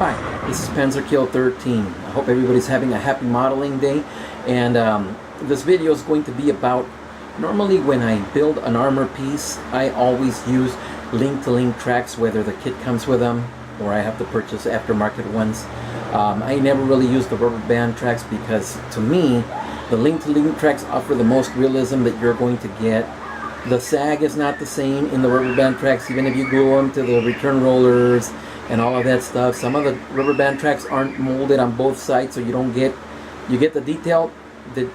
Hi, this is Panzerkill 13. I hope everybody's having a happy modeling day, and this video is going to be about, normally when I build an armor piece, I always use link-to-link tracks, whether the kit comes with them or I have to purchase aftermarket ones. I never really use the rubber band tracks because, to me, the link-to-link tracks offer the most realism that you're going to get. The sag is not the same in the rubber band tracks, even if you glue them to the return rollers and all of that stuff. Some of the rubber band tracks aren't molded on both sides, so you get the detail that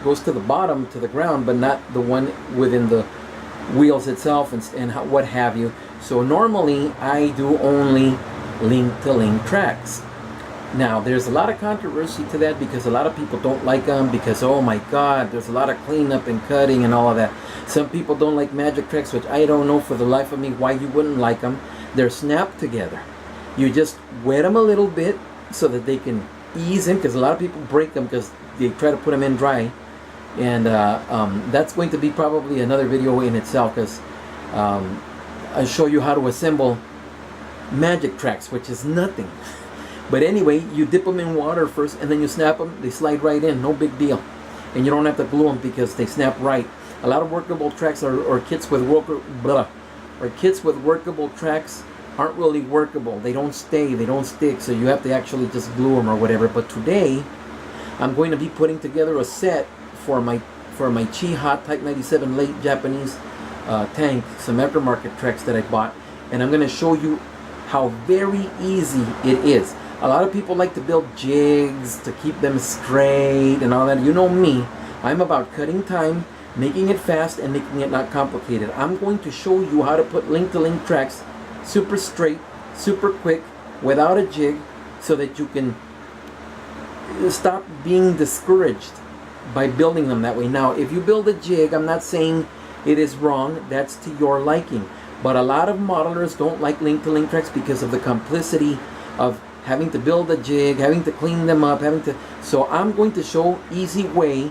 goes to the bottom, to the ground, but not the one within the wheels itself and what have you. So normally I do only link-to-link tracks. Now there's a lot of controversy to that because a lot of people don't like them because, oh my god, there's a lot of cleanup and cutting and all of that. Some people don't like magic tracks, which I don't know for the life of me why you wouldn't like them. They're snapped together. You just wet them a little bit so that they can ease in, because a lot of people break them because they try to put them in dry. And that's going to be probably another video in itself, because I'll show you how to assemble magic tracks, which is nothing. But anyway, you dip them in water first and then you snap them. They slide right in, no big deal. And you don't have to glue them because they snap right. A lot of workable tracks or kits with workable tracks aren't really workable. They don't stay, they don't stick, so you have to actually just glue them or whatever. But today I'm going to be putting together a set for my Chi-Ha Type 97 late Japanese tank, some aftermarket tracks that I bought, and I'm going to show you how very easy it is. A lot of people like to build jigs to keep them straight and all that. You know me, I'm about cutting time, making it fast, and making it not complicated. I'm going to show you how to put link-to-link tracks super straight, super quick, without a jig, so that you can stop being discouraged by building them that way. Now, if you build a jig, I'm not saying it is wrong, that's to your liking. But a lot of modelers don't like link-to-link tracks because of the complicity of having to build a jig, having to clean them up, so I'm going to show an easy way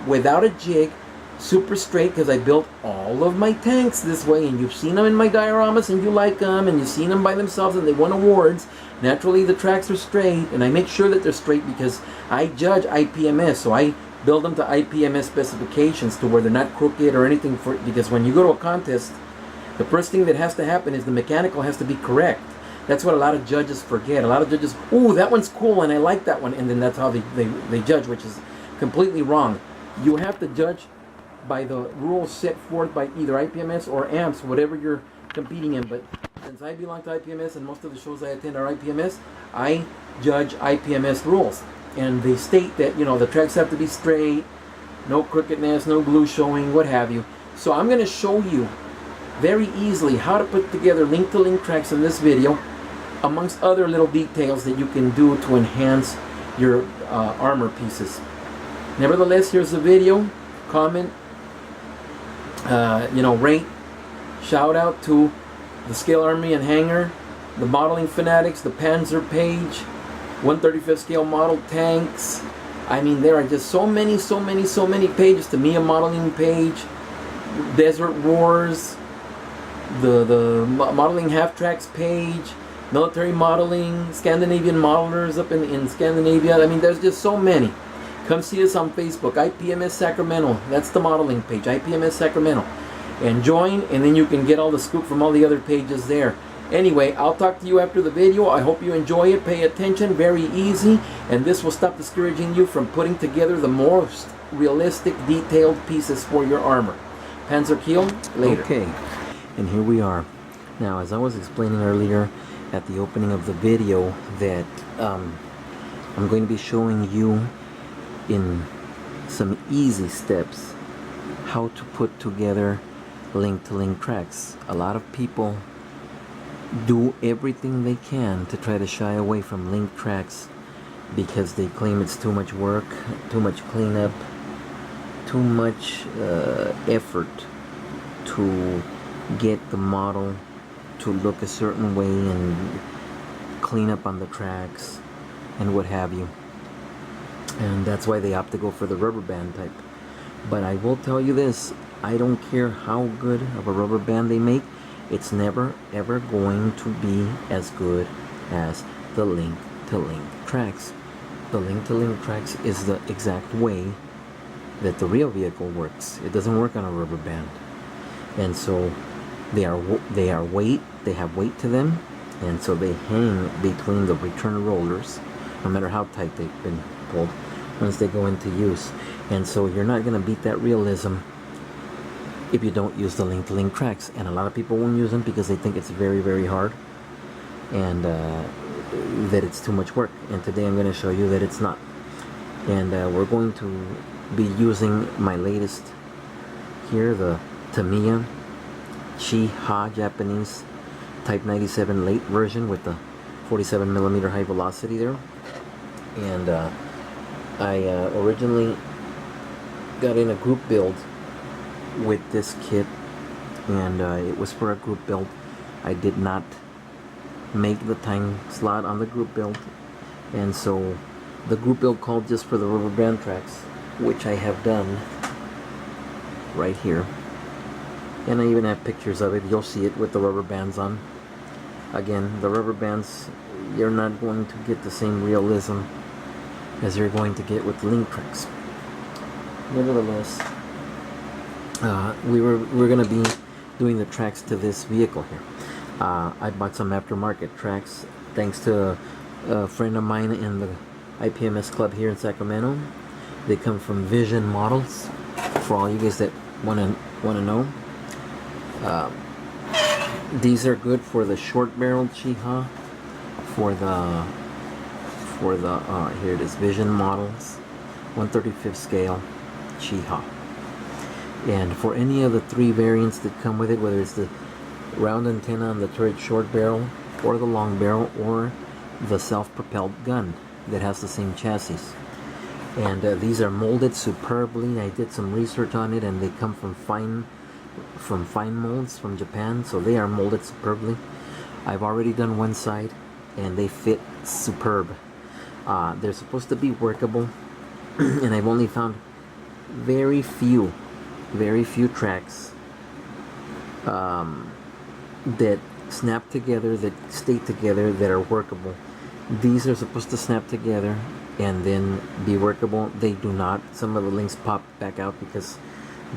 without a jig, super straight, because I built all of my tanks this way, and you've seen them in my dioramas and you like them, and you've seen them by themselves and they won awards. Naturally the tracks are straight, and I make sure that they're straight because I judge IPMS, so I build them to IPMS specifications to where they're not crooked or anything, because when you go to a contest, the first thing that has to happen is the mechanical has to be correct. That's what a lot of judges forget. A lot of judges, ooh, that one's cool and I like that one, and then that's how they judge, which is completely wrong. You have to judge by the rules set forth by either IPMS or AMPS, whatever you're competing in. But since I belong to IPMS and most of the shows I attend are IPMS, I judge IPMS rules. And they state that, you know, the tracks have to be straight, no crookedness, no glue showing, what have you. So I'm going to show you very easily how to put together link-to-link tracks in this video, amongst other little details that you can do to enhance your armor pieces. Nevertheless, here's the video. Comment, rate, shout out to the Scale Army and Hangar, the Modeling Fanatics, the Panzer page, 135th scale model tanks. I mean, there are just so many pages. The Mia Modeling page, Desert Wars, the Modeling Half Tracks page, Military Modeling, Scandinavian Modelers up in Scandinavia. I mean, there's just so many. Come see us on Facebook, IPMS Sacramento. That's the modeling page, IPMS Sacramento. And join, and then you can get all the scoop from all the other pages there. Anyway, I'll talk to you after the video. I hope you enjoy it. Pay attention, very easy. And this will stop discouraging you from putting together the most realistic, detailed pieces for your armor. Panzerkill, later. Okay, and here we are. Now, as I was explaining earlier, at the opening of the video that I'm going to be showing you in some easy steps how to put together link-to-link tracks. A lot of people do everything they can to try to shy away from link tracks because they claim it's too much work, too much cleanup, too much effort to get the model to look a certain way and clean up on the tracks and what have you. And that's why they opt to go for the rubber band type. But I will tell you this, I don't care how good of a rubber band they make, it's never ever going to be as good as the link-to-link tracks. The link-to-link tracks is the exact way that the real vehicle works. It doesn't work on a rubber band. And so they have weight to them, and so they hang between the return rollers, no matter how tight they've been pulled, once they go into use. And so you're not going to beat that realism if you don't use the link-to-link tracks. And a lot of people won't use them because they think it's very, very hard and that it's too much work. And today I'm going to show you that it's not. And we're going to be using my latest here, the Tamiya Chi-Ha Japanese Type 97 late version with the 47mm high velocity there. And I originally got in a group build with this kit, and it was for a group build. I did not make the time slot on the group build, and so the group build called just for the rubber band tracks, which I have done right here. And I even have pictures of it. You'll see it with the rubber bands on. Again, the rubber bands, you're not going to get the same realism as you're going to get with link tracks. Nevertheless, we're going to be doing the tracks to this vehicle here. I bought some aftermarket tracks thanks to a friend of mine in the IPMS club here in Sacramento. They come from Vision Models, for all you guys that want to know. These are good for the short-barreled Chi-Ha, for the here it is, Vision Models 1/35 scale Chi-Ha. And for any of the three variants that come with it, whether it's the round antenna on the turret short barrel, or the long barrel, or the self-propelled gun that has the same chassis. And these are molded superbly. I did some research on it, and they come from fine molds from Japan, so they are molded superbly. I've already done one side, and they fit superb. They're supposed to be workable, and I've only found very few tracks that snap together, that stay together, that are workable. These are supposed to snap together and then be workable. They do not. Some of the links pop back out because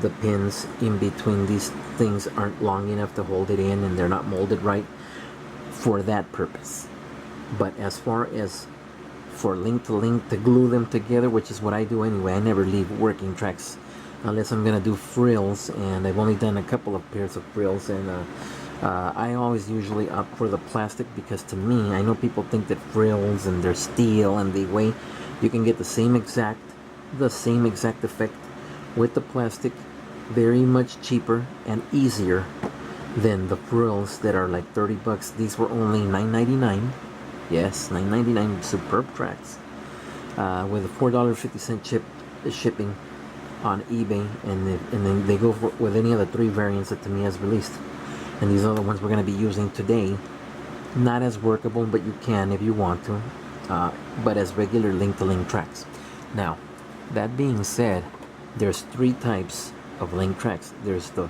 the pins in between these things aren't long enough to hold it in, and they're not molded right for that purpose. But as far as for link to link, to glue them together, which is what I do anyway, I never leave working tracks unless I'm gonna do frills, and I've only done a couple of pairs of frills, and I always usually opt for the plastic, because to me, I know people think that frills and they're steel and they weigh. You can get the same exact effect with the plastic, very much cheaper and easier than the frills that are like 30 bucks. These were only $9.99. Yes, $9.99, superb tracks, with a $4.50 shipping on eBay, and then they go for, with any of the three variants that Tamiya has released. And these are the ones we're going to be using today. Not as workable, but you can if you want to, but as regular link-to-link tracks. Now, that being said, there's three types of link tracks. There's the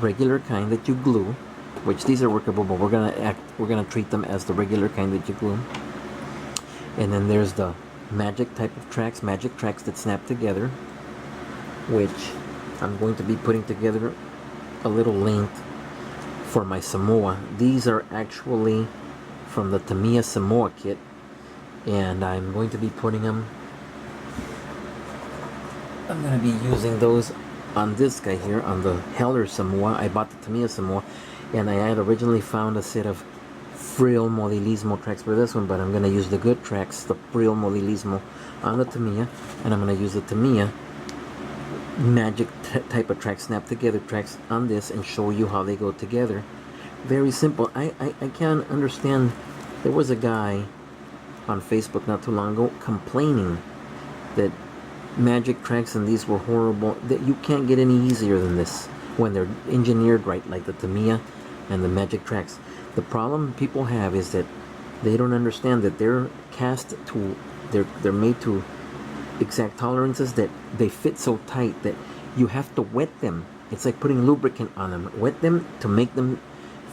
regular kind that you glue, which these are workable, but we're gonna treat them as the regular kind that you glue. And then there's the magic type of tracks, magic tracks that snap together, which I'm going to be putting together a little link for my Samoa. These are actually from the Tamiya Samoa kit, and I'm going to be putting them, I'm going to be using those on this guy here, on the Heller Samoa. I bought the Tamiya Samoa, and I had originally found a set of frill modelismo tracks for this one, but I'm going to use the good tracks, the frill modelismo on the Tamiya, and I'm going to use the Tamiya magic type of track snap together tracks on this and show you how they go together. Very simple. I can't understand. There was a guy on Facebook not too long ago complaining that magic tracks and these were horrible, that you can't get any easier than this when they're engineered right, like the Tamiya and the magic tracks. The problem people have is that they don't understand that they're cast to, they're made to exact tolerances, that they fit so tight that you have to wet them. It's like putting lubricant on them. Wet them to make them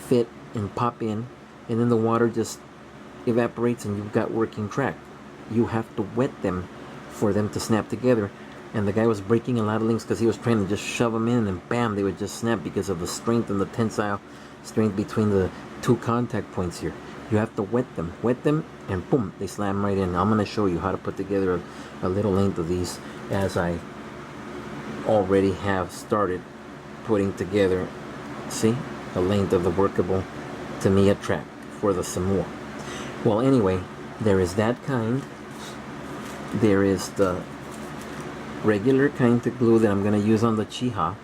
fit and pop in, and then the water just evaporates and you've got working track. You have to wet them for them to snap together. And the guy was breaking a lot of links because he was trying to just shove them in and bam, they would just snap because of the strength and the tensile strength between the two contact points here. You have to wet them, and boom, they slam right in. I'm going to show you how to put together a little length of these, as I already have started putting together, see, the length of the workable Tamiya track for the Samoa. Well, anyway, there is that kind. There is the regular kind of glue that I'm going to use on the Chiha.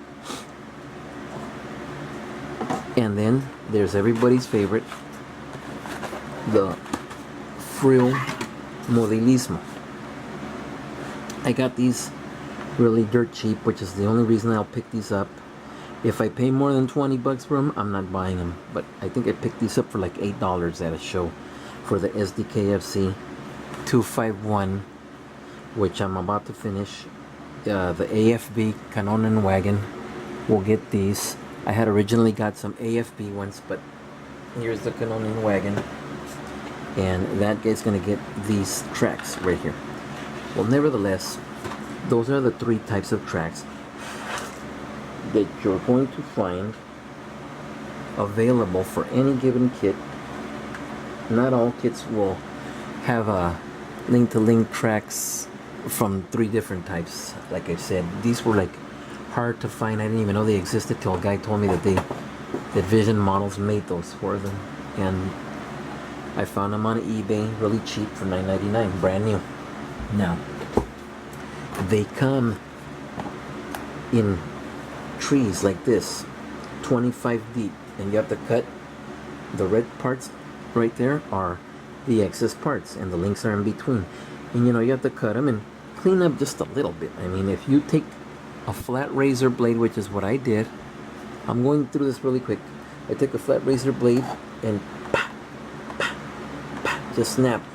And then there's everybody's favorite, the frill modelismo. I got these really dirt cheap, which is the only reason I'll pick these up. If I pay more than 20 bucks for them, I'm not buying them. But I think I picked these up for like $8 at a show for the SDKFC 251, which I'm about to finish. The AFB Kanonen wagon will get these. I had originally got some AFB ones, but here's the Kanonen wagon, and that guy's gonna get these tracks right here. Well, nevertheless, those are the three types of tracks that you're going to find available for any given kit. Not all kits will have a link-to-link tracks from three different types. Like I said, these were like hard to find. I didn't even know they existed till a guy told me that Vision Models made those for them, and I found them on eBay really cheap for $9.99, brand new. Now they come in trees like this, 25 deep, and you have to cut the red parts right there are the excess parts, and the links are in between, and you have to cut them and clean up just a little bit. I mean, if you take a flat razor blade, which is what I did, I'm going through this really quick. I took a flat razor blade and just snapped,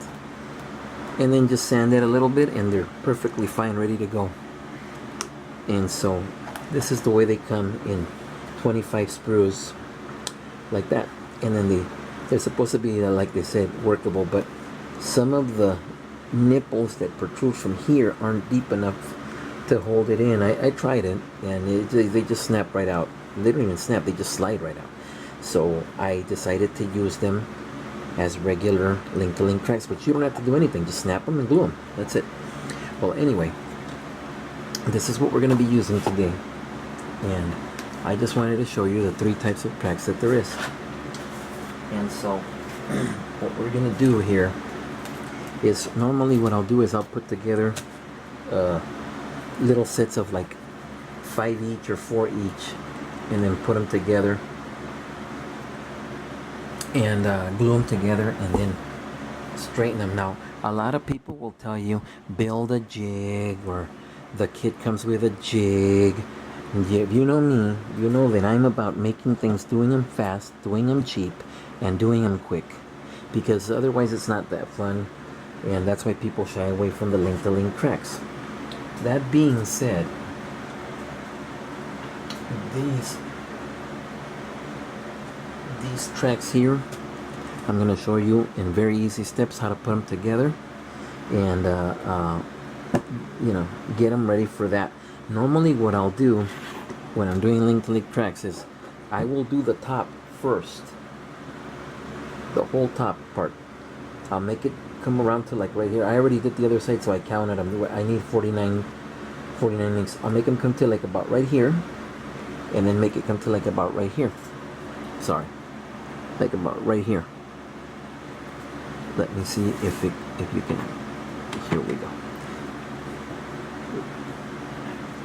and then just sand it a little bit, and they're perfectly fine, ready to go. And so this is the way they come in 25 sprues like that, and then they're supposed to be, like they said, workable, but some of the nipples that protrude from here aren't deep enough to hold it in. I tried it, and they just snap right out. They don't even snap, they just slide right out. So I decided to use them as regular link-to-link tracks, but you don't have to do anything, just snap them and glue them. That's it. Well, anyway, this is what we're going to be using today, and I just wanted to show you the three types of tracks that there is. And so what we're going to do here is, normally what I'll do is I'll put together little sets of like 5 each or 4 each, and then put them together and glue them together and then straighten them. Now, a lot of people will tell you build a jig, or the kit comes with a jig. And if you know me, you know that I'm about making things, doing them fast, doing them cheap, and doing them quick, because otherwise it's not that fun, and that's why people shy away from the link-to-link tracks. That being said, these tracks here, I'm going to show you in very easy steps how to put them together, and get them ready for that. Normally what I'll do when I'm doing link-to-link tracks is I will do the top first, the whole top part. I'll make it come around to like right here. I already did the other side, so I counted them. I need 49 links. I'll make them come to like about right here, and then make it come to like about right here. Sorry, like about right here. Let me see if you can. Here we go.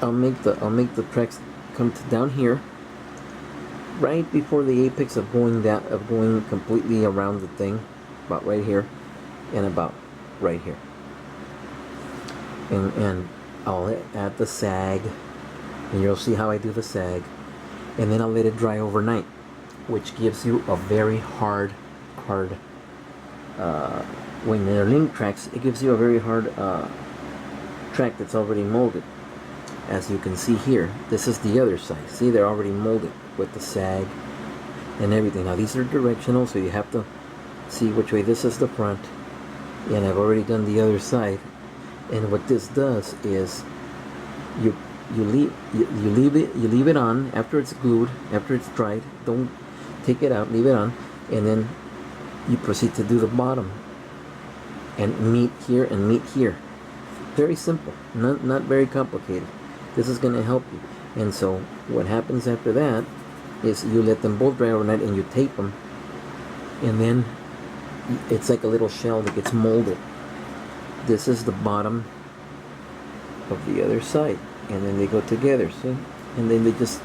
I'll make the tracks come to down here, right before the apex of going completely around the thing, about right here, and about right here. And I'll add the sag, and you'll see how I do the sag, and then I'll let it dry overnight, which gives you a very hard when they're link tracks, it gives you a very hard track that's already molded. As you can see here, this is the other side. See, they're already molded with the sag and everything. Now these are directional, so you have to see which way. This is the front, and I've already done the other side. And what this does is you leave it on after it's glued, after it's dried. Don't take it out, leave it on, and then you proceed to do the bottom and meet here and meet here. Very simple, not very complicated. This is going to help you. And so what happens after that is you let them both dry overnight, and you tape them, and then it's like a little shell that gets molded. This is the bottom of the other side, and then they go together, see? And then you just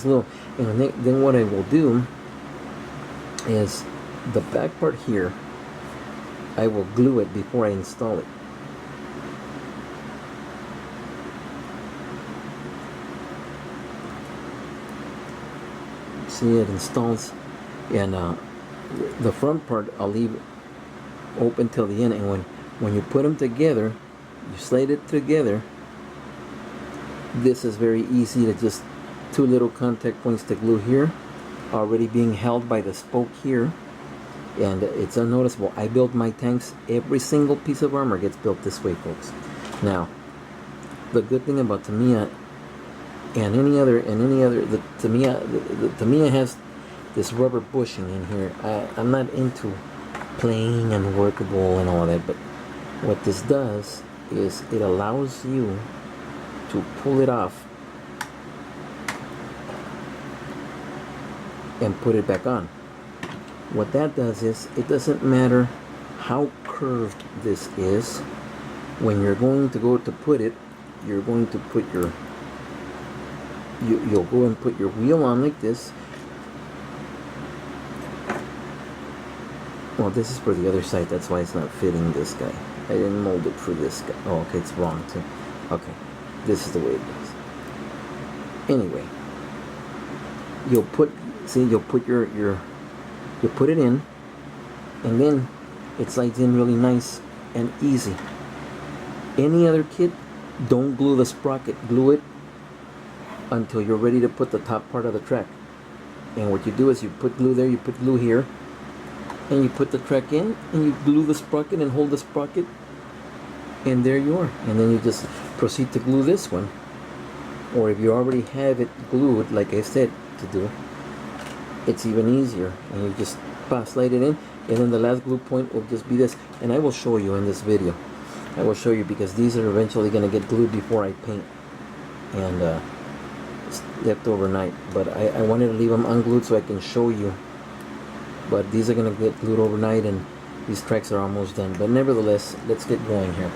little, and then what I will do is the back part here, I will glue it before I install it. See, it installs, and the front part I'll leave open till the end, and when you put them together, you slide it together. This is very easy to just 2 little contact points to glue here, already being held by the spoke here, and it's unnoticeable. I build my tanks, every single piece of armor gets built this way, folks. Now, the good thing about Tamiya and any other, the Tamiya has this rubber bushing in here. I'm not into plain and workable and all that, but what this does is it allows you to pull it off and put it back on. What that does is, it doesn't matter how curved this is, when you're going to go to put it, you're going to put your you'll go and put your wheel on like this. Well, this is for the other side, that's why it's not fitting this guy. I didn't mold it for this guy. Oh, okay, it's wrong too. Okay, this is the way it is. Anyway, you'll put you put it in, and then it slides in really nice and easy. Any other kit, don't glue the sprocket. Glue it until you're ready to put the top part of the track. And what you do is you put glue there, you put glue here, and you put the track in, and you glue the sprocket and hold the sprocket, and there you are. And then you just proceed to glue this one. Or if you already have it glued, like I said to do, it's even easier. And you just slide it in, and then the last glue point will just be this. And I will show you in this video. I will show you, because these are eventually going to get glued before I paint and left overnight. But I wanted to leave them unglued so I can show you. But these are going to get glued overnight, and these tracks are almost done. But nevertheless, let's get going here.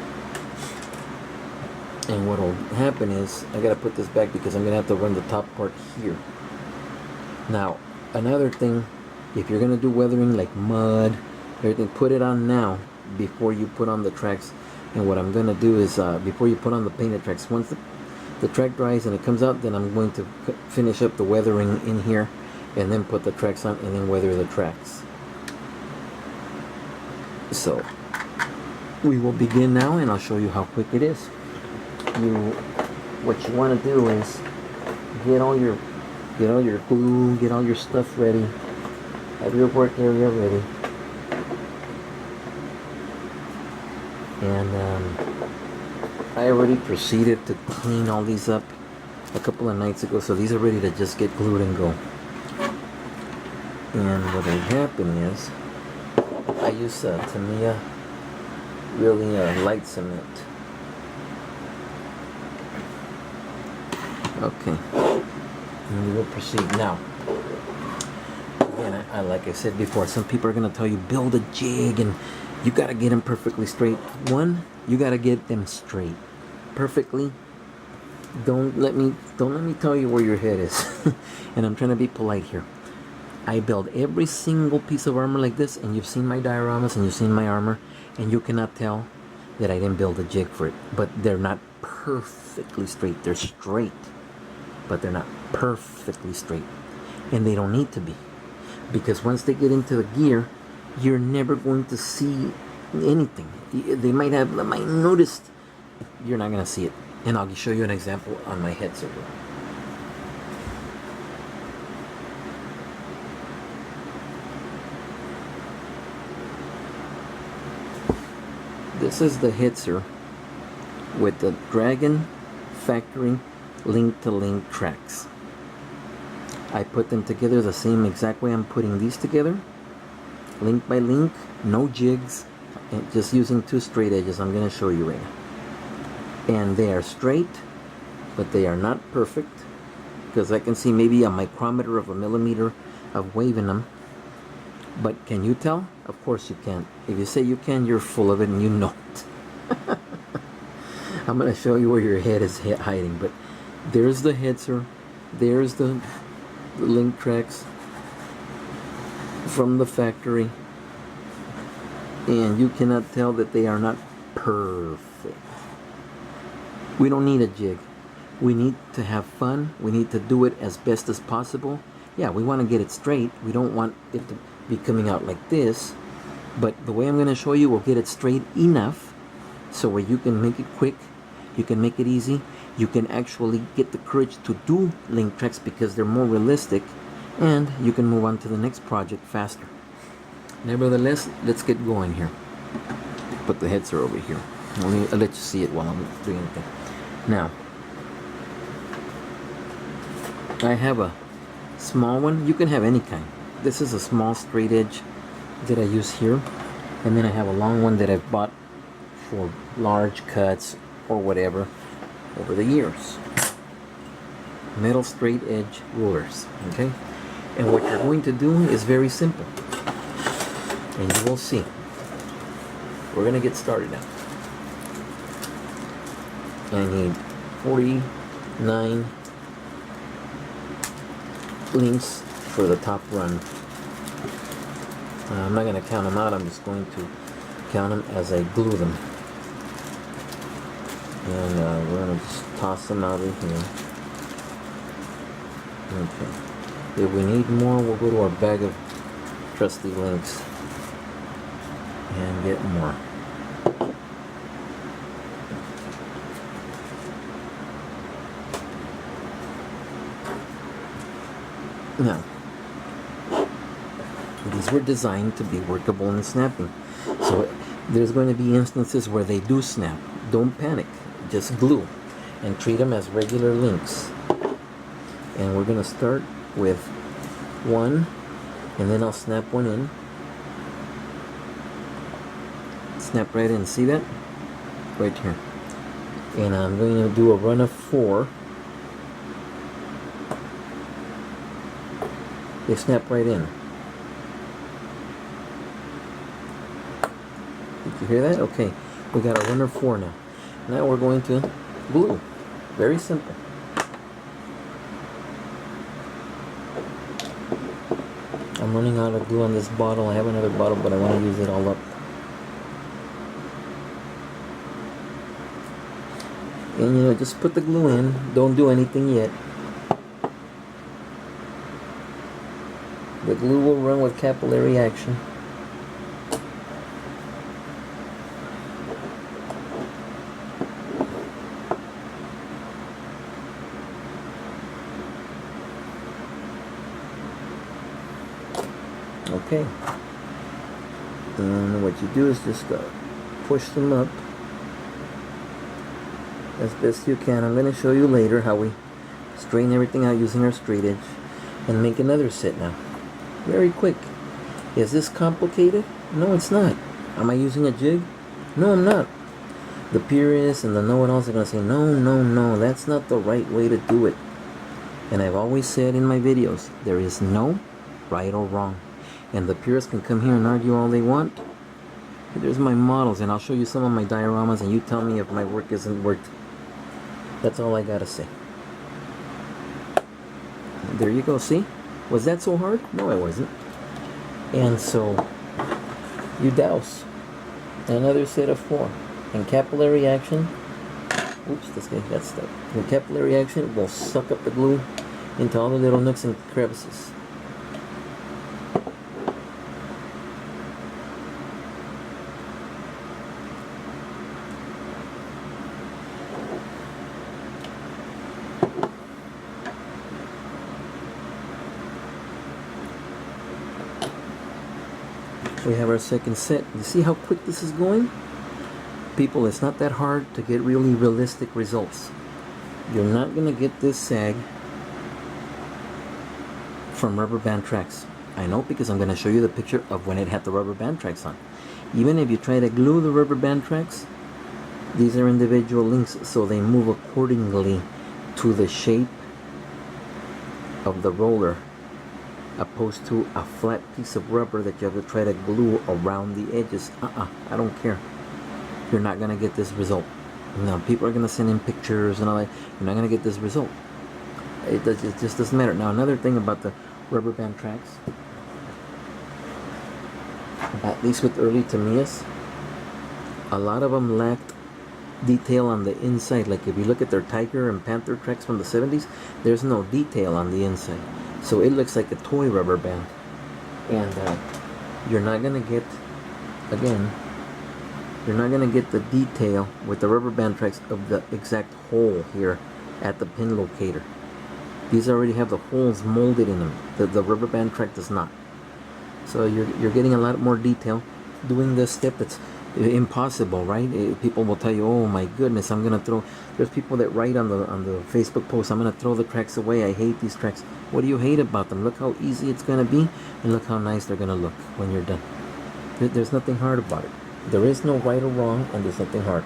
And what will happen is, I got to put this back because I'm going to have to run the top part here. Now, another thing, if you're going to do weathering like mud, everything, put it on now before you put on the tracks. And what I'm going to do is, before you put on the painted tracks, once the track dries and it comes out, then I'm going to finish up the weathering in here, and then put the tracks on, and then weather the tracks. So we will begin now, and I'll show you how quick it is. What you want to do is get all your glue, get all your stuff ready, have your work area ready, and I already proceeded to clean all these up a couple of nights ago, so these are ready to just get glued and go. And what will happen is, I use Tamiya really light cement. Okay, and we will proceed now. Again, like I said before, some people are going to tell you build a jig and you gotta get them perfectly straight. One, you gotta get them straight, perfectly. Don't let me tell you where your head is. And I'm trying to be polite here. I build every single piece of armor like this, and you've seen my dioramas and you've seen my armor, and you cannot tell that I didn't build a jig for it. But they're not perfectly straight. They're straight, but they're not perfectly straight, and they don't need to be, because once they get into the gear, you're never going to see anything. They might have the minutest, you're not going to see it. And I'll show you an example on my head circle. This is the hitzer with the Dragon factory link-to-link tracks. I put them together the same exact way I'm putting these together, link by link, no jigs, and just using 2 straight edges. I'm going to show you right now. And they are straight, but they are not perfect, because I can see maybe a micrometer of a millimeter of wave in them. But can you tell? Of course you can. If you say you can, you're full of it, and you know it. I'm going to show you where your head is hiding. But there's the hitzer, there's the link tracks from the factory, and you cannot tell that they are not perfect. We don't need a jig. We need to have fun. We need to do it as best as possible. Yeah, we want to get it straight. We don't want it to be coming out like this. But the way I'm going to show you will get it straight enough so where you can make it quick, you can make it easy, you can actually get the courage to do link tracks because they're more realistic, and you can move on to the next project faster. Nevertheless, let's get going here. Put the heads over here. I'll let you see it while I'm doing it. Now, I have a small one. You can have any kind. This is a small straight edge that I use here, and then I have a long one that I've bought for large cuts or whatever over the years. Metal straight edge rulers, okay? And what you're going to do is very simple, and you will see. We're going to get started now. I need 49 links for the top run. I'm not going to count them out, I'm just going to count them as I glue them. And we're going to just toss them out in here. Okay. If we need more, we'll go to our bag of trusty links and get more. Now, these were designed to be workable in snapping. So there's going to be instances where they do snap. Don't panic. Just glue and treat them as regular links. And we're going to start with one, and then I'll snap one in. Snap right in. See that? Right here. And I'm going to do a run of 4. They snap right in. Did you hear that? Okay, we got a run of 4 now. Now we're going to glue. Very simple. I'm running out of glue on this bottle. I have another bottle, but I want to use it all up. And you know, just put the glue in. Don't do anything yet. The glue will run with capillary action. Okay. And what you do is just push them up as best you can. I'm going to show you later how we straighten everything out using our straight edge and make another set now. Very quick. Is this complicated? No, it's not. Am I using a jig? No, I'm not. The purists and the know-it-alls are going to say, no, that's not the right way to do it. And I've always said in my videos, there is no right or wrong. And the purists can come here and argue all they want. There's my models, and I'll show you some of my dioramas, and you tell me if my work isn't worked. That's all I gotta say. There you go, see? Was that so hard? No, it wasn't. And so, you douse another set of 4. And capillary action, oops, this guy got stuck. The capillary action will suck up the glue into all the little nooks and crevices. We have our second set. You see how quick this is going? People, it's not that hard to get really realistic results. You're not going to get this sag from rubber band tracks. I know, because I'm going to show you the picture of when it had the rubber band tracks on. Even if you try to glue the rubber band tracks, these are individual links, so they move accordingly to the shape of the roller, opposed to a flat piece of rubber that you have to try to glue around the edges. I don't care. You're not going to get this result. Now, people are going to send in pictures and all that. You're not going to get this result. It just doesn't matter. Now, another thing about the rubber band tracks, at least with early Tamiya's, a lot of them lacked detail on the inside. Like if you look at their Tiger and Panther tracks from the 70s, there's no detail on the inside. So it looks like a toy rubber band. And you're not going to get, again, you're not going to get the detail with the rubber band tracks of the exact hole here at the pin locator. These already have the holes molded in them. The rubber band track does not. So you're getting a lot more detail doing this step. That's impossible, right? People will tell you, oh my goodness, I'm gonna throw. There's people that write on the Facebook post, I'm gonna throw the tracks away, I hate these tracks. What do you hate about them? Look how easy it's gonna be, and look how nice they're gonna look when you're done. There's nothing hard about it. There is no right or wrong, and there's nothing hard.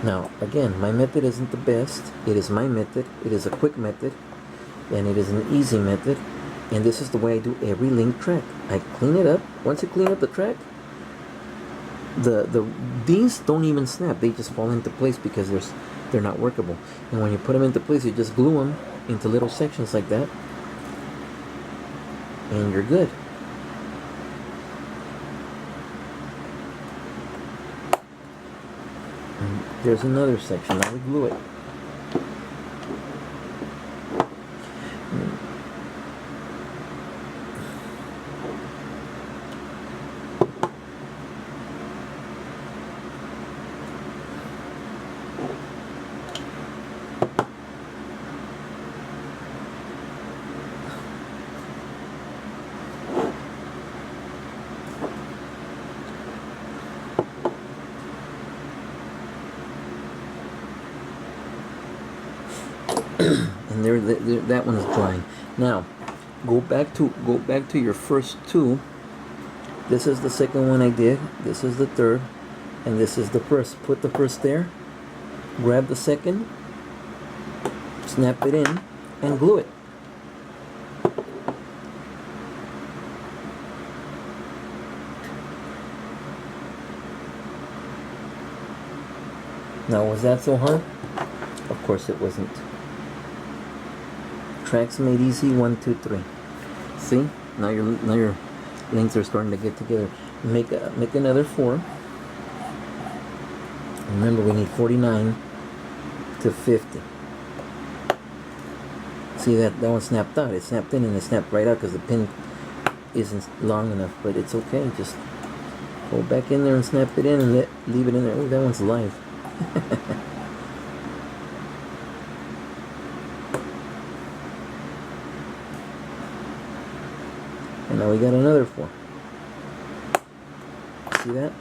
Now, again, my method isn't the best. It is my method. It is a quick method, and it is an easy method. And this is the way I do every link track. I clean it up. Once you clean up the track, these don't even snap. They just fall into place because they're not workable. And when you put them into place, you just glue them into little sections like that, and you're good. And there's another section. Now we glue it. And there, that one is drying. Now, go back to your first two. This is the second one I did. This is the third, and this is the first. Put the first there. Grab the second. Snap it in, and glue it. Now, was that so hard? Of course it wasn't. Tracks made easy. 1, 2, 3. See? Now your links are starting to get together. Make another 4. Remember, we need 49 to 50. See that one snapped out. It snapped in and it snapped right out because the pin isn't long enough. But it's okay. Just go back in there and snap it in and leave it in there. Oh, that one's live. And now we got another 4. See that?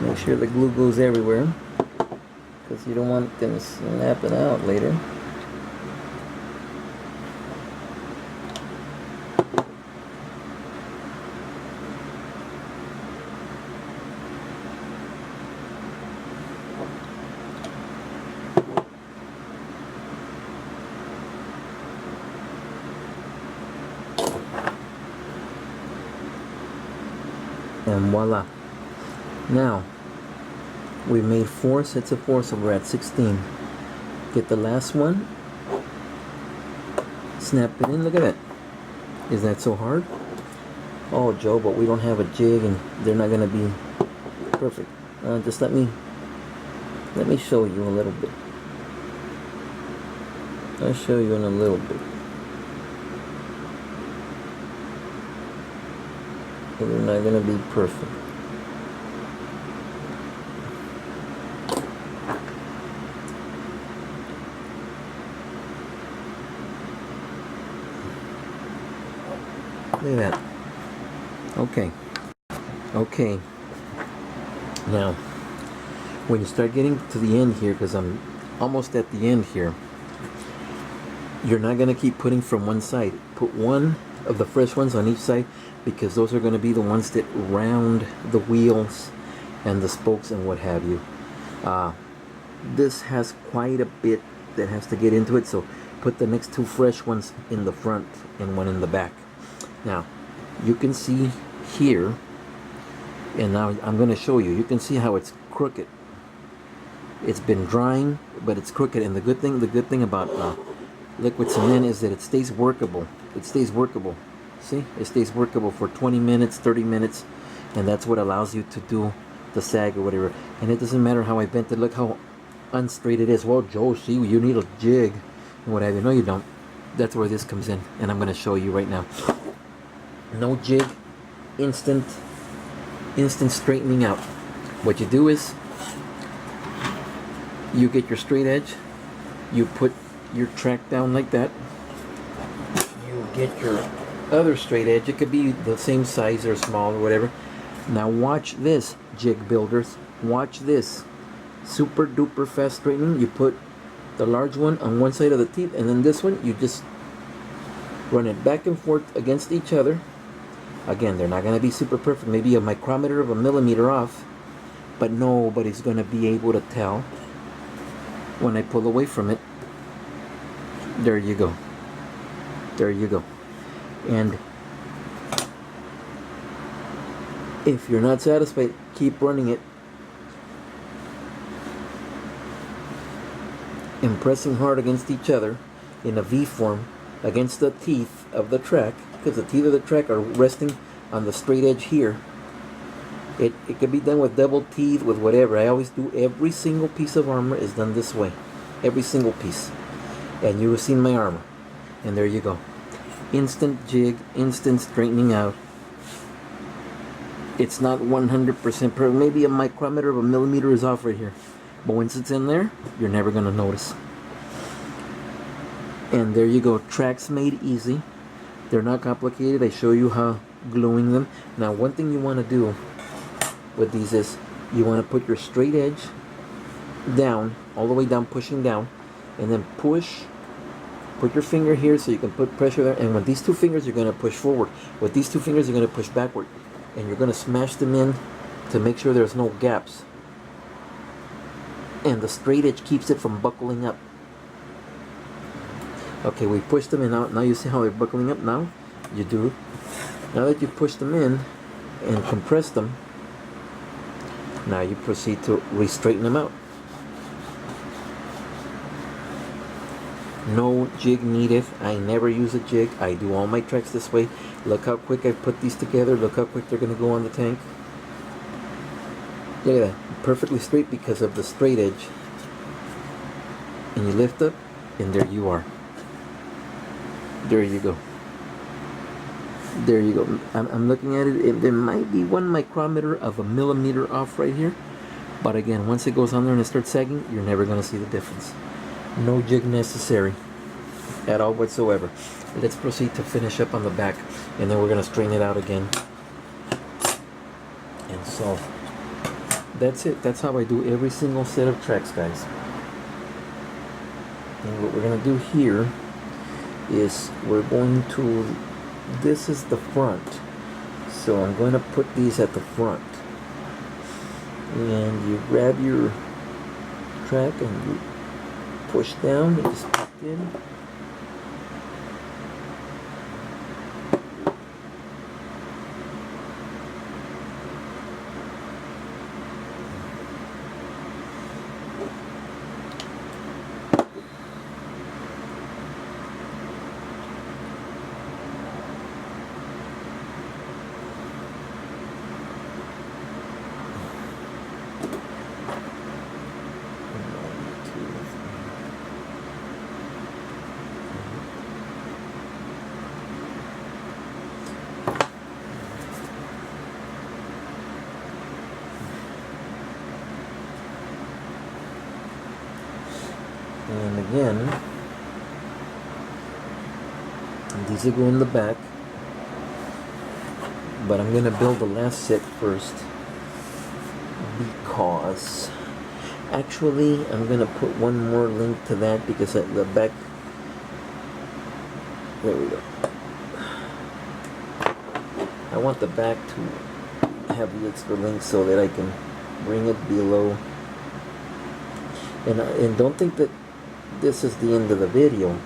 Make sure the glue goes everywhere, because you don't want them snapping out later. And voila. Now, we made 4 sets of 4, so we're at 16. Get the last one. Snap it in. Look at that. Is that so hard? Oh, Joe, but we don't have a jig and they're not going to be perfect. Just let me show you a little bit. I'll show you in a little bit. They're not going to be perfect. Look at that. Okay. Now, when you start getting to the end here, because I'm almost at the end here, you're not going to keep putting from one side. Put one of the fresh ones on each side, because those are going to be the ones that round the wheels and the spokes and what have you. This has quite a bit that has to get into it, so put the next 2 fresh ones in the front and one in the back. Now, you can see here, and now I'm going to show you. You can see how it's crooked. It's been drying, but it's crooked. And the good thing about liquid cement is that it stays workable. It stays workable. See, it stays workable for 20 minutes, 30 minutes, and that's what allows you to do the sag or whatever. And it doesn't matter how I bent it. Look how unstraight it is. Well, Joe, see, you need a jig and what have you. No, you don't. That's where this comes in, and I'm going to show you right now. No jig, instant straightening out. What you do is you get your straight edge, you put your track down like that, you get your other straight edge. It could be the same size or small or whatever. Now watch this, jig builders. Watch this. Super duper fast straightening. You put the large one on one side of the teeth, and then this one you just run it back and forth against each other. Again, they're not going to be super perfect. Maybe a micrometer of a millimeter off, but nobody's going to be able to tell when I pull away from it. There you go. There you go. And if you're not satisfied, keep running it and pressing hard against each other in a V form against the teeth of the track, because the teeth of the track are resting on the straight edge here. It can be done with double teeth, with whatever. I always do. Every single piece of armor is done this way. Every single piece. And you have seen my armor. And there you go. Instant jig, instant straightening out. It's not 100% perfect. Maybe a micrometer of a millimeter is off right here. But once it's in there, you're never going to notice. And there you go. Tracks made easy. They're not complicated. I show you how gluing them. Now, one thing you want to do with these is you want to put your straight edge down, all the way down, pushing down, and then push. Put your finger here so you can put pressure there. And with these 2 fingers, you're going to push forward. With these 2 fingers, you're going to push backward. And you're going to smash them in to make sure there's no gaps. And the straight edge keeps it from buckling up. Okay, we pushed them in. Now you see how they're buckling up now? You do. Now that you push them in and compress them, now you proceed to re-straighten them out. No jig needed. I never use a jig. I do all my tracks this way. Look how quick I put these together. Look how quick they're going to go on the tank. Look at that. Perfectly straight because of the straight edge. And you lift up, and there you are. There you go. There you go. I'm looking at it. There might be 1 micrometer of a millimeter off right here. But again, once it goes on there and it starts sagging, you're never going to see the difference. No jig necessary at all whatsoever. Let's proceed to finish up on the back, and then we're going to strain it out again. And so that's it. That's how I do every single set of tracks, guys. And what we're going to do here is we're going to, this is the front, so I'm going to put these at the front, and you grab your track and you push down and just put it in. And again, these will go in the back, but I'm gonna build the last set first because actually I'm gonna put one more link to that because at the back, there we go. I want the back to have the extra link so that I can bring it below. And don't think that this is the end of the video.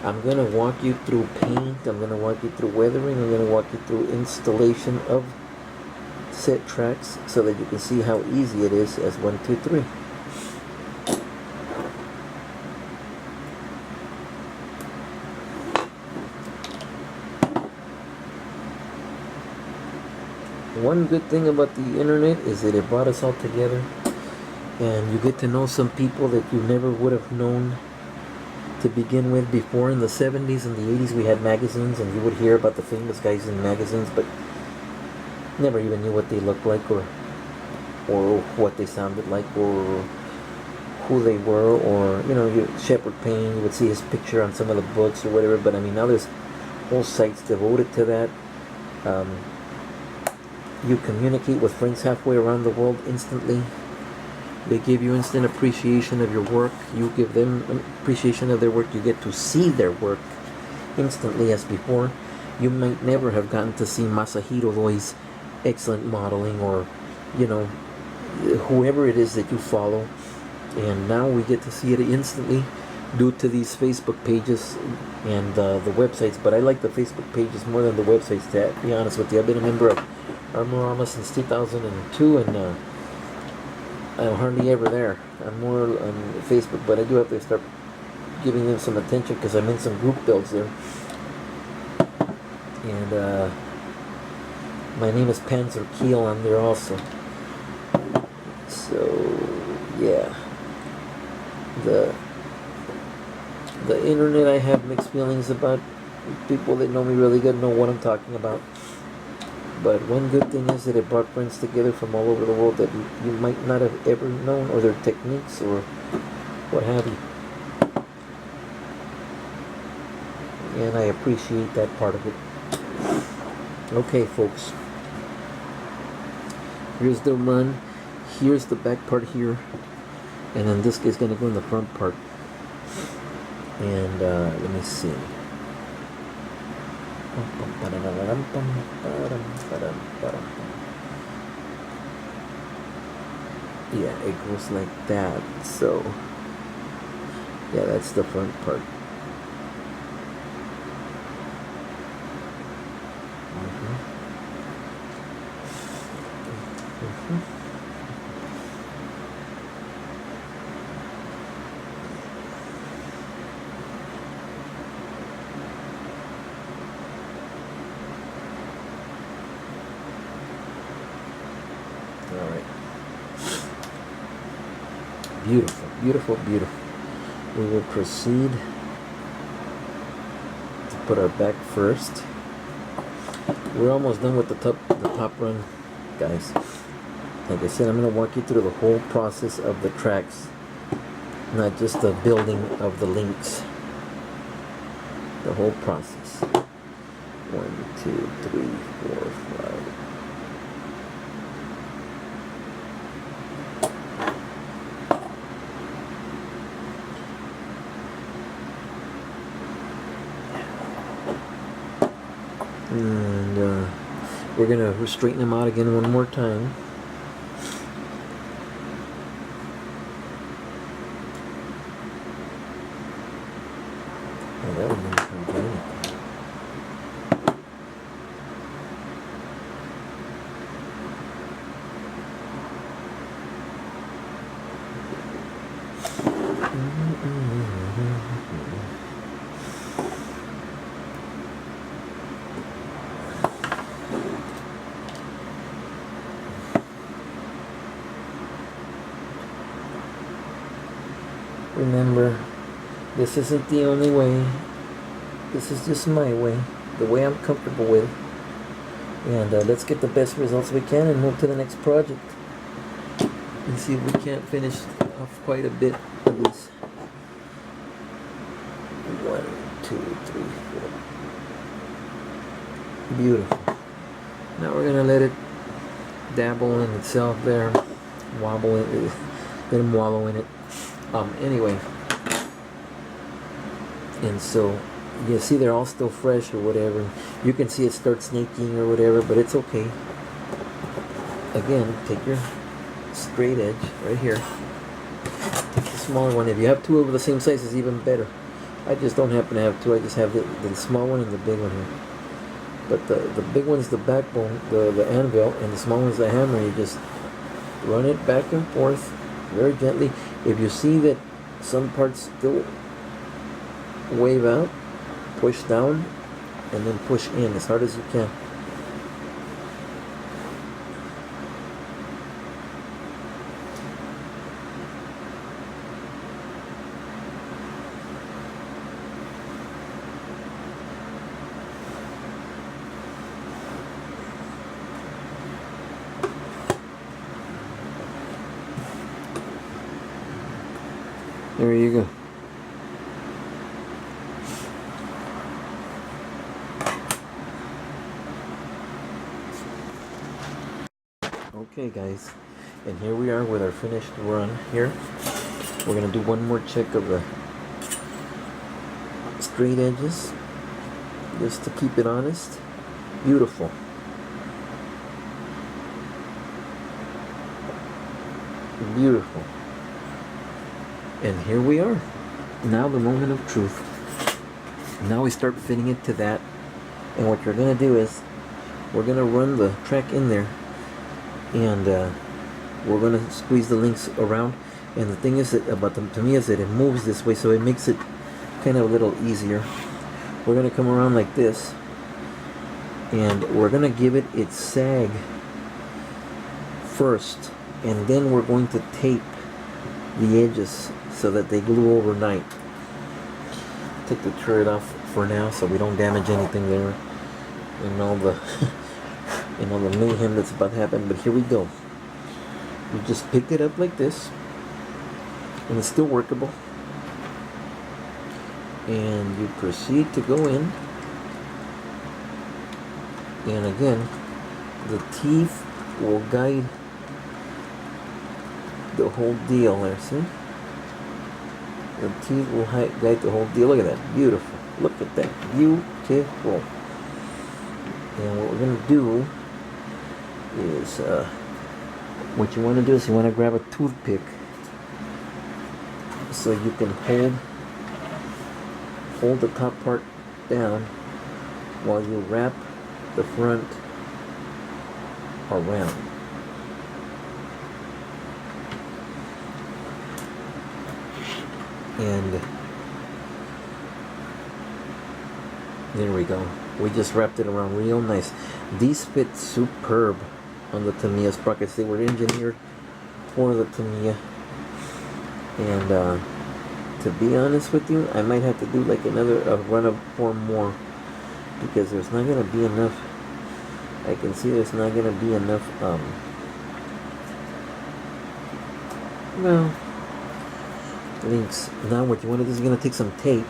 I'm going to walk you through paint, I'm going to walk you through weathering, I'm going to walk you through installation of set tracks so that you can see how easy it is as 1, 2, 3. One good thing about the internet is that it brought us all together, and you get to know some people that you never would have known to begin with. Before, in the 70s and the 80s, we had magazines, and you would hear about the famous guys in magazines, but never even knew what they looked like, or what they sounded like, or who they were, or Shepard Payne, you would see his picture on some of the books or whatever. But I mean, now there's whole sites devoted to that. You communicate with friends halfway around the world instantly. They give you instant appreciation of your work. You give them appreciation of their work. You get to see their work instantly as before. You might never have gotten to see Masahiro Loi's excellent modeling, or whoever it is that you follow. And now we get to see it instantly due to these Facebook pages and the websites. But I like the Facebook pages more than the websites, to be honest with you. I've been a member of Armorama since 2002, and I'm hardly ever there. I'm more on Facebook, but I do have to start giving them some attention because I'm in some group builds there. And my name is Panzer Keel on there also. So yeah, the internet, I have mixed feelings about. People that know me really good know what I'm talking about. But one good thing is that it brought friends together from all over the world that you might not have ever known, or their techniques, or what have you. And I appreciate that part of it. Okay, folks. Here's the run. Here's the back part here. And then this guy's going to go in the front part. And let me see. Yeah, it goes like that. So yeah, that's the front part. Alright. Beautiful, beautiful, beautiful. We will proceed to put our back first. We're almost done with the top run, guys. Like I said, I'm going to walk you through the whole process of the tracks, not just the building of the links. The whole process. 1, 2, 3, 4, 5. And we're going to straighten them out again one more time. Oh, that one didn't come to anything. Remember, this isn't the only way. This is just my way, the way I'm comfortable with. And let's get the best results we can and move to the next project. And see if we can't finish off quite a bit of this. Beautiful. Now we're gonna let it dabble in itself there, wobble it, let him wallow in it. Anyway, and so you see they're all still fresh or whatever. You can see it start snaking or whatever, but it's okay. Again, take your straight edge right here. Take the smaller one. If you have two of the same size, it's even better. I just don't happen to have two. I just have the small one and the big one here. But the big one's the backbone, the anvil, and the small one's the hammer. You just run it back and forth very gently. If you see that some parts still wave out, push down and then push in as hard as you can. There you go. Okay guys, and here we are with our finished run here. We're going to do one more check of the straight edges just to keep it honest. Beautiful. Beautiful. And here we are. Now the moment of truth. Now we start fitting it to that. And what you're going to do is we're going to run the track in there. And we're going to squeeze the links around. And the thing is that about them to me is that it moves this way, so it makes it kind of a little easier. We're going to come around like this. And we're going to give it its sag first. And then we're going to tape the edges so that they glue overnight. Take the turret off for now so we don't damage anything there and all the the mayhem that's about to happen. But here we go. You just pick it up like this and it's still workable, and you proceed to go in, and again the teeth will guide the whole deal there. See? The teeth will guide the whole deal. Look at that. Beautiful. Look at that. Beautiful. And what we're going to do is, what you want to do is you want to grab a toothpick so you can hold the top part down while you wrap the front around. And there we go. We just wrapped it around real nice. These fit superb on the Tamiya sprockets. They were engineered for the Tamiya. And to be honest with you, I might have to do like another run of 4 more, because there's not going to be enough. I can see there's not going to be enough well, links. Now what you want to do is you're going to take some tape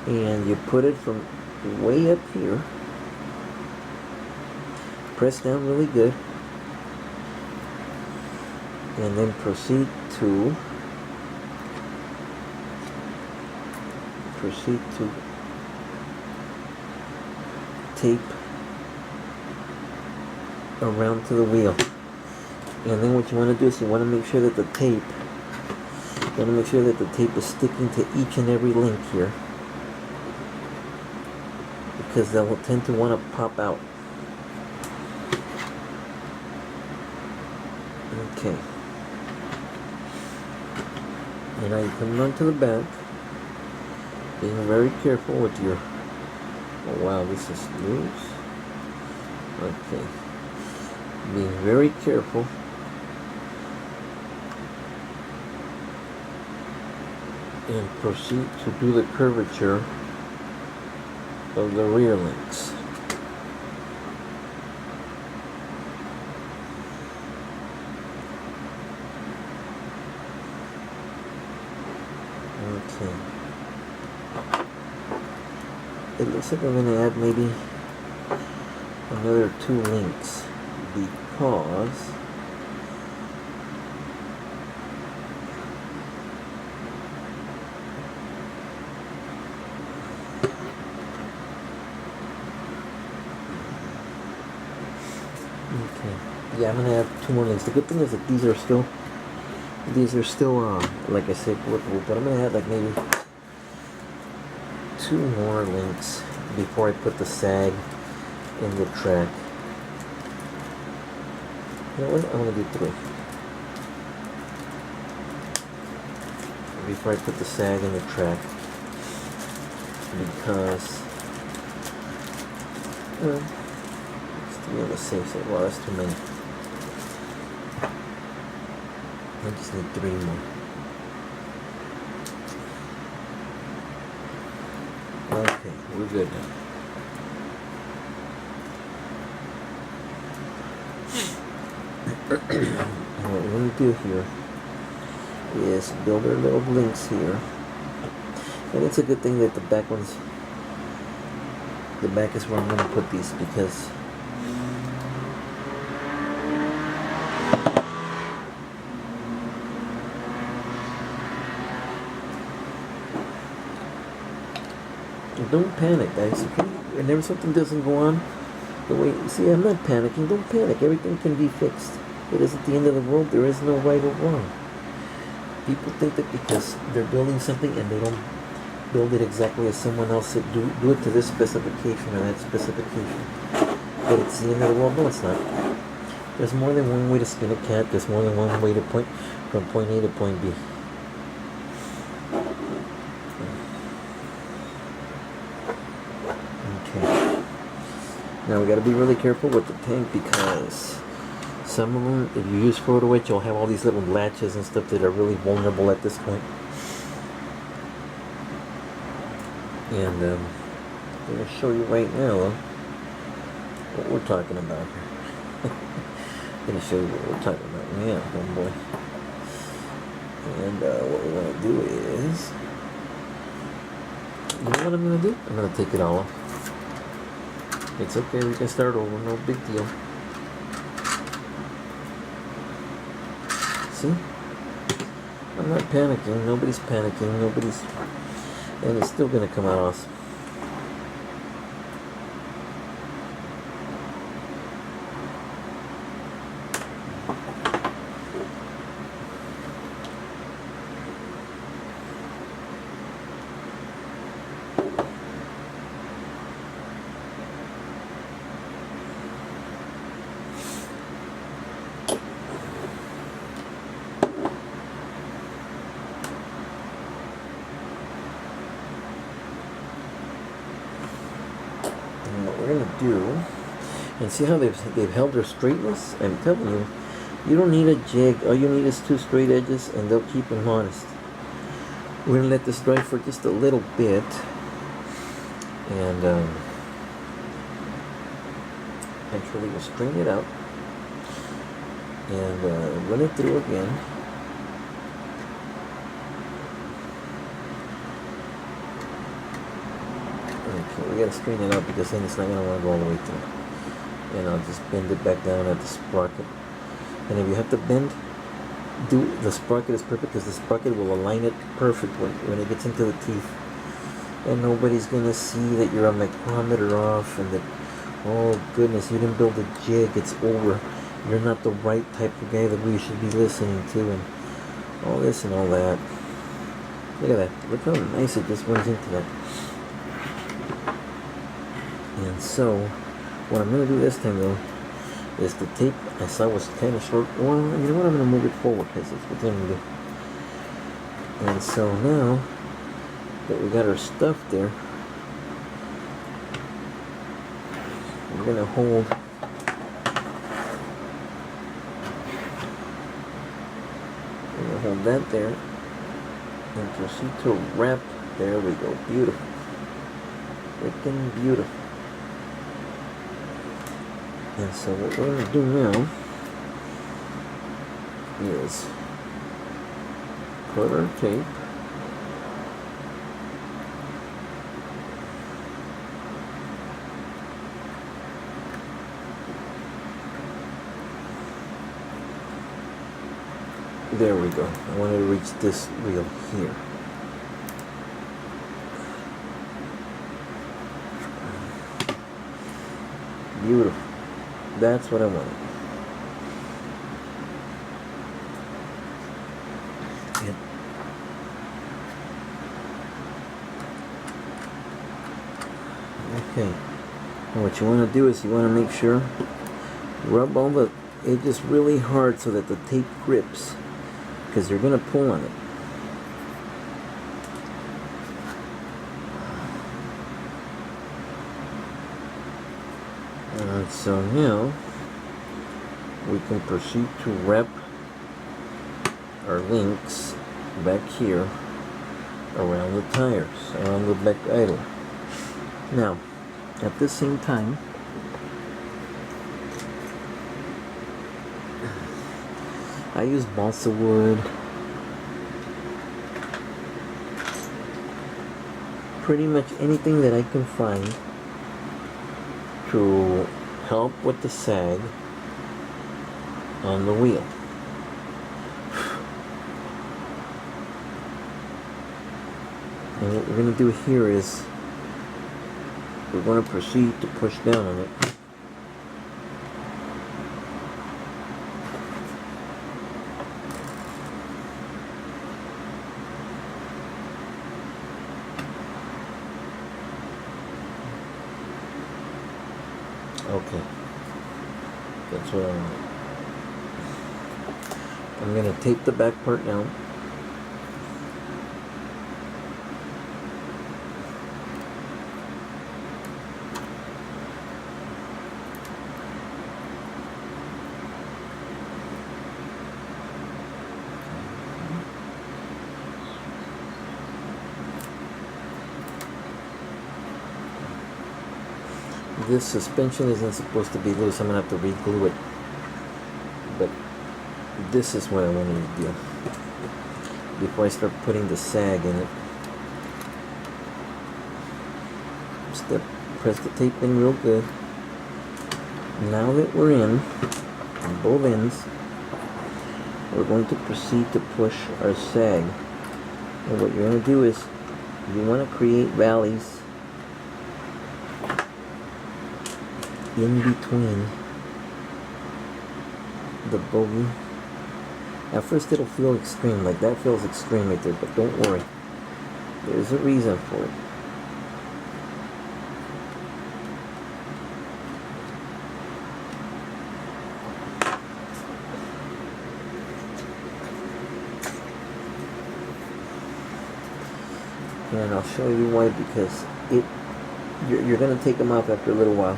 and you put it from way up here, press down really good, and then proceed to tape around to the wheel. And then what you want to do is you want to make sure that the tape is sticking to each and every link here, because they will tend to want to pop out. Okay. And now you come around to the back, being very careful with your... Oh wow, this is loose. Okay. Being very careful. And proceed to do the curvature of the rear links. Okay. It looks like I'm going to add maybe another 2 links because okay, yeah, I'm gonna have 2 more links. The good thing is that these are still like I said, workable, but I'm gonna have like maybe 2 more links before I put the sag in the track. You know what? I'm gonna do 3 before I put the sag in the track, because it's 3 on the safe side. Wow, that's too many. I just need 3 more. Okay, we're good now. And what we're going to do here is build our little links here. And it's a good thing that the back is where I'm going to put these, because don't panic, guys, okay? Whenever something doesn't go on the way, see, I'm not panicking. Don't panic. Everything can be fixed. It isn't the end of the world. There is no right or wrong. People think that because they're building something and they don't build it exactly as someone else said, do it to this specification or that specification, but it's the end of the world. No, it's not. There's more than one way to skin a cat. There's more than one way to point from point A to point B. Now we got to be really careful with the tank, because some of them, if you use photo etch, you'll have all these little latches and stuff that are really vulnerable at this point. And I'm going to show you right now what we're talking about here. I'm going to show you what we're talking about. Yeah, homeboy. And what we're going to do is, you know what I'm going to do? I'm going to take it all off. It's okay, we can start over, no big deal. See? I'm not panicking, nobody's panicking, and it's still gonna come out awesome. Do and see how they've held their straightness. I'm telling you, you don't need a jig. All you need is 2 straight edges, and they'll keep them honest. We're gonna let this dry for just a little bit, and actually we'll strain it out and run it through again. Okay, we gotta strain it out, because then it's not gonna want to go all the way through. And I'll just bend it back down at the sprocket. And if you have to bend, the sprocket is perfect, because the sprocket will align it perfectly when it gets into the teeth. And nobody's gonna see that you're a micrometer off, and that, oh goodness, you didn't build a jig, it's over. You're not the right type of guy that we should be listening to, and all this and all that. Look at that. Look how nice it just runs into that. And so, what I'm going to do this time though, is the tape I saw was kind of short. Well, you know what, I'm going to move it forward, because that's what I'm going to do. And so now that we got our stuff there, we're going to hold that there, and proceed to wrap. There we go. Beautiful. Freaking beautiful. And so what we're going to do now is put our tape There we go. I want to reach this wheel here. Beautiful. That's what I wanted. Yep. Okay. And what you want to do is you want to make sure rub all the edges really hard so that the tape grips, because you're going to pull on it. And so now we can proceed to wrap our links back here around the tires, around the back idler. Now, at the same time, I use balsa wood, pretty much anything that I can find to help with the sag on the wheel. And what we're going to do here is we're going to proceed to push down on it. Okay, that's what I want. I'm going to tape the back part down. This suspension isn't supposed to be loose. I'm going to have to re-glue it. But this is what I wanted to do before I start putting the sag in it. Press the tape in real good. Now that we're in on both ends, we're going to proceed to push our sag. And what you're going to do is you want to create valleys in between the bogey. At first it'll feel extreme, like that feels extreme right there, but don't worry, there's a reason for it. And I'll show you why, because you're going to take them off after a little while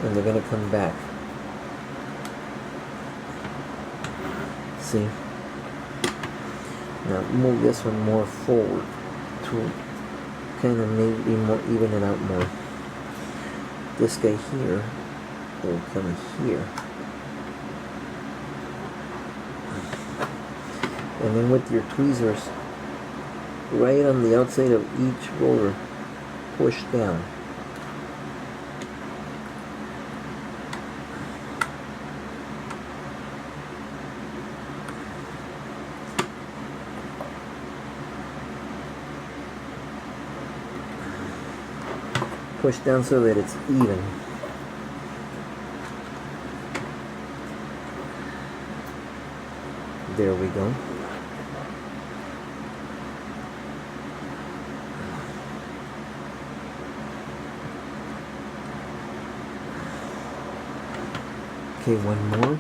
and they're going to come back. See? Now move this one more forward to kind of maybe more even it out more. This guy here will come here. And then with your tweezers, right on the outside of each roller, push down. Push down so that it's even. There we go. Okay, one more.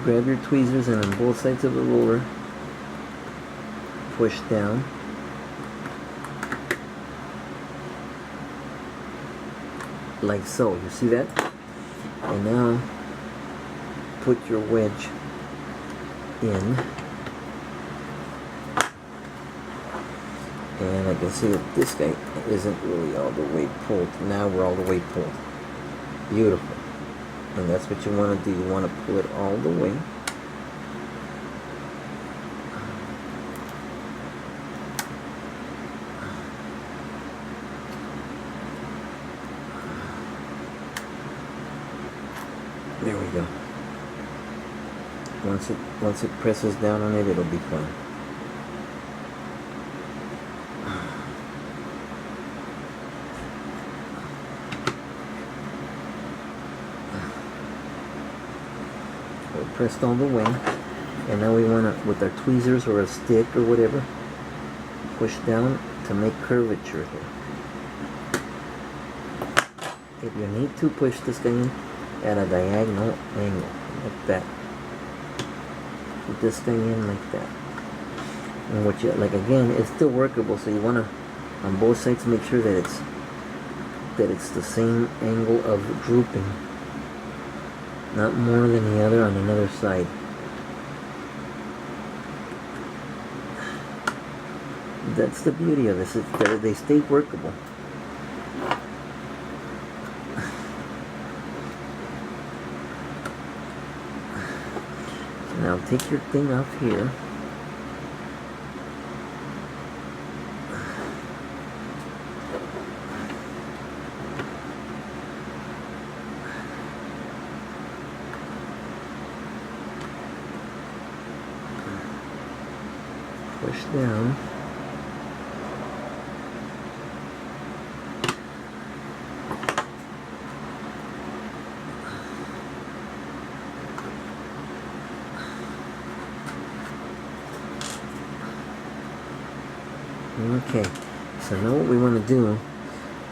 Grab your tweezers and on both sides of the roller, push down. Like so, you see that? And now put your wedge in And I can see that this guy isn't really all the way pulled. Now we're all the way pulled. Beautiful. And that's what you want to do. You want to pull it all the way. There we go. Once it presses down on it, it'll be fine. We're pressed all the way, and now we want to, with our tweezers or a stick or whatever, push down to make curvature here. If you need to, push this guy in at a diagonal angle, like that. Put this thing in like that. And what you, like again, it's still workable, so you want to, on both sides, make sure that it's the same angle of drooping. Not more than the other on another side. That's the beauty of this, is that they stay workable. Now take your thing off here. Push down. Okay, so now what we want to do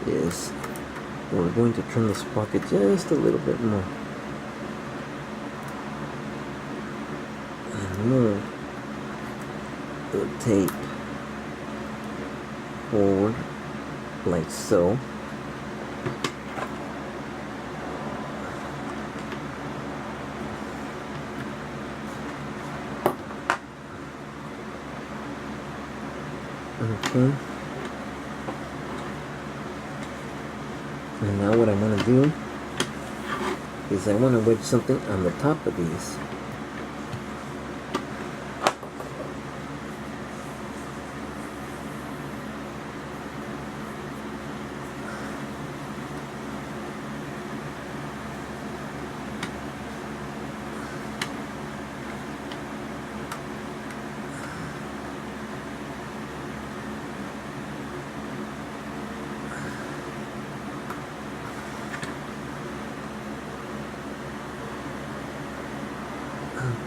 is we're going to trim the sprocket just a little bit more and move the tape forward like so. Okay. And now what I want to do is I want to wedge something on the top of these.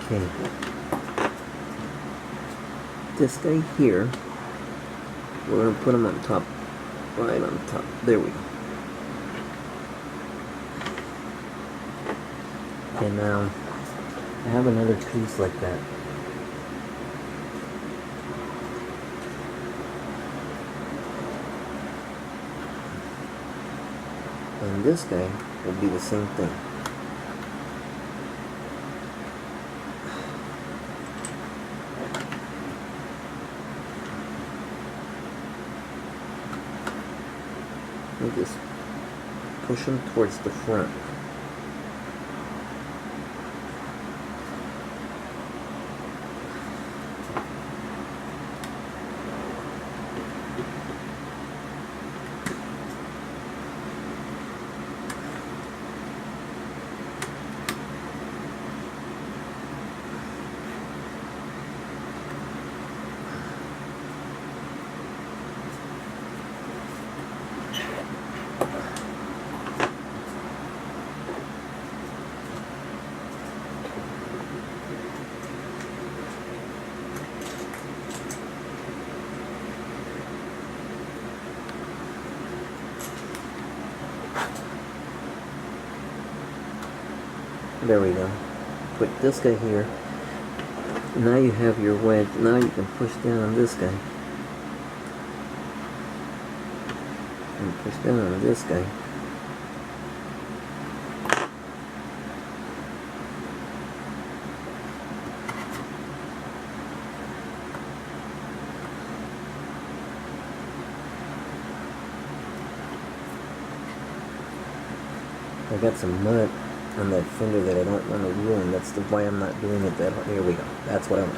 Okay, this guy here, we're going to put him on top, right on top. There we go. And now I have another piece like that. And this guy will be the same thing. We just push them towards the front. There we go. Put this guy here. Now you have your wedge. Now you can push down on this guy. And push down on this guy. I got some mud on that fender that I don't want to ruin. That's why I'm not doing it that hard. Here we go. That's what I want.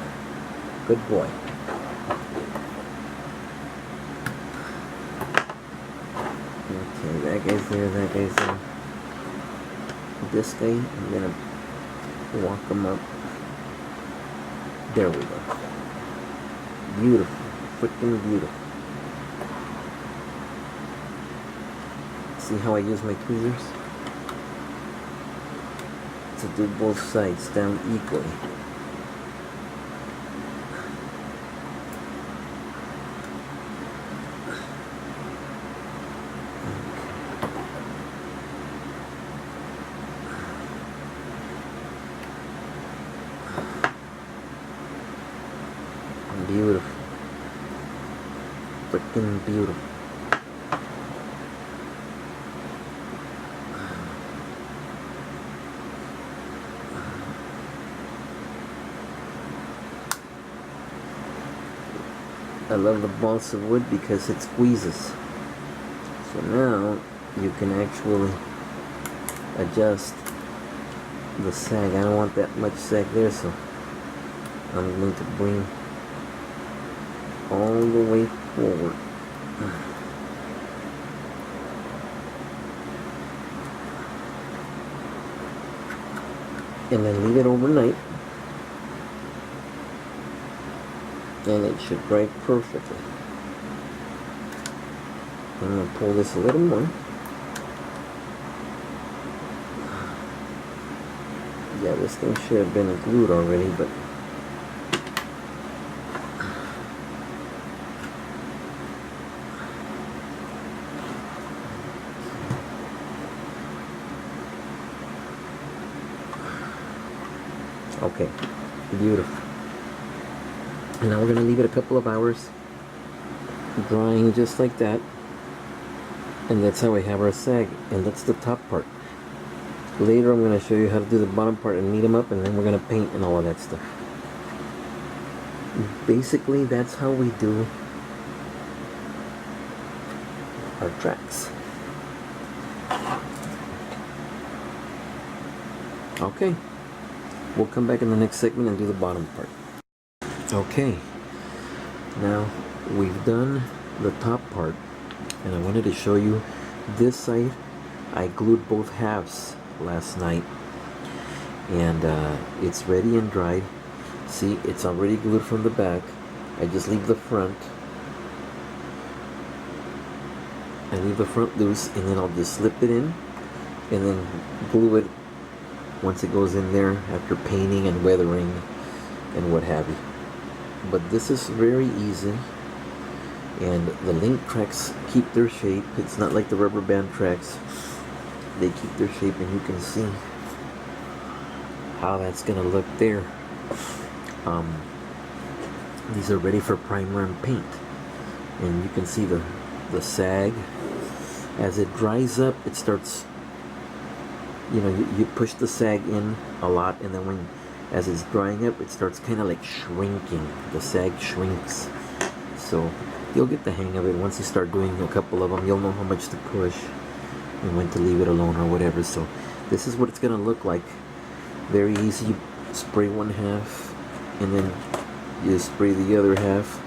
Good boy. Okay, that guy's there, that guy's there. This guy, I'm gonna walk him up. There we go. Beautiful. Freaking beautiful. See how I use my tweezers? To do both sides down equally. Beautiful. Freaking beautiful. I love the balsa wood because it squeezes. So now you can actually adjust the sag. I don't want that much sag there, so I'm going to bring all the way forward. And then leave it overnight. And it should dry perfectly. I'm going to pull this a little more. Yeah, this thing should have been glued already, but okay, beautiful. And now we're going to leave it a couple of hours drying just like that. And that's how we have our sag. And that's the top part. Later I'm going to show you how to do the bottom part and knead them up, and then we're going to paint and all of that stuff. Basically, that's how we do our tracks. Okay. We'll come back in the next segment and do the bottom part. Okay, now we've done the top part, and I wanted to show you this side. I glued both halves last night, and it's ready and dried. See, it's already glued from the back. I just leave the front. I leave the front loose, and then I'll just slip it in, and then glue it once it goes in there after painting and weathering and what have you. But this is very easy, and the link tracks keep their shape. It's not like the rubber band tracks. They keep their shape, and you can see how that's gonna look there. These are ready for primer and paint, and you can see the sag. As it dries up, it starts, you know, you push the sag in a lot, and then as it's drying up, it starts kind of like shrinking. The sag shrinks. So you'll get the hang of it. Once you start doing a couple of them, you'll know how much to push and when to leave it alone or whatever. So this is what it's going to look like. Very easy. You spray one half, and then you spray the other half.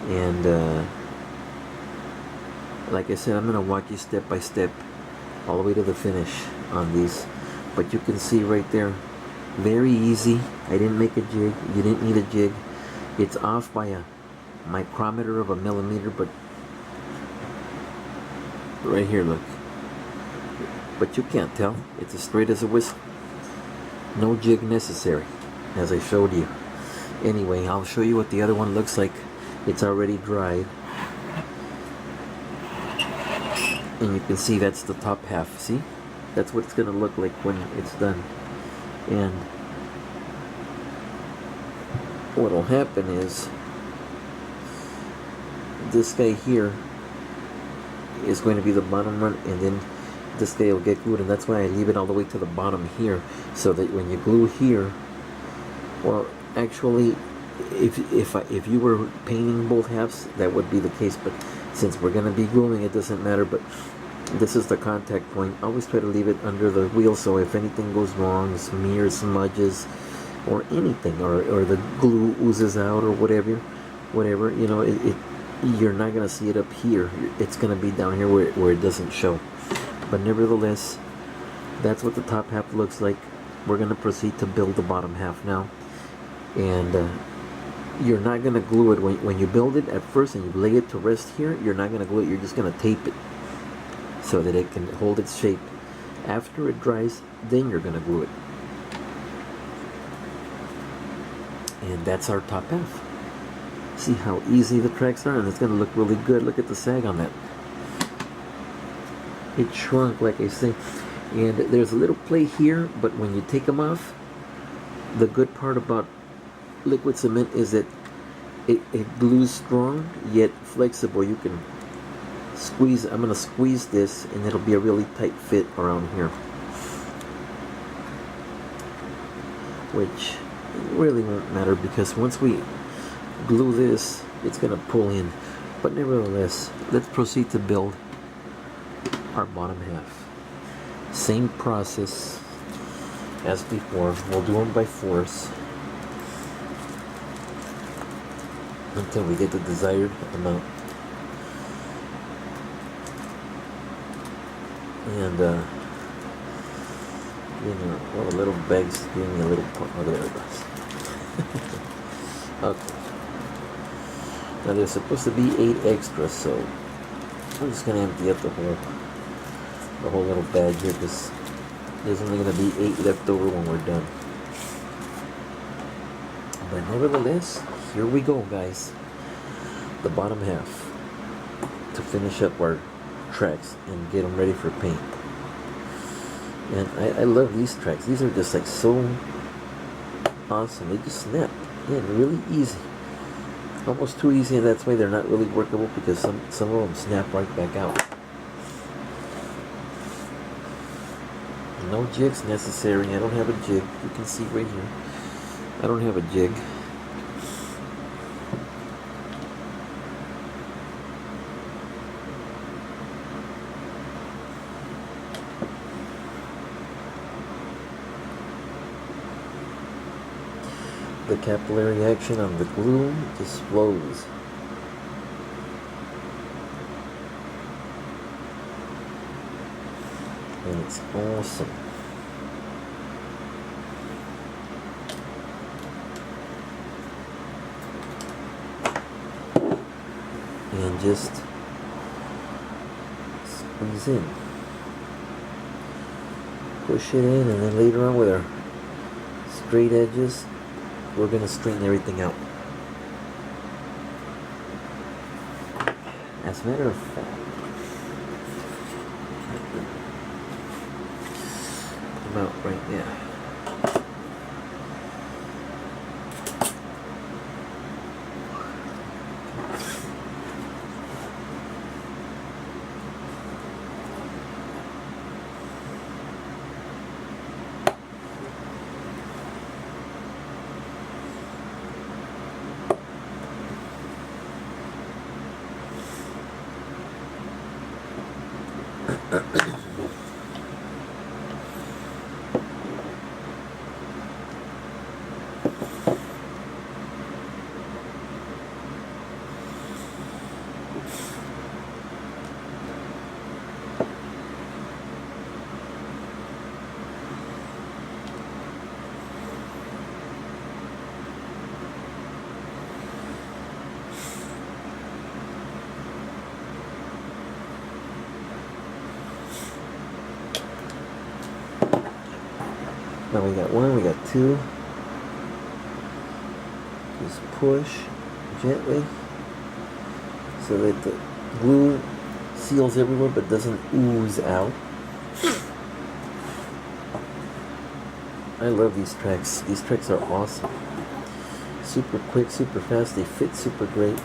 And like I said, I'm going to walk you step by step all the way to the finish on these. But you can see right there, very easy. I didn't make a jig. You didn't need a jig. It's off by a micrometer of a millimeter, but right here, look. But you can't tell. It's as straight as a whistle. No jig necessary, as I showed you. Anyway, I'll show you what the other one looks like. It's already dried. And you can see that's the top half. See? That's what it's going to look like when it's done. And what will happen is this guy here is going to be the bottom one, and then this guy will get glued, and that's why I leave it all the way to the bottom here, so that when you glue here, well, actually, if you were painting both halves, that would be the case, but since we're going to be gluing, it doesn't matter. But This is the contact point. Always try to leave it under the wheel, so if anything goes wrong, smears, smudges, or anything, or the glue oozes out, or whatever, you know, you're not gonna see it up here. It's gonna be down here where it doesn't show. But nevertheless, that's what the top half looks like. We're gonna proceed to build the bottom half now, and you're not gonna glue it when you build it at first and you lay it to rest here. You're not gonna glue it. You're just gonna tape it so that it can hold its shape. After it dries, then you're gonna glue it. And that's our top half. See how easy the tracks are, and it's gonna look really good. Look at the sag on that. It shrunk, like I say. And there's a little play here, but when you take them off, the good part about liquid cement is that it glues strong yet flexible. You can squeeze. I'm gonna squeeze this, and it'll be a really tight fit around here, which really won't matter because once we glue this, it's gonna pull in. But nevertheless, let's proceed to build our bottom half. Same process as before. We'll do them by force until we get the desired amount. And you know, well, a little bag's giving me a little part. Oh, there it goes. Okay. Now there's supposed to be 8 extras, so I'm just gonna empty up the whole little bag here because there's only gonna be 8 left over when we're done. But nevertheless, here we go, guys. The bottom half to finish up our tracks and get them ready for paint. And I love these tracks. These are just like so awesome. They just snap in really easy. Almost too easy, and that's why they're not really workable because some of them snap right back out. No jigs necessary. I don't have a jig. You can see right here. I don't have a jig. The capillary action on the glue just flows. And it's awesome. And just squeeze in. Push it in, and then later on with our straight edges, we're going to straighten everything out. As a matter of fact, about right there. Now we got 1, we got 2. Just push gently so that the glue seals everywhere but doesn't ooze out. I love these tracks. These tracks are awesome. Super quick, super fast. They fit super great.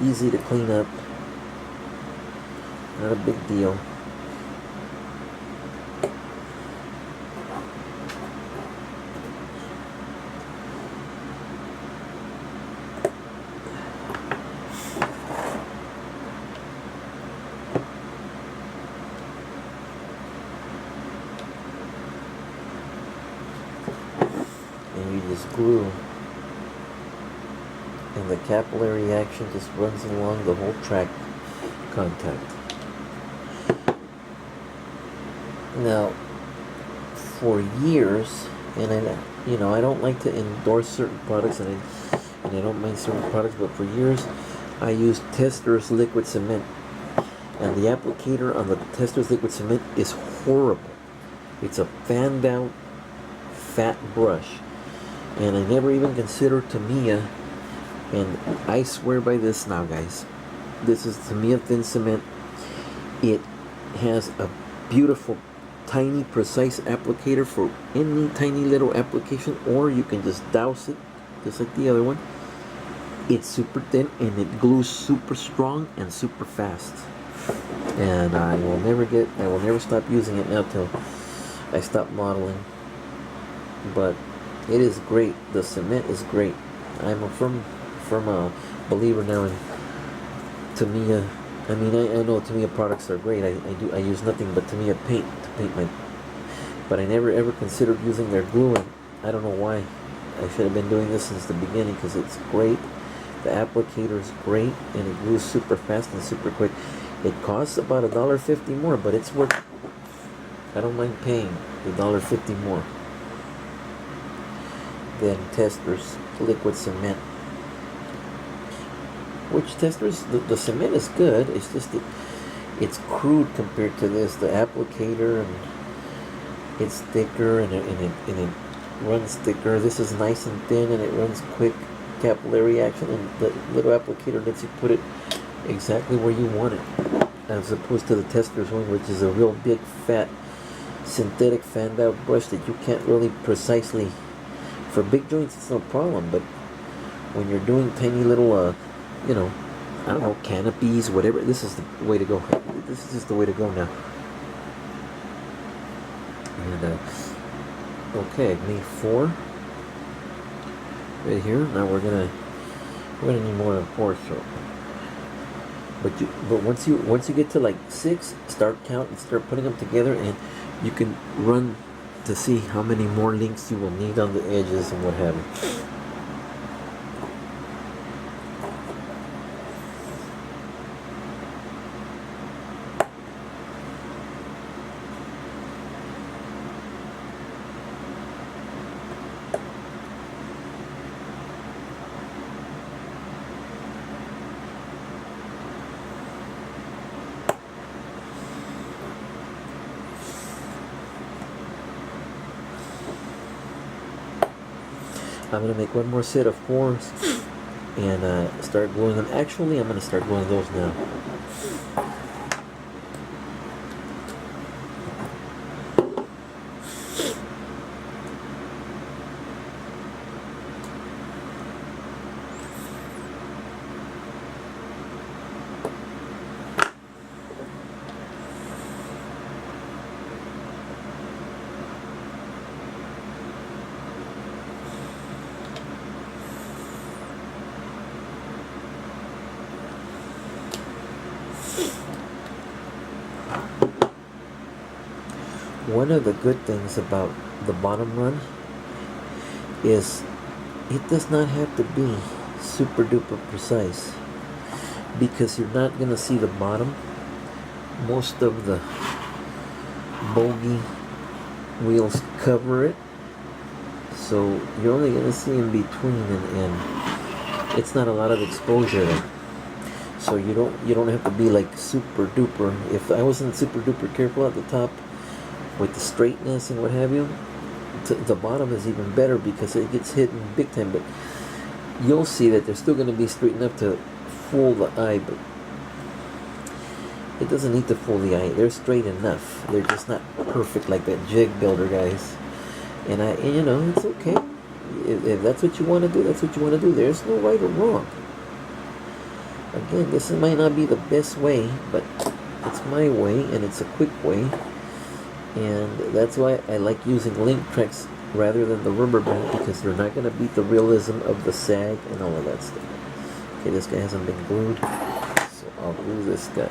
Easy to clean up. Not a big deal. and you just glue, and the capillary action just runs along the whole track contact. Now, for years, and I don't like to endorse certain products, and I don't mind certain products, but for years, I used Testor's liquid cement, and the applicator on the Testor's liquid cement is horrible. It's a fanned out, fat brush, and I never even considered Tamiya, and I swear by this now, guys. This is Tamiya thin cement. It has a beautiful, tiny, precise applicator for any tiny little application, or you can just douse it, just like the other one. It's super thin, and it glues super strong and super fast. And I will never stop using it now till I stop modeling. But it is great. The cement is great. I'm a firm believer now in Tamiya. I mean, I know Tamiya products are great. I use nothing but Tamiya paint to paint my. But I never ever considered using their glue, and I don't know why. I should have been doing this since the beginning, because it's great. The applicator is great, and it glues super fast and super quick. It costs about $1.50 more, but it's worth it. I don't mind paying the $1.50 more than Testor's liquid cement. Which Testor's, the cement is good. It's just it's crude compared to this. The applicator, and it's thicker, and it runs thicker. This is nice and thin, and it runs quick, capillary action, and the little applicator lets you put it exactly where you want it, as opposed to the Testor's one, which is a real big, fat, synthetic fanned out brush that you can't really precisely. For big joints, it's no problem, but when you're doing tiny little, I don't know, canopies, whatever, this is the way to go. This is just the way to go now. And okay, I've made 4 right here. Now we're gonna need more than 4. So, but once you get to like 6, start counting, start putting them together, and you can run to see how many more links you will need on the edges and what have you. I'm going to make one more set of 4s and start gluing them. Actually, I'm going to start gluing those now. One of the good things about the bottom run is it does not have to be super duper precise, because you're not going to see the bottom. Most of the bogey wheels cover it, so you're only going to see in between, and it's not a lot of exposure there. So you don't have to be like super duper. If I wasn't super duper careful at the top with the straightness and what have you, the bottom is even better because it gets hit big time. But you'll see that they're still going to be straight enough to fool the eye, but it doesn't need to fool the eye. They're straight enough. They're just not perfect like that jig builder, guys. And it's okay. If that's what you want to do, that's what you want to do. There's no right or wrong. Again, this might not be the best way, but it's my way, and it's a quick way. And that's why I like using link tracks rather than the rubber band, because they're not going to beat the realism of the sag and all of that stuff. Okay, this guy hasn't been glued, so I'll glue this guy.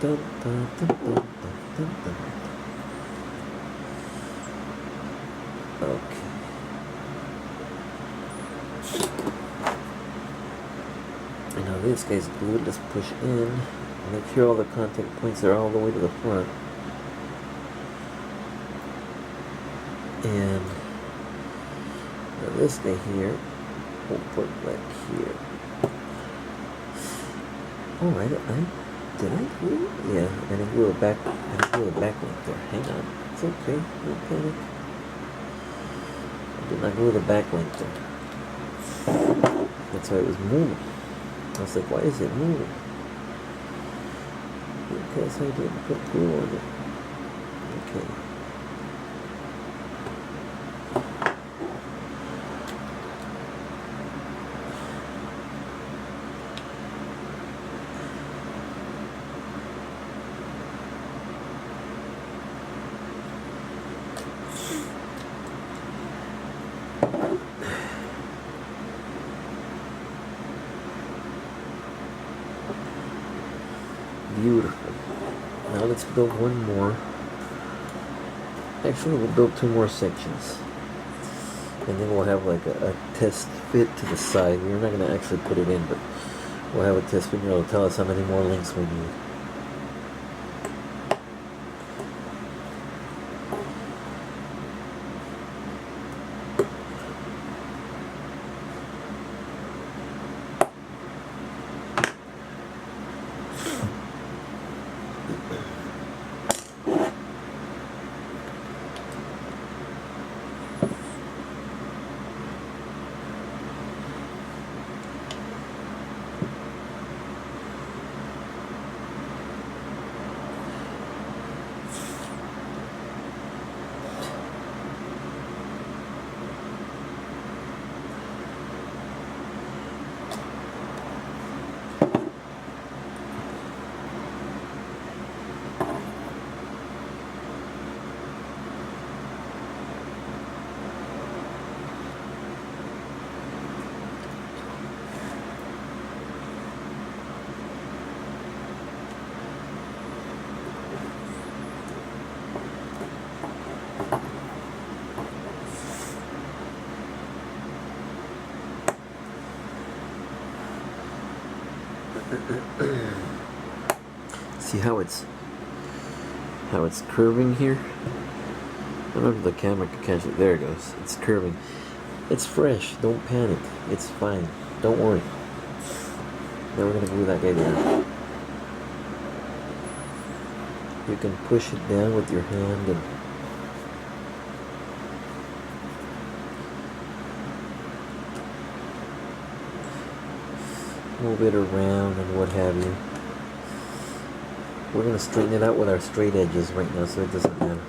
Dun, dun, dun, dun, dun, dun, dun. Okay. And now this guy's glued. Let's push in. Make sure all the contact points are all the way to the front. And now this guy here, we'll put like here. Oh, did I glue it? Yeah, I didn't glue it back. I didn't glue it back right there. Hang on, it's okay. No panic. I did not glue the back link there. That's why it was moving. I was like, why is it moving? Because I didn't put glue on it. Okay. Beautiful. Now let's build one more. Actually, we'll build 2 more sections. And then we'll have like a test fit to the side. We're not going to actually put it in, but we'll have a test fit and it'll tell us how many more links we need. See how it's curving here? I don't know if the camera can catch it. There it goes. It's curving. It's fresh. Don't panic. It's fine. Don't worry. Now we're gonna glue that guy down. You can push it down with your hand and move it around and what have you. We're going to straighten it out with our straight edges right now, so it doesn't matter.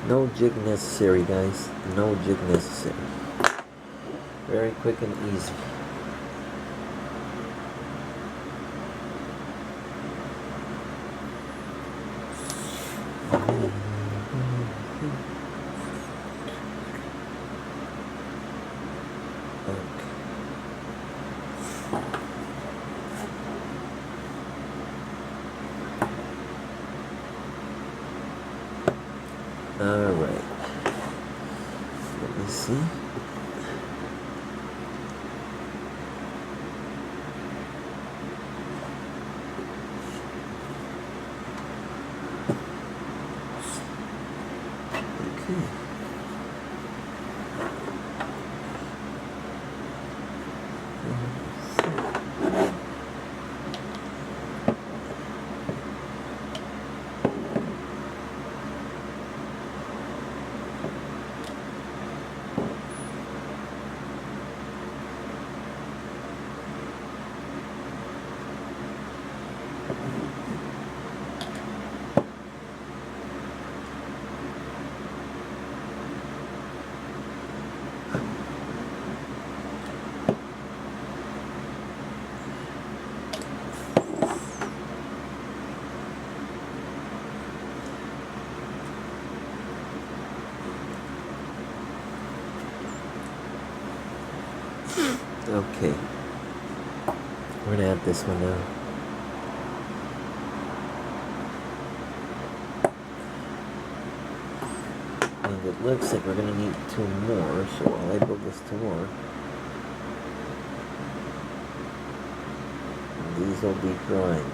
No jig necessary, guys. No jig necessary. Very quick and easy. Alright. Let me see. Okay. Okay. We're gonna add this one now. it looks like we're gonna need 2 more, so while I build this 2 more, these will be drying.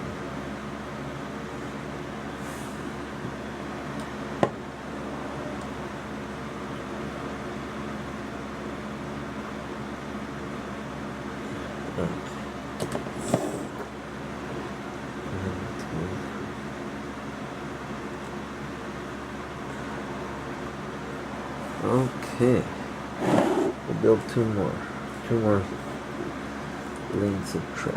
Okay, we'll build 2 more lanes of track.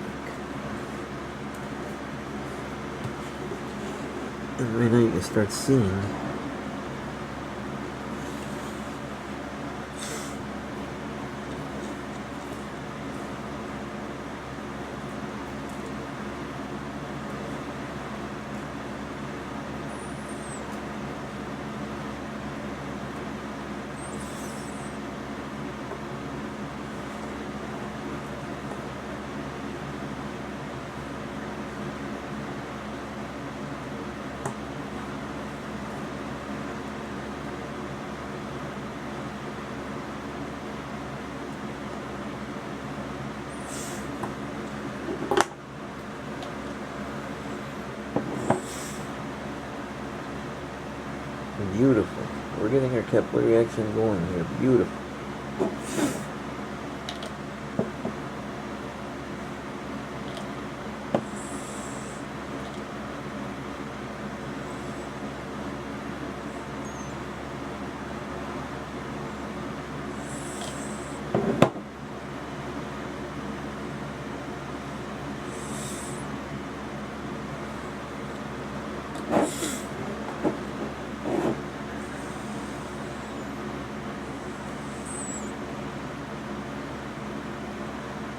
And right now you can start seeing beautiful. We're getting our capillary action going here. Beautiful.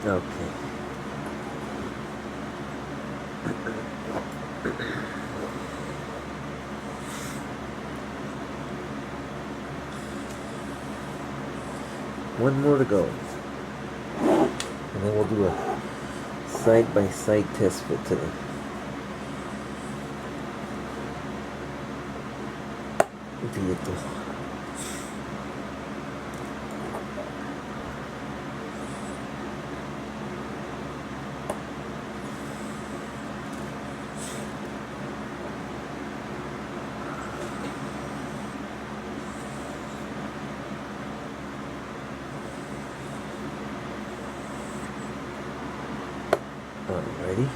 Okay. One more to go. And then we'll do a side-by-side test fit to the vehicle. Alrighty.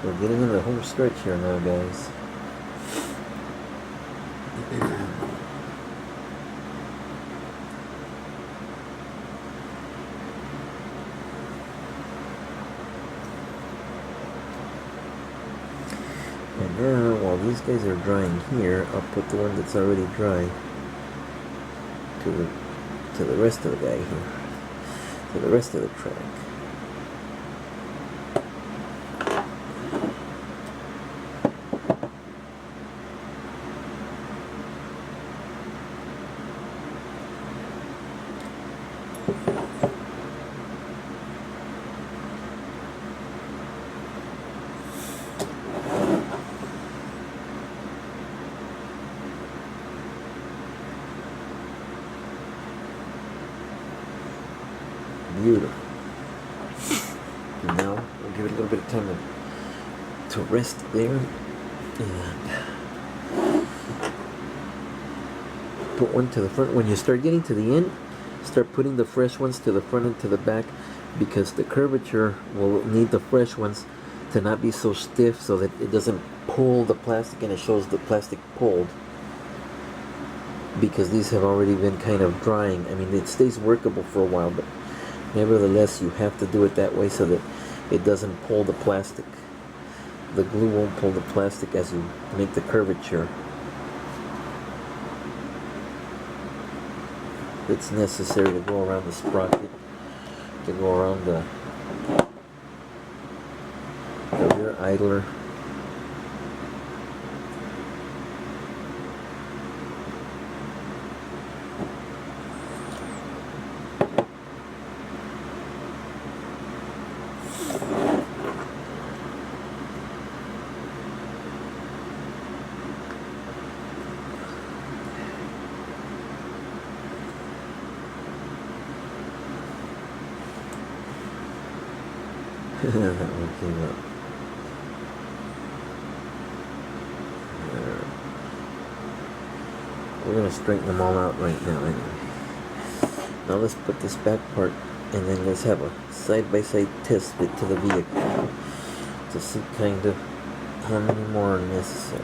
We're getting into the home stretch here now, guys. And now, while these guys are drying here, I'll put the one that's already dry to the rest of the guy here, to the rest of the track. Beautiful. And now we'll give it a little bit of time to rest there and put one to the front. When you start getting to the end, start putting the fresh ones to the front and to the back, because the curvature will need the fresh ones to not be so stiff so that it doesn't pull the plastic and it shows the plastic pulled. because these have already been kind of drying. I mean, it stays workable for a while, but nevertheless you have to do it that way so that it doesn't pull the plastic. The glue won't pull the plastic as you make the curvature. It's necessary to go around the sprocket, to go around the rear idler. That one came up. We're going to straighten them all out right now anyway. Now let's put this back part and then let's have a side-by-side test fit to the vehicle to see kind of how many more are necessary.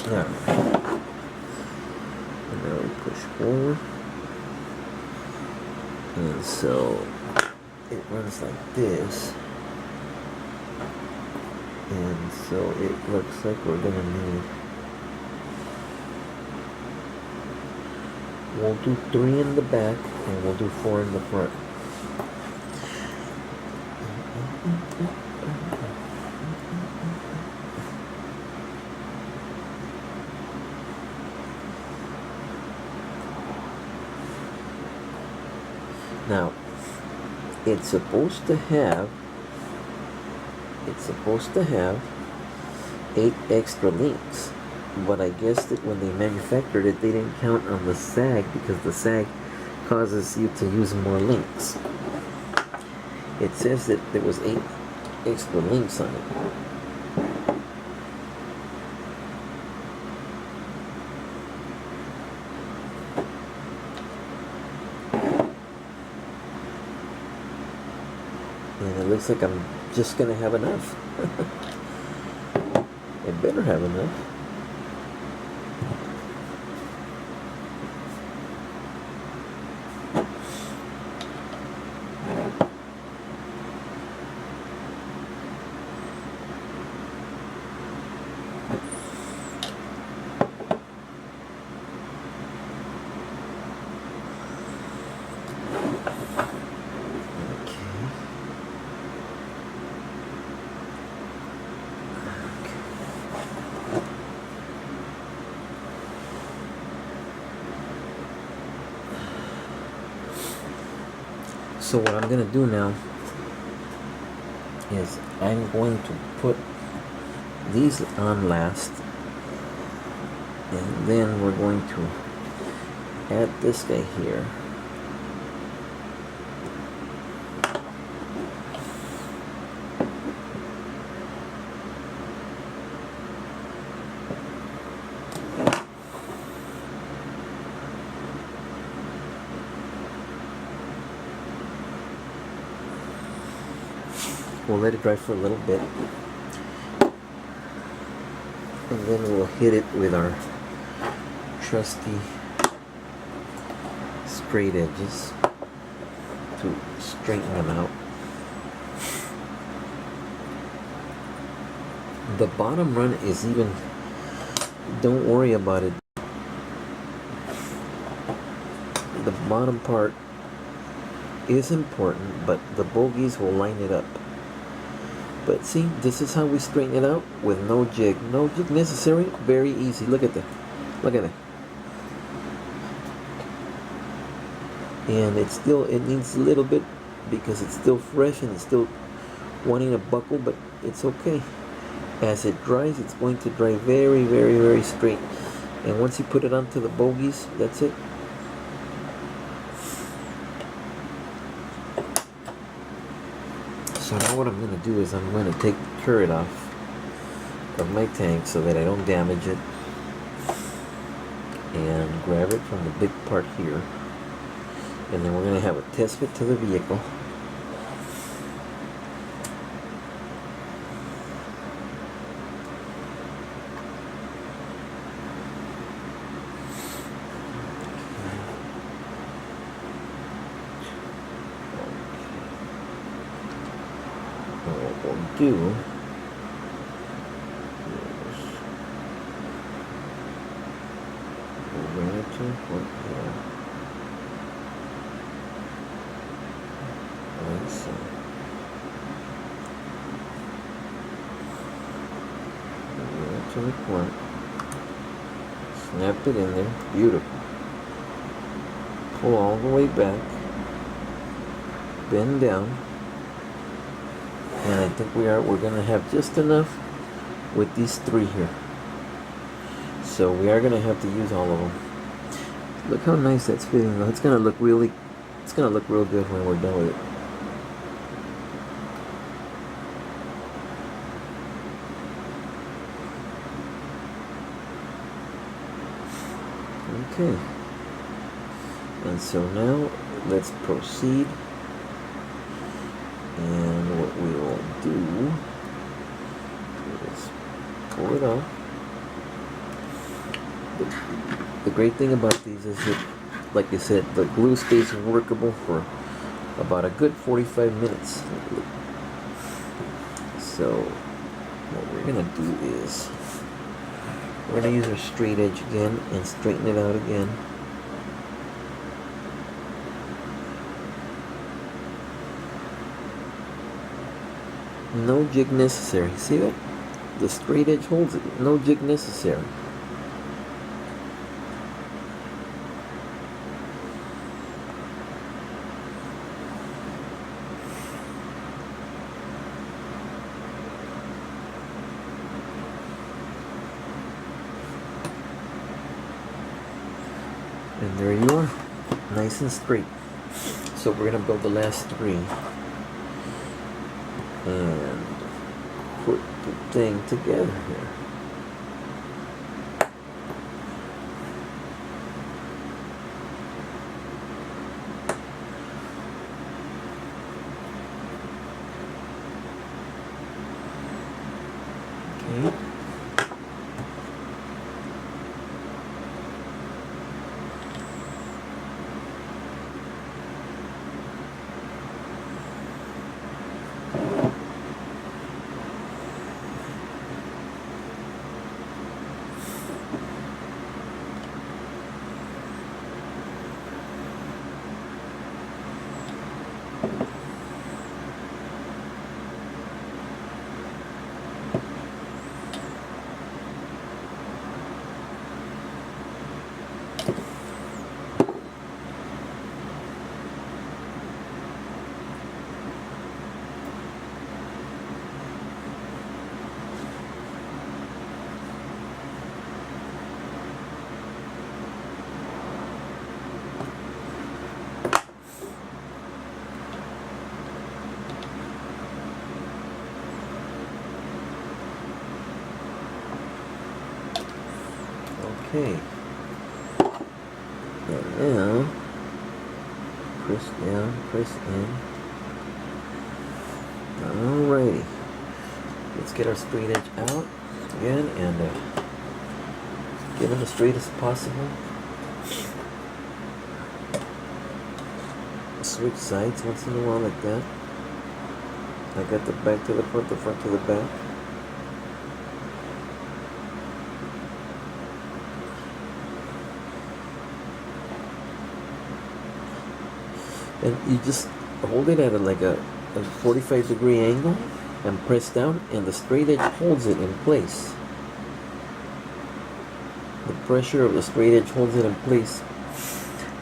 Alright, and now we push forward, and so it runs like this, and so it looks like we're gonna need, we'll do 3 in the back and we'll do 4 in the front. Now, it's supposed to have 8 extra links, but I guess that when they manufactured it, they didn't count on the sag because the sag causes you to use more links. It says that there was 8 extra links on it. And it looks like I'm just gonna have enough. I better have enough. So what I'm going to do now is I'm going to put these on last, and then we're going to add this guy here. We'll let it dry for a little bit, and then we'll hit it with our trusty straight edges to straighten them out. The bottom run is even, don't worry about it. The bottom part is important, but the bogies will line it up. But see, this is how we straighten it out with no jig. No jig necessary. Very easy. Look at that. Look at that. And it needs a little bit because it's still fresh and it's still wanting to buckle, but it's okay. As it dries, it's going to dry very, very, very straight. And once you put it onto the bogies, that's it. So now what I'm going to do is I'm going to take the turret off of my tank so that I don't damage it, and grab it from the big part here, and then we're going to have a test fit to the vehicle. do is we'll bring it to a point here. Like so. Bring it to the point. Snap it in there. Beautiful. Pull all the way back. Bend down. And I think we're gonna have just enough with these three here. So we are gonna have to use all of them. Look how nice that's fitting though. It's gonna look real good when we're done with it. Okay. And so now let's proceed. And what we will do is pull it off. The great thing about these is that, like I said, the glue stays workable for about a good 45 minutes. So what we're going to do is we're going to use our straight edge again and straighten it out again. No jig necessary. See that? The straight edge holds it. No jig necessary. And there you are. Nice and straight. So we're going to build the last three. And put the thing together here. Okay. Okay. And now, press down, press in. Alrighty. Let's get our straight edge out again and get them as straight as possible. Switch sides once in a while like that. I got the back to the front to the back. And you just hold it at a 45-degree angle and press down, and the straight edge holds it in place. The pressure of the straight edge holds it in place.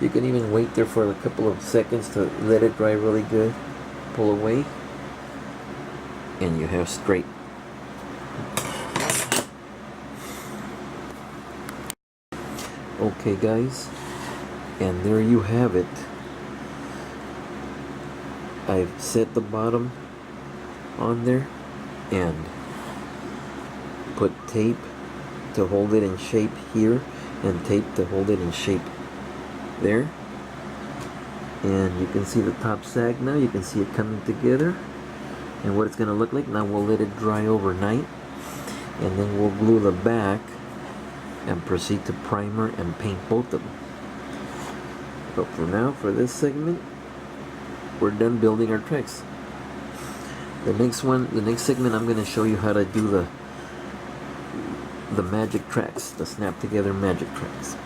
You can even wait there for a couple of seconds to let it dry really good. Pull away, and you have straight. Okay guys, and there you have it. I've set the bottom on there and put tape to hold it in shape here and tape to hold it in shape there. And you can see the top sag now. You can see it coming together and what it's going to look like. Now we'll let it dry overnight and then we'll glue the back and proceed to primer and paint both of them. But for now, for this segment, we're done building our tracks. The next segment, I'm going to show you how to do the magic tracks, the snap together magic tracks.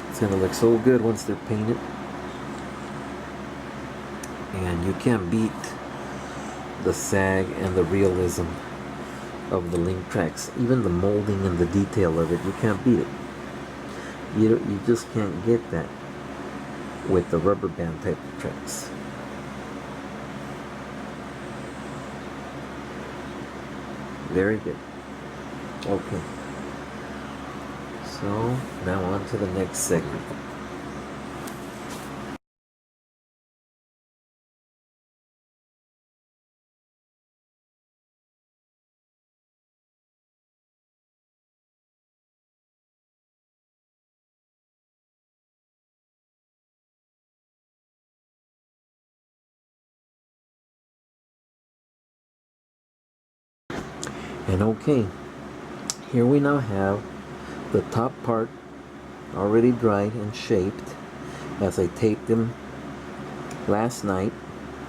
It's going to look so good once they're painted. And you can't beat the sag and the realism of the link tracks. Even the molding and the detail of it, you can't beat it. You just can't get that with the rubber band type of tracks. Very good. Okay. So now on to the next segment. And okay, here we now have the top part already dried and shaped. As I taped them last night,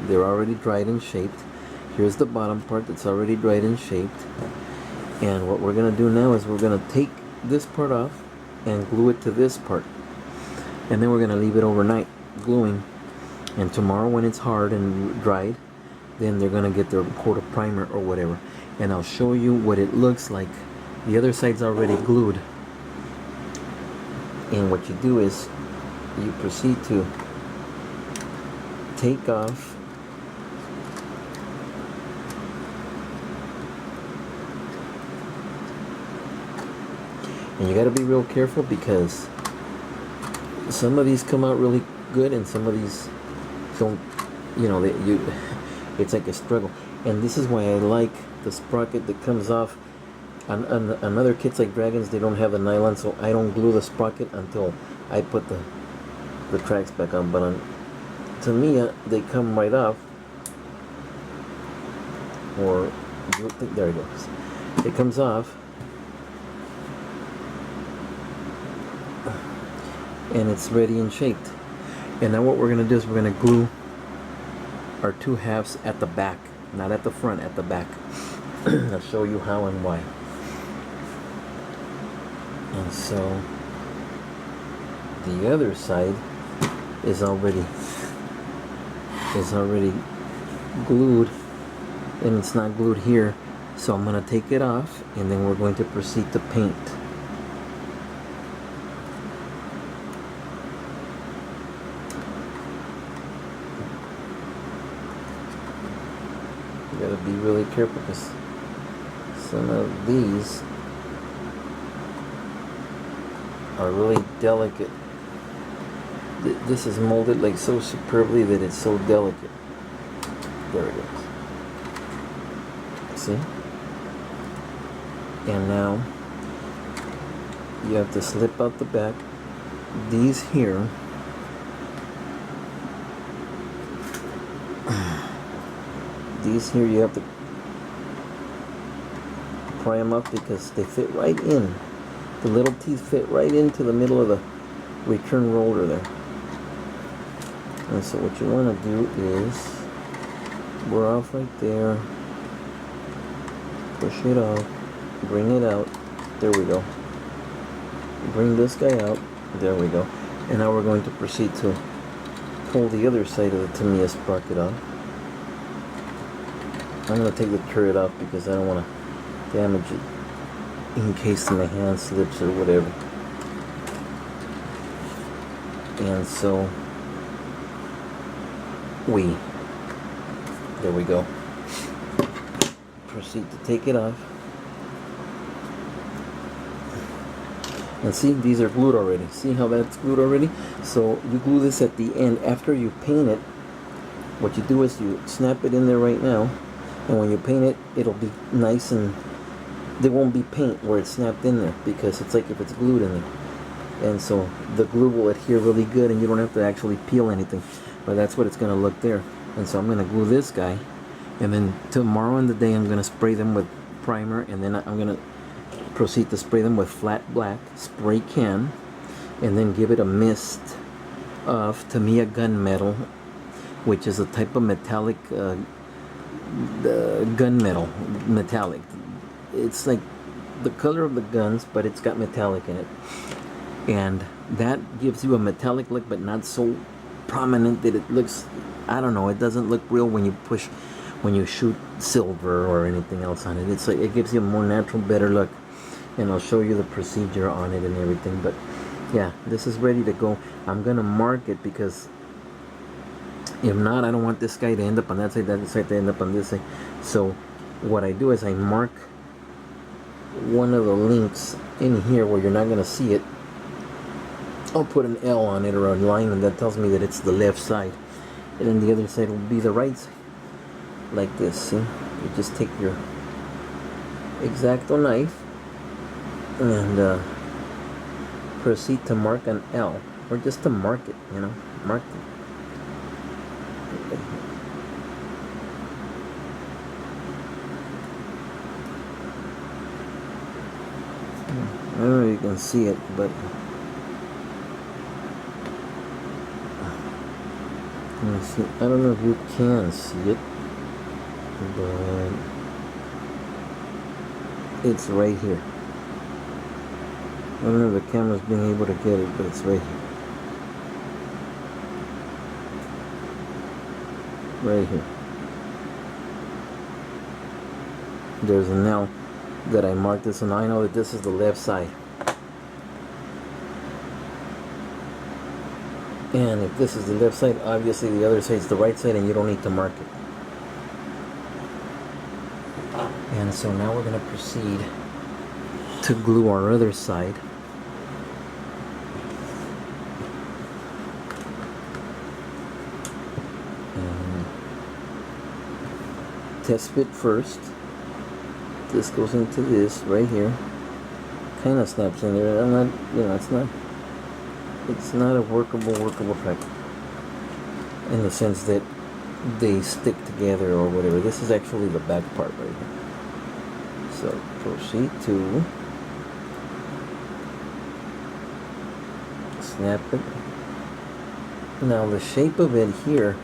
they're already dried and shaped. Here's the bottom part that's already dried and shaped. And what we're going to do now is we're going to take this part off and glue it to this part. And then we're going to leave it overnight gluing. And tomorrow when it's hard and dried, then they're going to get their coat of primer or whatever. And I'll show you what it looks like. The other side's already glued. And what you do is you proceed to take off and you got to be real careful because some of these come out really good and some of these don't, you know, it's like a struggle. And this is why I like the sprocket that comes off. On other kits like Dragons, they don't have the nylon, so I don't glue the sprocket until I put the tracks back on. But on Tamiya, they come right off. Or there it goes. It comes off, and it's ready and shaped. And now what we're going to do is we're going to glue our two halves at the back, not at the front, at the back. I'll show you how and why. And so the other side is already glued, and it's not glued here, so I'm going to take it off and then we're going to proceed to paint. You got to be really careful because some of these are really delicate. This is molded like so superbly that it's so delicate. There it is. See? And now you have to slip out the back. These here you have to pry them up because they fit right in. The little teeth fit right into the middle of the return roller there. And so what you want to do is we're off right there, push it off, bring it out, there we go, bring this guy out, there we go. And now we're going to proceed to pull the other side of the Tamiya sprocket off. I'm going to take the turret off because I don't want to damage it in case my hand slips or whatever. And so there we go. Proceed to take it off. And see, these are glued already. See how that's glued already? So you glue this at the end. After you paint it, what you do is you snap it in there right now. And when you paint it, it'll be nice and there won't be paint where it's snapped in there because it's like if it's glued in there. And so the glue will adhere really good and you don't have to actually peel anything. But that's what it's going to look there. And so I'm going to glue this guy. And then tomorrow in the day I'm going to spray them with primer. And then I'm going to proceed to spray them with flat black spray can. and then give it a mist of Tamiya gunmetal, which is a type of metallic gunmetal, metallic. It's like the color of the guns, but it's got metallic in it, and that gives you a metallic look, but not so prominent that it looks, I don't know, it doesn't look real when you shoot silver or anything else on it. It's like it gives you a more natural, better look, and I'll show you the procedure on it and everything. But yeah, this is ready to go. I'm gonna mark it, because if not, I don't want this guy to end up on that side to end up on this side. So what I do is I mark one of the links in here where you're not gonna see it. I'll put an L on it, or a line, and that tells me that it's the left side, and then the other side will be the right side, like this. See, you just take your X-Acto knife and proceed to mark an L, or just to mark it, you know, mark it. I don't know if you can see it, but let me see. I don't know if you can see it, but it's right here. I don't know if the camera's being able to get it, but it's right here. Right here. There's an L that I marked this, and I know that this is the left side. And if this is the left side, obviously the other side is the right side, and you don't need to mark it. And so now we're going to proceed to glue our other side. And test fit first. This goes into this right here. Kind of snaps in there. I'm not, you know, it's not a workable fact, in the sense that they stick together or whatever. This is actually the back part right here. So proceed to snap it. Now the shape of it here,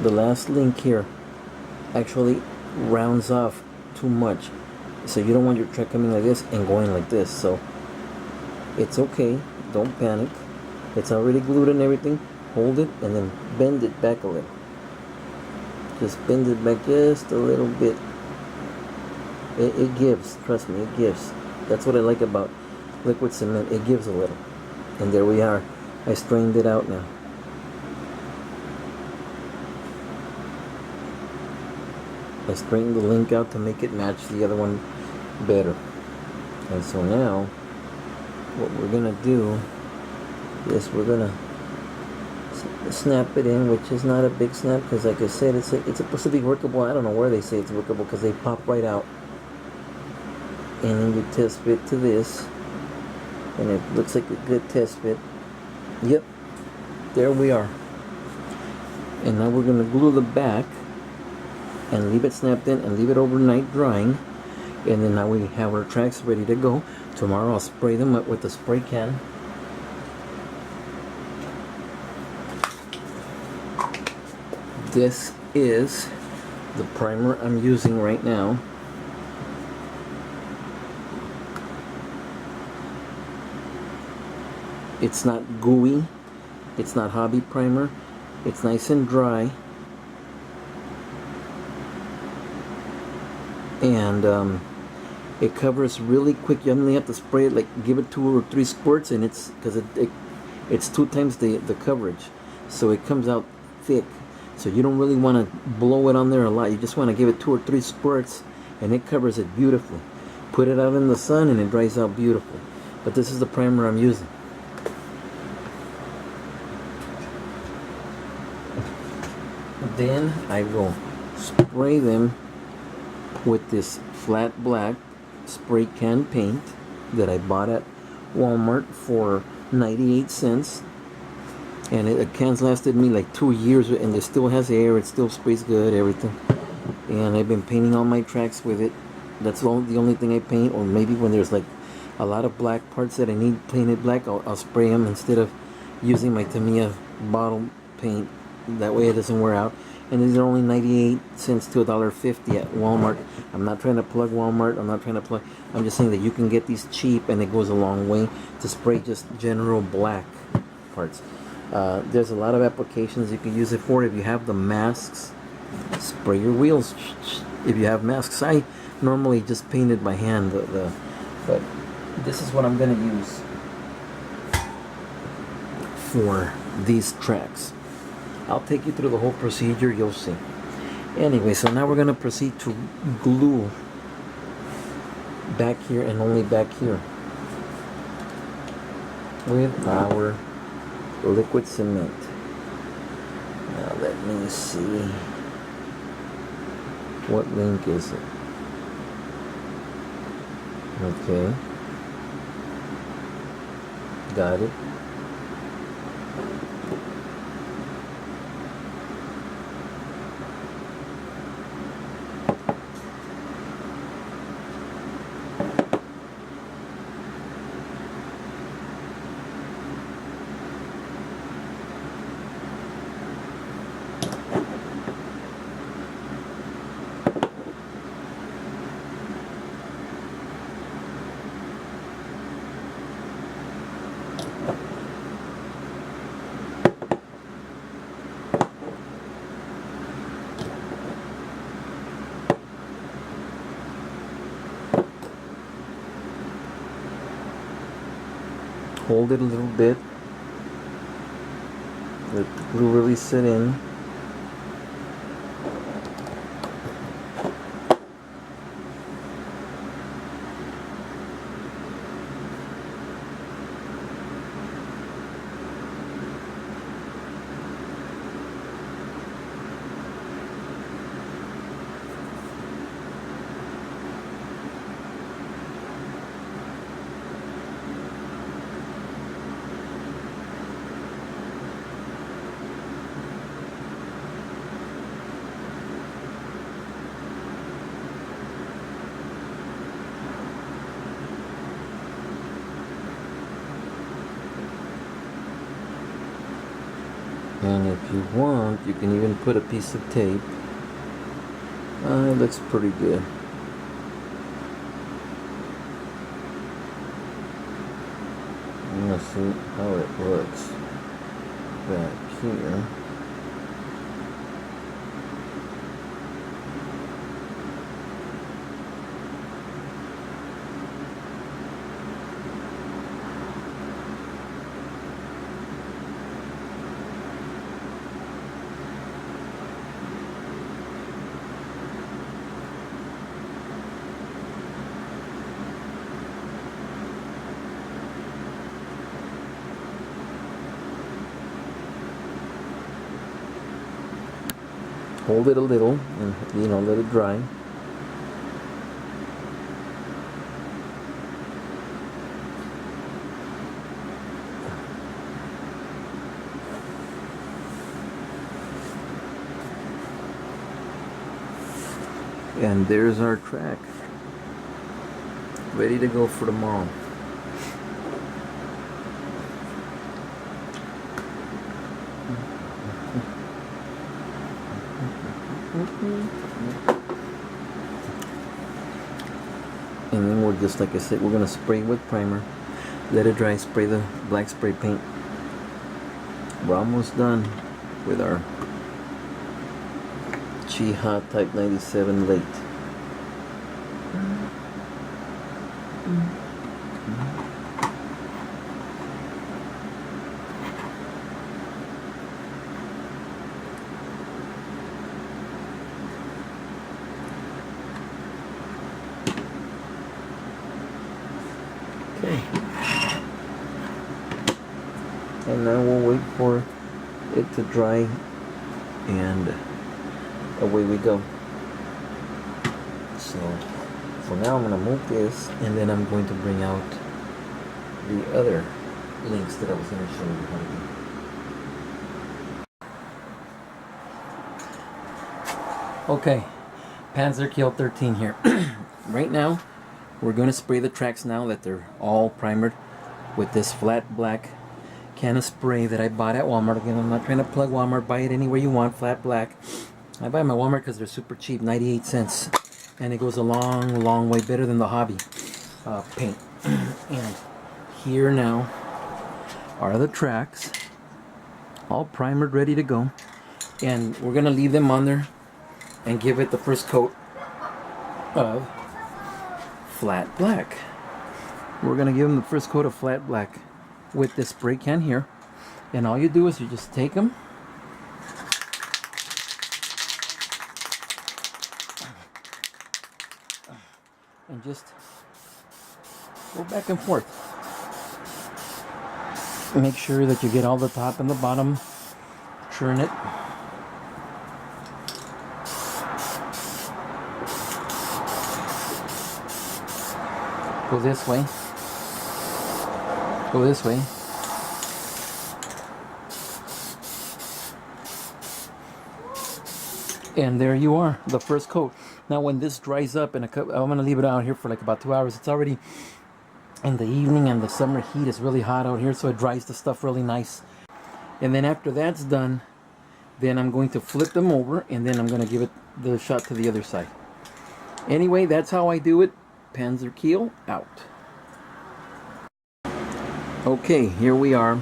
the last link here actually rounds off too much. So you don't want your track coming like this and going like this. So it's okay, don't panic. It's already glued and everything. Hold it and then bend it back a little. Just bend it back just a little bit. It gives, trust me, it gives. That's what I like about liquid cement. It gives a little. And there we are. I strained it out now. I straightened the link out to make it match the other one better. And so now what we're gonna do is we're gonna snap it in, which is not a big snap, because like I said, it's supposed to be workable. I don't know where they say it's workable, because they pop right out. And then you test fit to this, and it looks like a good test fit. Yep, there we are. And now we're gonna glue the back and leave it snapped in and leave it overnight drying. And then now we have our tracks ready to go. Tomorrow I'll spray them up with the spray can. This is the primer I'm using right now. It's not gooey, it's not hobby primer, it's nice and dry. And it covers really quick. You only have to spray it, like give it 2 or 3 squirts, and it's because it's 2 times the coverage, so it comes out thick. So you don't really want to blow it on there a lot. You just want to give it 2 or 3 squirts, and it covers it beautifully. Put it out in the sun, and it dries out beautiful. But this is the primer I'm using. Then I will spray them with this flat black spray can paint that I bought at Walmart for 98 cents. And the can's lasted me like 2 years, and it still has air, it still sprays good, everything. And I've been painting all my tracks with it. That's the only thing I paint. Or maybe when there's like a lot of black parts that I need painted black, I'll spray them instead of using my Tamiya bottle paint. That way it doesn't wear out. And these are only 98 cents to $1.50 at Walmart. I'm not trying to plug Walmart. I'm just saying that you can get these cheap, and it goes a long way to spray just general black parts. There's a lot of applications you can use it for. If you have the masks, spray your wheels. If you have masks, I normally just paint it by hand. But this is what I'm gonna use for these tracks. I'll take you through the whole procedure, you'll see. Anyway, so now we're going to proceed to glue back here and only back here with our liquid cement. Now let me see. What link is it? Okay. Got it. Hold it a little bit. Let the glue really sit in. And if you want, you can even put a piece of tape. It looks pretty good. I'm gonna see how it looks back here. Hold it a little and let it dry. And there's our track, ready to go for tomorrow. And then we're just, like I said, we're going to spray with primer, let it dry, spray the black spray paint. We're almost done with our Chi-Ha Type 97 late. Okay. And now we'll wait for it to dry, and away we go. So for now I'm going to move this, and then I'm going to bring out the other links that I was going to show you how to do. Okay, Panzer Kill 13 here. right now we're going to spray the tracks now that they're all primered with this flat black can of spray that I bought at Walmart. Again, I'm not trying to plug Walmart. Buy it anywhere you want, flat black. I buy my Walmart because they're super cheap, 98 cents. And it goes a long, long way better than the hobby paint. And here now are the tracks, all primered, ready to go. And we're going to leave them on there and give it the first coat of flat black. We're going to give them the first coat of flat black with this spray can here. And all you do is you just take them and just go back and forth. Make sure that you get all the top and the bottom. Churn it. Go this way. Go this way. And there you are, the first coat. Now when this dries up, I'm going to leave it out here for like about 2 hours. It's already in the evening and the summer heat is really hot out here, so it dries the stuff really nice. And then after that's done, then I'm going to flip them over and then I'm going to give it the shot to the other side. Anyway, that's how I do it. Panzer Keel out. Okay, here we are.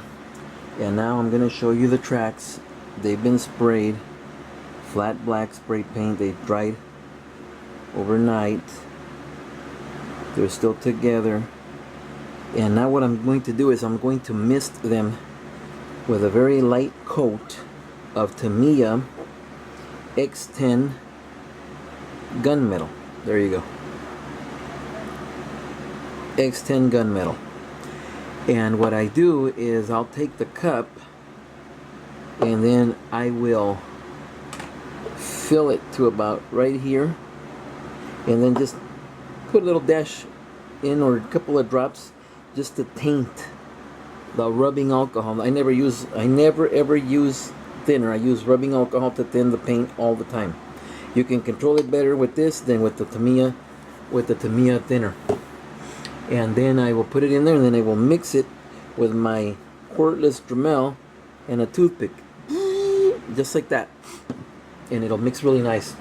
And now I'm going to show you the tracks. They've been sprayed. Flat black spray paint. They dried overnight. They're still together. And now what I'm going to do is I'm going to mist them with a very light coat of Tamiya X10 gunmetal. There you go. X10 gunmetal. And what I do is I'll take the cup and then I will fill it to about right here and then just put a little dash in or a couple of drops just to taint the rubbing alcohol. I never ever use thinner. I use rubbing alcohol to thin the paint all the time. You can control it better with this than with the Tamiya thinner. And then I will put it in there and then I will mix it with my cordless Dremel and a toothpick. Just like that. And it'll mix really nice.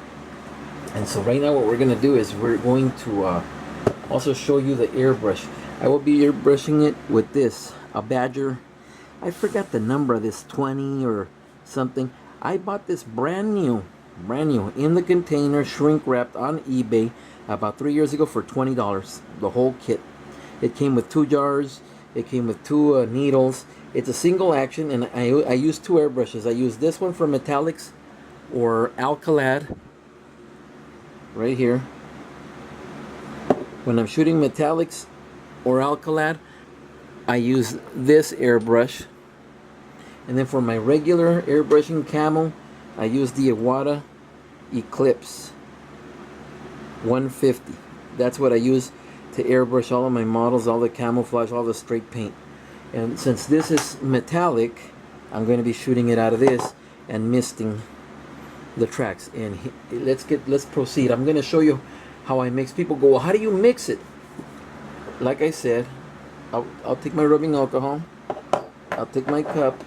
And so right now what we're going to do is we're going to also show you the airbrush. I will be airbrushing it with this, a Badger. I forgot the number of this, 20 or something. I bought this brand new in the container, shrink wrapped on eBay about 3 years ago for $20, the whole kit. It came with 2 jars, it came with 2 needles. It's a single action, and I use 2 airbrushes. I use this one for metallics or Alcalad right here. When I'm shooting metallics or Alcalad, I use this airbrush. And then for my regular airbrushing camo, I use the Iwata Eclipse 150. That's what I use to airbrush all of my models, all the camouflage, all the straight paint. And since this is metallic, I'm going to be shooting it out of this and misting the tracks. And let's proceed. I'm going to show you how I mix. People go, well, how do you mix it? Like I said, I'll take my rubbing alcohol, I'll take my cup,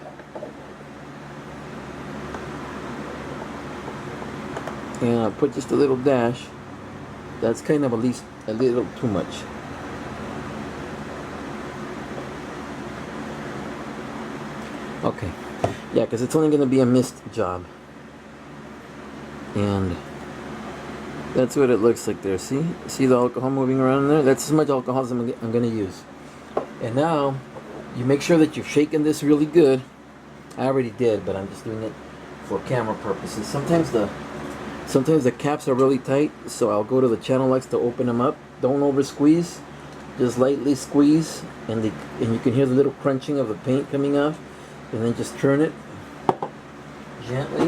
and I'll put just a little dash. That's kind of at least a little too much. Okay, yeah, because it's only going to be a mist job. And that's what it looks like there. See the alcohol moving around in there? That's as much alcohol as I'm going to use. And now you make sure that you've shaken this really good. I already did, but I'm just doing it for camera purposes. Sometimes the caps are really tight, so I'll go to the channel locks to open them up. Don't over squeeze, just lightly squeeze, and you can hear the little crunching of the paint coming off. And then just turn it gently,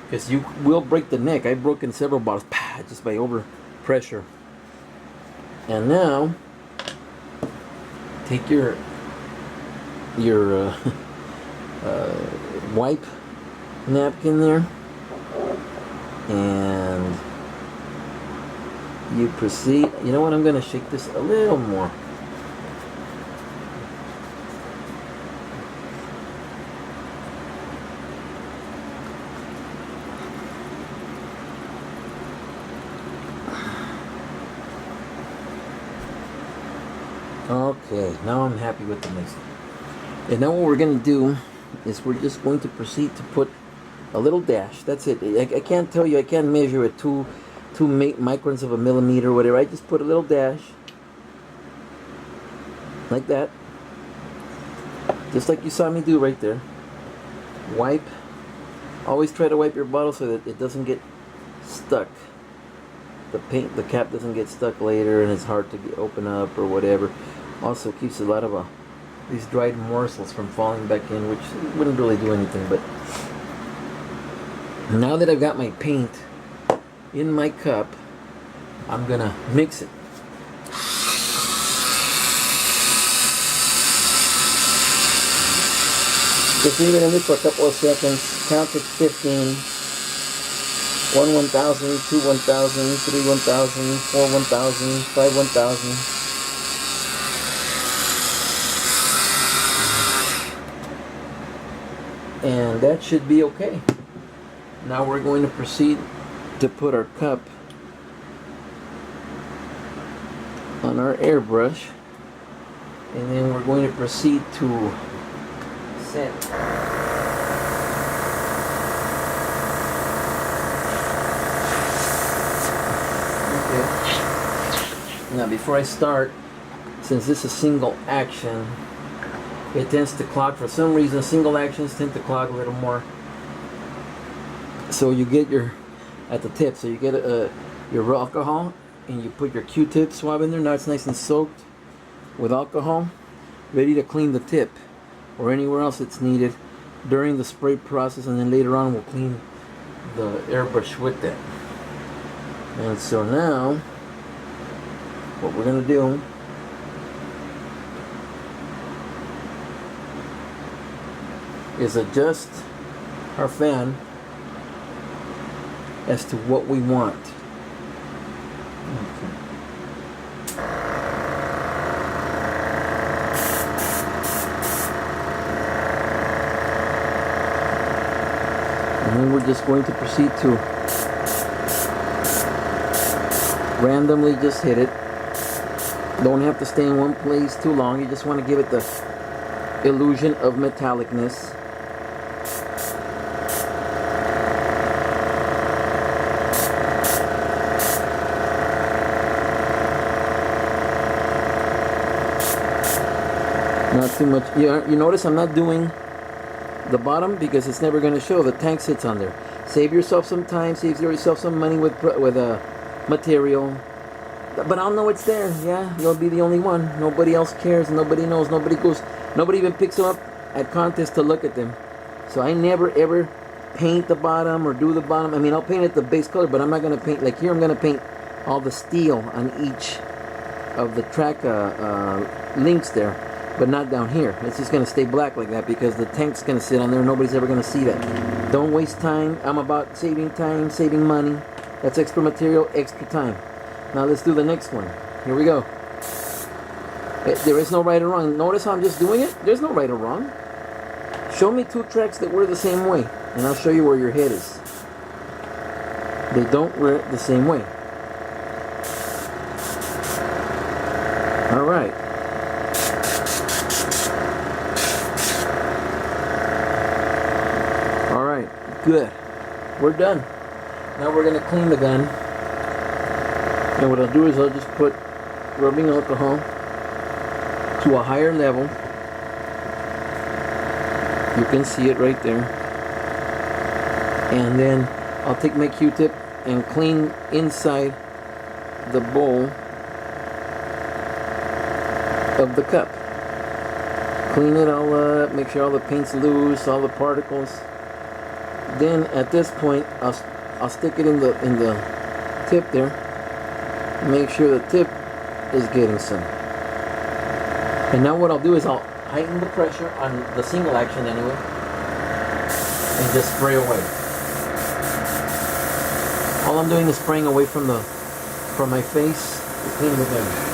because you will break the neck. I've broken several bottles just by over pressure. And now take your wipe napkin there, and you proceed. You know what? I'm going to shake this a little more. Okay, now I'm happy with the mix. And now what we're going to do is we're just going to proceed to put a little dash. That's it. I can't tell you, I can't measure it two microns of a millimeter or whatever. I just put a little dash like that, just like you saw me do right there. Wipe. Always try to wipe your bottle so that it doesn't get stuck. The cap doesn't get stuck later and it's hard to open up or whatever. Also keeps a lot of these dried morsels from falling back in, which wouldn't really do anything. But now that I've got my paint in my cup, I'm gonna mix it. Just leave it in there for a couple of seconds. Count to 15. 1 1000, 2 1000, 3 1000, 4 1000, 5 1000. And that should be okay. Now we're going to proceed to put our cup on our airbrush, and then we're going to proceed to set. Okay. Now before I start, since this is single action, it tends to clog. For some reason, single actions tend to clog a little more. So you get at the tip, so you get your alcohol, and you put your Q-tip swab in there. Now it's nice and soaked with alcohol, ready to clean the tip or anywhere else it's needed during the spray process, and then later on we'll clean the airbrush with that. And so now what we're going to do is adjust our fan as to what we want. Okay. And then we're just going to proceed to randomly just hit it. Don't have to stay in one place too long. You just want to give it the illusion of metallicness. Not too much. You notice I'm not doing the bottom because it's never going to show. The tank sits on there. Save yourself some time. Save yourself some money with material. But I'll know it's there. Yeah, you'll be the only one. Nobody else cares. Nobody knows. Nobody goes. Nobody even picks them up at contests to look at them. So I never ever paint the bottom or do the bottom. I mean, I'll paint it the base color, but I'm not going to paint like here. I'm going to paint all the steel on each of the track links there. But not down here. It's just going to stay black like that because the tank's going to sit on there. Nobody's ever going to see that. Don't waste time. I'm about saving time, saving money. That's extra material, extra time. Now let's do the next one. Here we go. There is no right or wrong. Notice how I'm just doing it? There's no right or wrong. Show me two tracks that work the same way, and I'll show you where your head is. They don't work the same way. All right. Good. We're done. Now we're going to clean the gun. And what I'll do is I'll just put rubbing alcohol to a higher level. You can see it right there. And then I'll take my Q-tip and clean inside the bowl of the cup. Clean it all up, make sure all the paint's loose, all the particles. Then at this point, I'll stick it in the tip there. Make sure the tip is getting some. And now what I'll do is I'll heighten the pressure on the single action anyway, and just spray away. All I'm doing is spraying away from the from my face to clean the gun.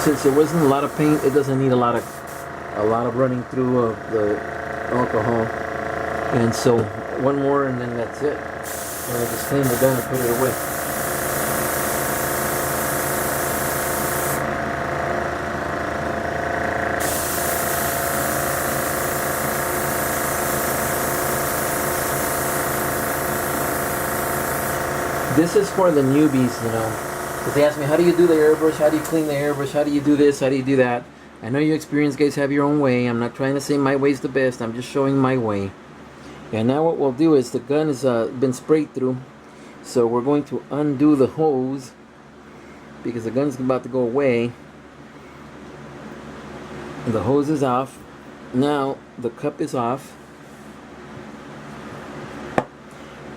Since there wasn't a lot of paint, it doesn't need a lot of running through the alcohol. And so one more and then that's it. And I just clean the gun and put it away. This is for the newbies, you know. Because they ask me, how do you do the airbrush? How do you clean the airbrush? How do you do this? How do you do that? I know you experienced guys have your own way. I'm not trying to say my way's the best. I'm just showing my way. And now what we'll do is the gun has been sprayed through. So we're going to undo the hose because the gun's about to go away. The hose is off. Now the cup is off.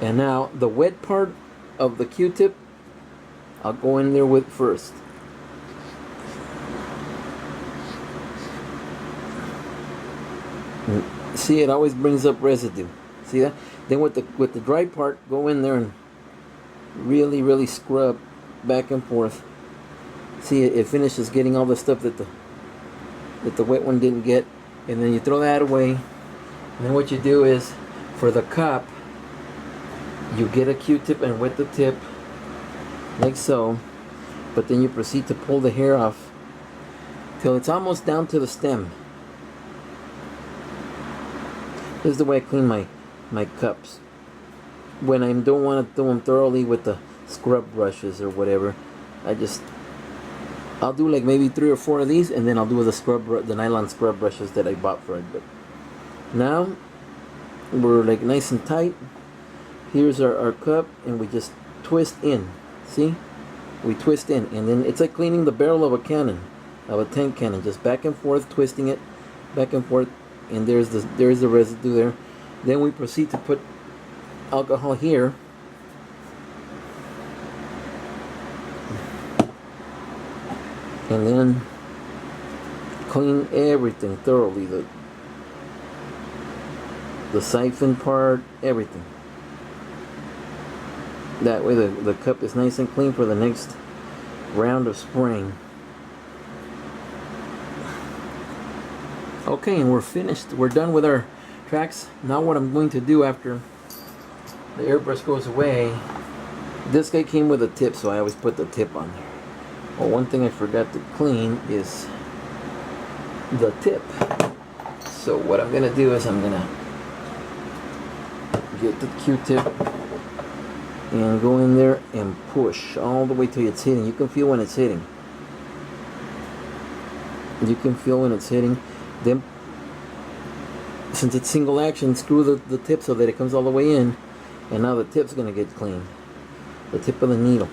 And now the wet part of the Q-tip I'll go in there with first. See, it always brings up residue. See that? Then with the dry part, go in there and really scrub back and forth. See, it finishes getting all the stuff that the wet one didn't get, and then you throw that away. And then what you do is, for the cup, you get a Q-tip and wet the tip. Like so, but then you proceed to pull the hair off till it's almost down to the stem. This is the way I clean my cups when I don't want to do them thoroughly with the scrub brushes or whatever. I'll do like maybe 3 or 4 of these, and then I'll do the nylon scrub brushes that I bought for it. But now we're like nice and tight. Here's our cup, and we just twist in. See, we twist in, and then it's like cleaning the barrel of a cannon, of a tank cannon, just back and forth, twisting it back and forth, and there's the residue there. Then we proceed to put alcohol here, and then clean everything thoroughly, the siphon part, everything. That way the cup is nice and clean for the next round of spraying. Okay, and we're finished. We're done with our tracks. Now what I'm going to do after the airbrush goes away, this guy came with a tip, so I always put the tip on there. Well, one thing I forgot to clean is the tip. So what I'm going to do is I'm going to get the Q-tip and go in there and push all the way till it's hitting. You can feel when it's hitting. You can feel when it's hitting. Then, since it's single action, screw the tip so that it comes all the way in. And now the tip's going to get clean. The tip of the needle.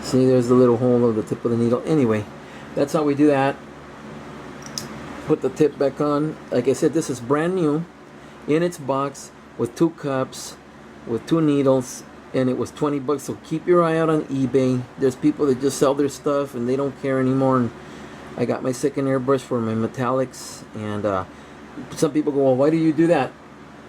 See, there's the little hole of the tip of the needle. Anyway, that's how we do that. Put the tip back on. Like I said, this is brand new in its box with 2 cups, with 2 needles, and it was $20. So keep your eye out on eBay. There's people that just sell their stuff and they don't care anymore. And I got my second airbrush for my metallics, and some people go, well, why do you do that?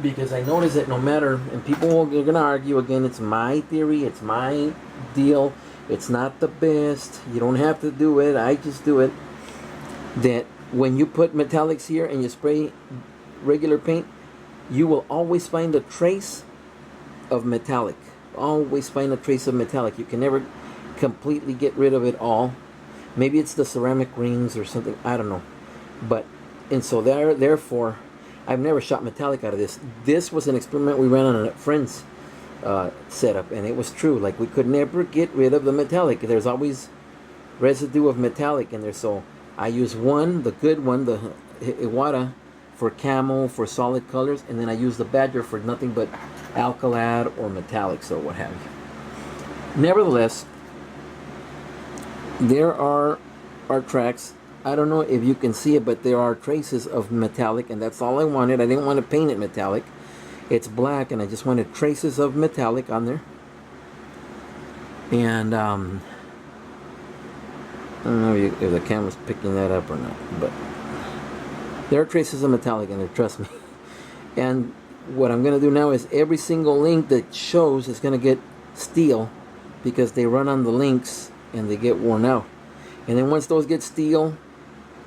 Because I notice that no matter, and people are gonna argue again, it's my theory, it's my deal, it's not the best, you don't have to do it, I just do it, that when you put metallics here and you spray regular paint, you will always find a trace of metallic. Always find a trace of metallic. You can never completely get rid of it all. Maybe it's the ceramic rings or something, I don't know. But, and so therefore, I've never shot metallic out of this. This was an experiment we ran on a friend's setup, and it was true. Like, we could never get rid of the metallic. There's always residue of metallic in there. So I use one, the good one, the Howto, for camo, for solid colors, and then I use the Badger for nothing but alkylate or metallics or what have you. Nevertheless, there are our tracks. I don't know if you can see it, but there are traces of metallic, and that's all I wanted. I didn't want to paint it metallic. It's black, and I just wanted traces of metallic on there. And I don't know if the camera's picking that up or not, but there are traces of metallic in there, trust me. And what I'm going to do now is every single link that shows is going to get steel, because they run on the links and they get worn out. And then once those get steel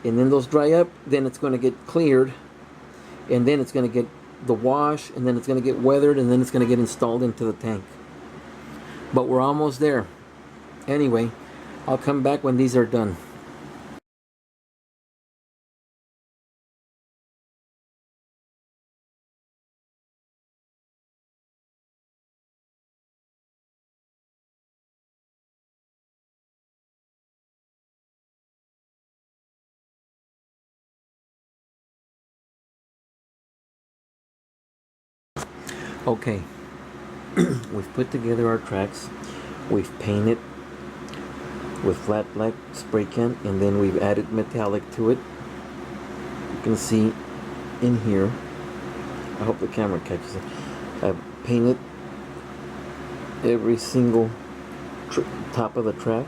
and then those dry up, then it's going to get cleared, and then it's going to get the wash, and then it's going to get weathered, and then it's going to get installed into the tank. But we're almost there. Anyway, I'll come back when these are done. Okay, we've put together our tracks. We've painted with flat black spray can, and then we've added metallic to it. You can see in here, I hope the camera catches it, I've painted every single top of the track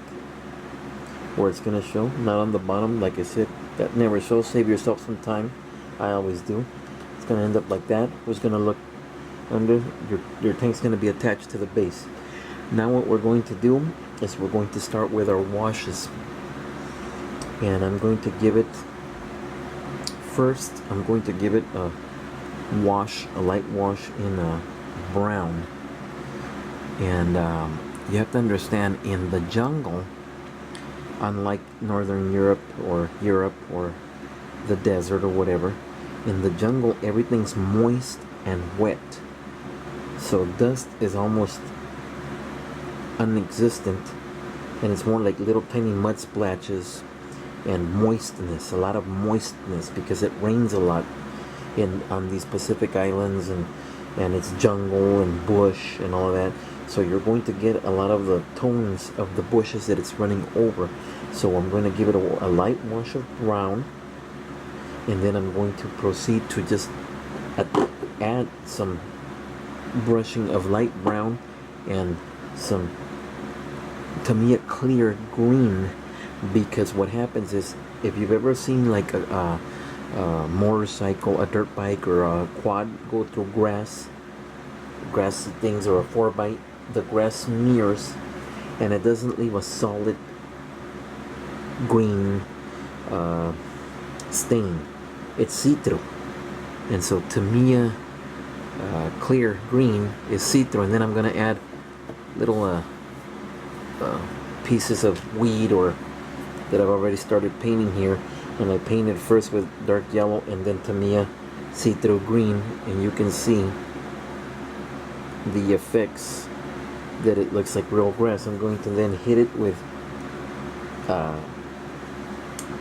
where it's going to show, not on the bottom. Like I said, that never shows. Save yourself some time. I always do. It's going to end up like that. It's going to look under your tank's going to be attached to the base. Now what we're going to do is we're going to start with our washes, and I'm going to give it first, I'm going to give it a wash, a light wash in brown. And you have to understand, in the jungle, unlike Northern Europe or the desert or whatever, in the jungle everything's moist and wet. So dust is almost non-existent, and it's more like little tiny mud splashes and moistness, a lot of moistness, because it rains a lot on these Pacific islands, and it's jungle and bush and all of that. So you're going to get a lot of the tones of the bushes that it's running over. So I'm going to give it a light wash of brown, and then I'm going to proceed to just add some brushing of light brown and some Tamiya clear green, because what happens is, if you've ever seen like a motorcycle, a dirt bike, or a quad go through grassy things, or a 4x, the grass smears and it doesn't leave a solid green stain. It's see-through. And so Tamiya clear green is see-through. And then I'm going to add little pieces of weed or that I've already started painting here. And I painted first with dark yellow and then Tamiya see-through green. And you can see the effects that it looks like real grass. I'm going to then hit it with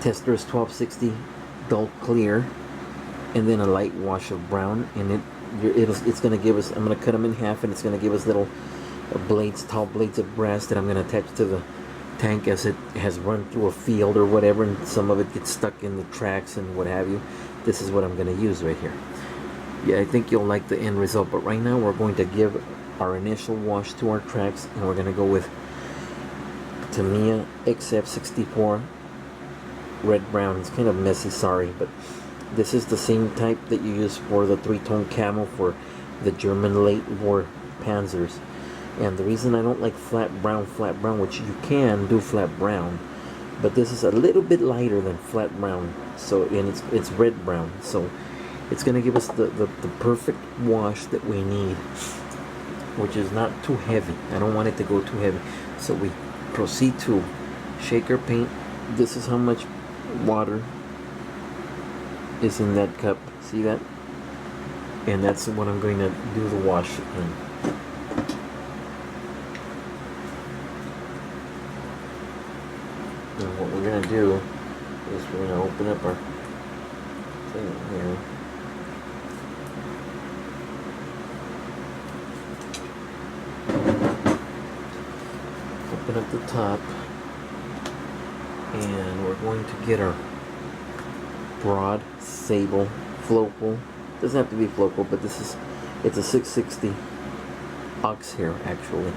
Tester's 1260 dull clear, and then a light wash of brown, and it's going to give us, I'm going to cut them in half, and it's going to give us little blades, tall blades of grass that I'm going to attach to the tank as it has run through a field or whatever, and some of it gets stuck in the tracks and what have you. This is what I'm going to use right here. Yeah, I think you'll like the end result, but right now we're going to give our initial wash to our tracks, and we're going to go with Tamiya XF64 red brown. It's kind of messy, sorry, but this is the same type that you use for the 3-tone camo for the German late war Panzers. And the reason I don't like flat brown, which you can do flat brown, but this is a little bit lighter than flat brown, so, and it's red brown, so it's going to give us the perfect wash that we need, which is not too heavy. I don't want it to go too heavy. So we proceed to shake our paint. This is how much water is in that cup. See that? And that's what I'm going to do the wash in. And what we're going to do is we're going to open up our thing here. Open up the top, and we're going to get our broad, sable, flocal. Doesn't have to be flocal, but it's a 660 ox hair actually.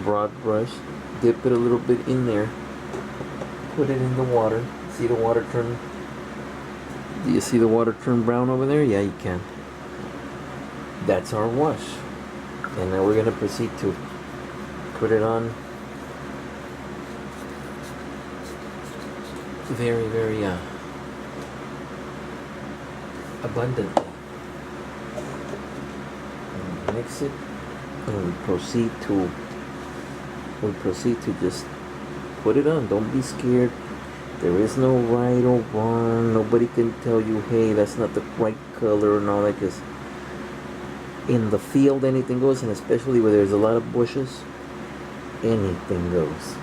Broad brush, dip it a little bit in there, put it in the water. See the water turn? Do you see the water turn brown over there? Yeah, you can. That's our wash. And now we're going to proceed to put it on very, very abundantly. And mix it, and we proceed to just put it on. Don't be scared. There is no right or wrong. Nobody can tell you, hey, that's not the right color and all that, because in the field anything goes, and especially where there's a lot of bushes, anything goes.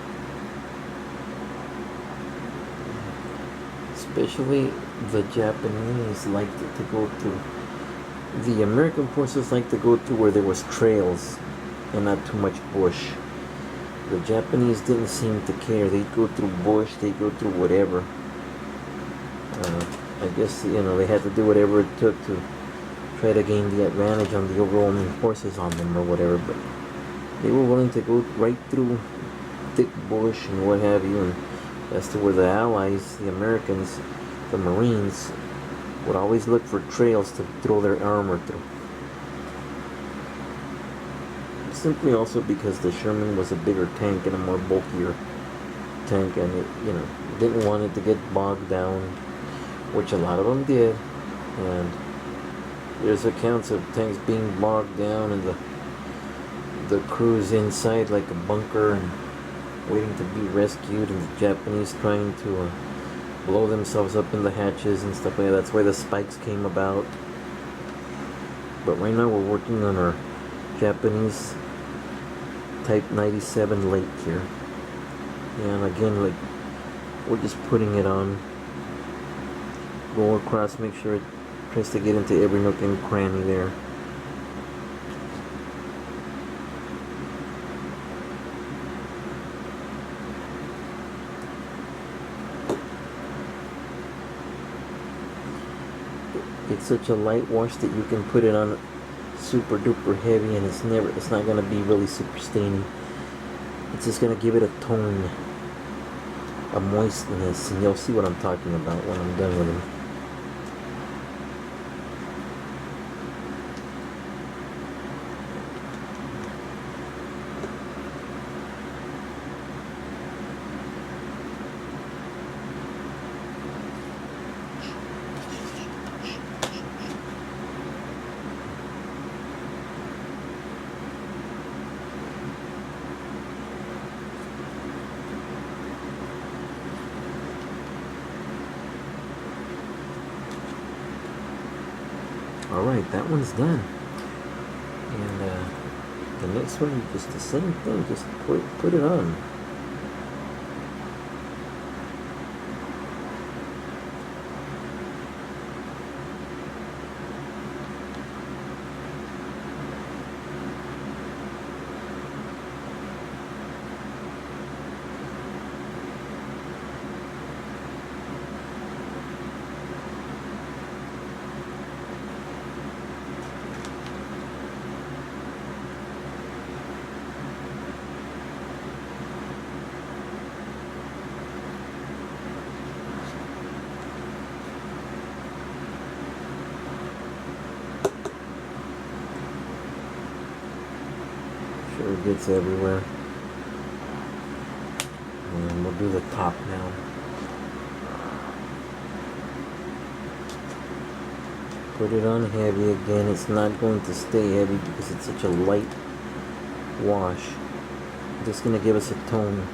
Especially the Japanese like to go to, the American forces like to go to where there was trails and not too much bush. The Japanese didn't seem to care. They'd go through bush, they'd go through whatever. I guess, they had to do whatever it took to try to gain the advantage on the overwhelming forces on them or whatever, but they were willing to go right through thick bush and what have you, and as to where the Allies, the Americans, the Marines, would always look for trails to throw their armor through. Simply also because the Sherman was a bigger tank and a more bulkier tank, and it, didn't want it to get bogged down, which a lot of them did. And there's accounts of tanks being bogged down and the crews inside like a bunker and waiting to be rescued, and the Japanese trying to blow themselves up in the hatches and stuff like that. That's why the spikes came about. But right now we're working on our Japanese Type 97 lake here, and again, we're just putting it on, go across, make sure it tries to get into every nook and cranny there. It's such a light wash that you can put it on super duper heavy, and it's not going to be really super stainy. It's just going to give it a tone, a moistness, and you'll see what I'm talking about when I'm done with them. Alright, that one's done. And the next one, just the same thing, just put it on. Sure it gets everywhere. And we'll do the top now. Put it on heavy again. It's not going to stay heavy because it's such a light wash. Just going to give us a tone.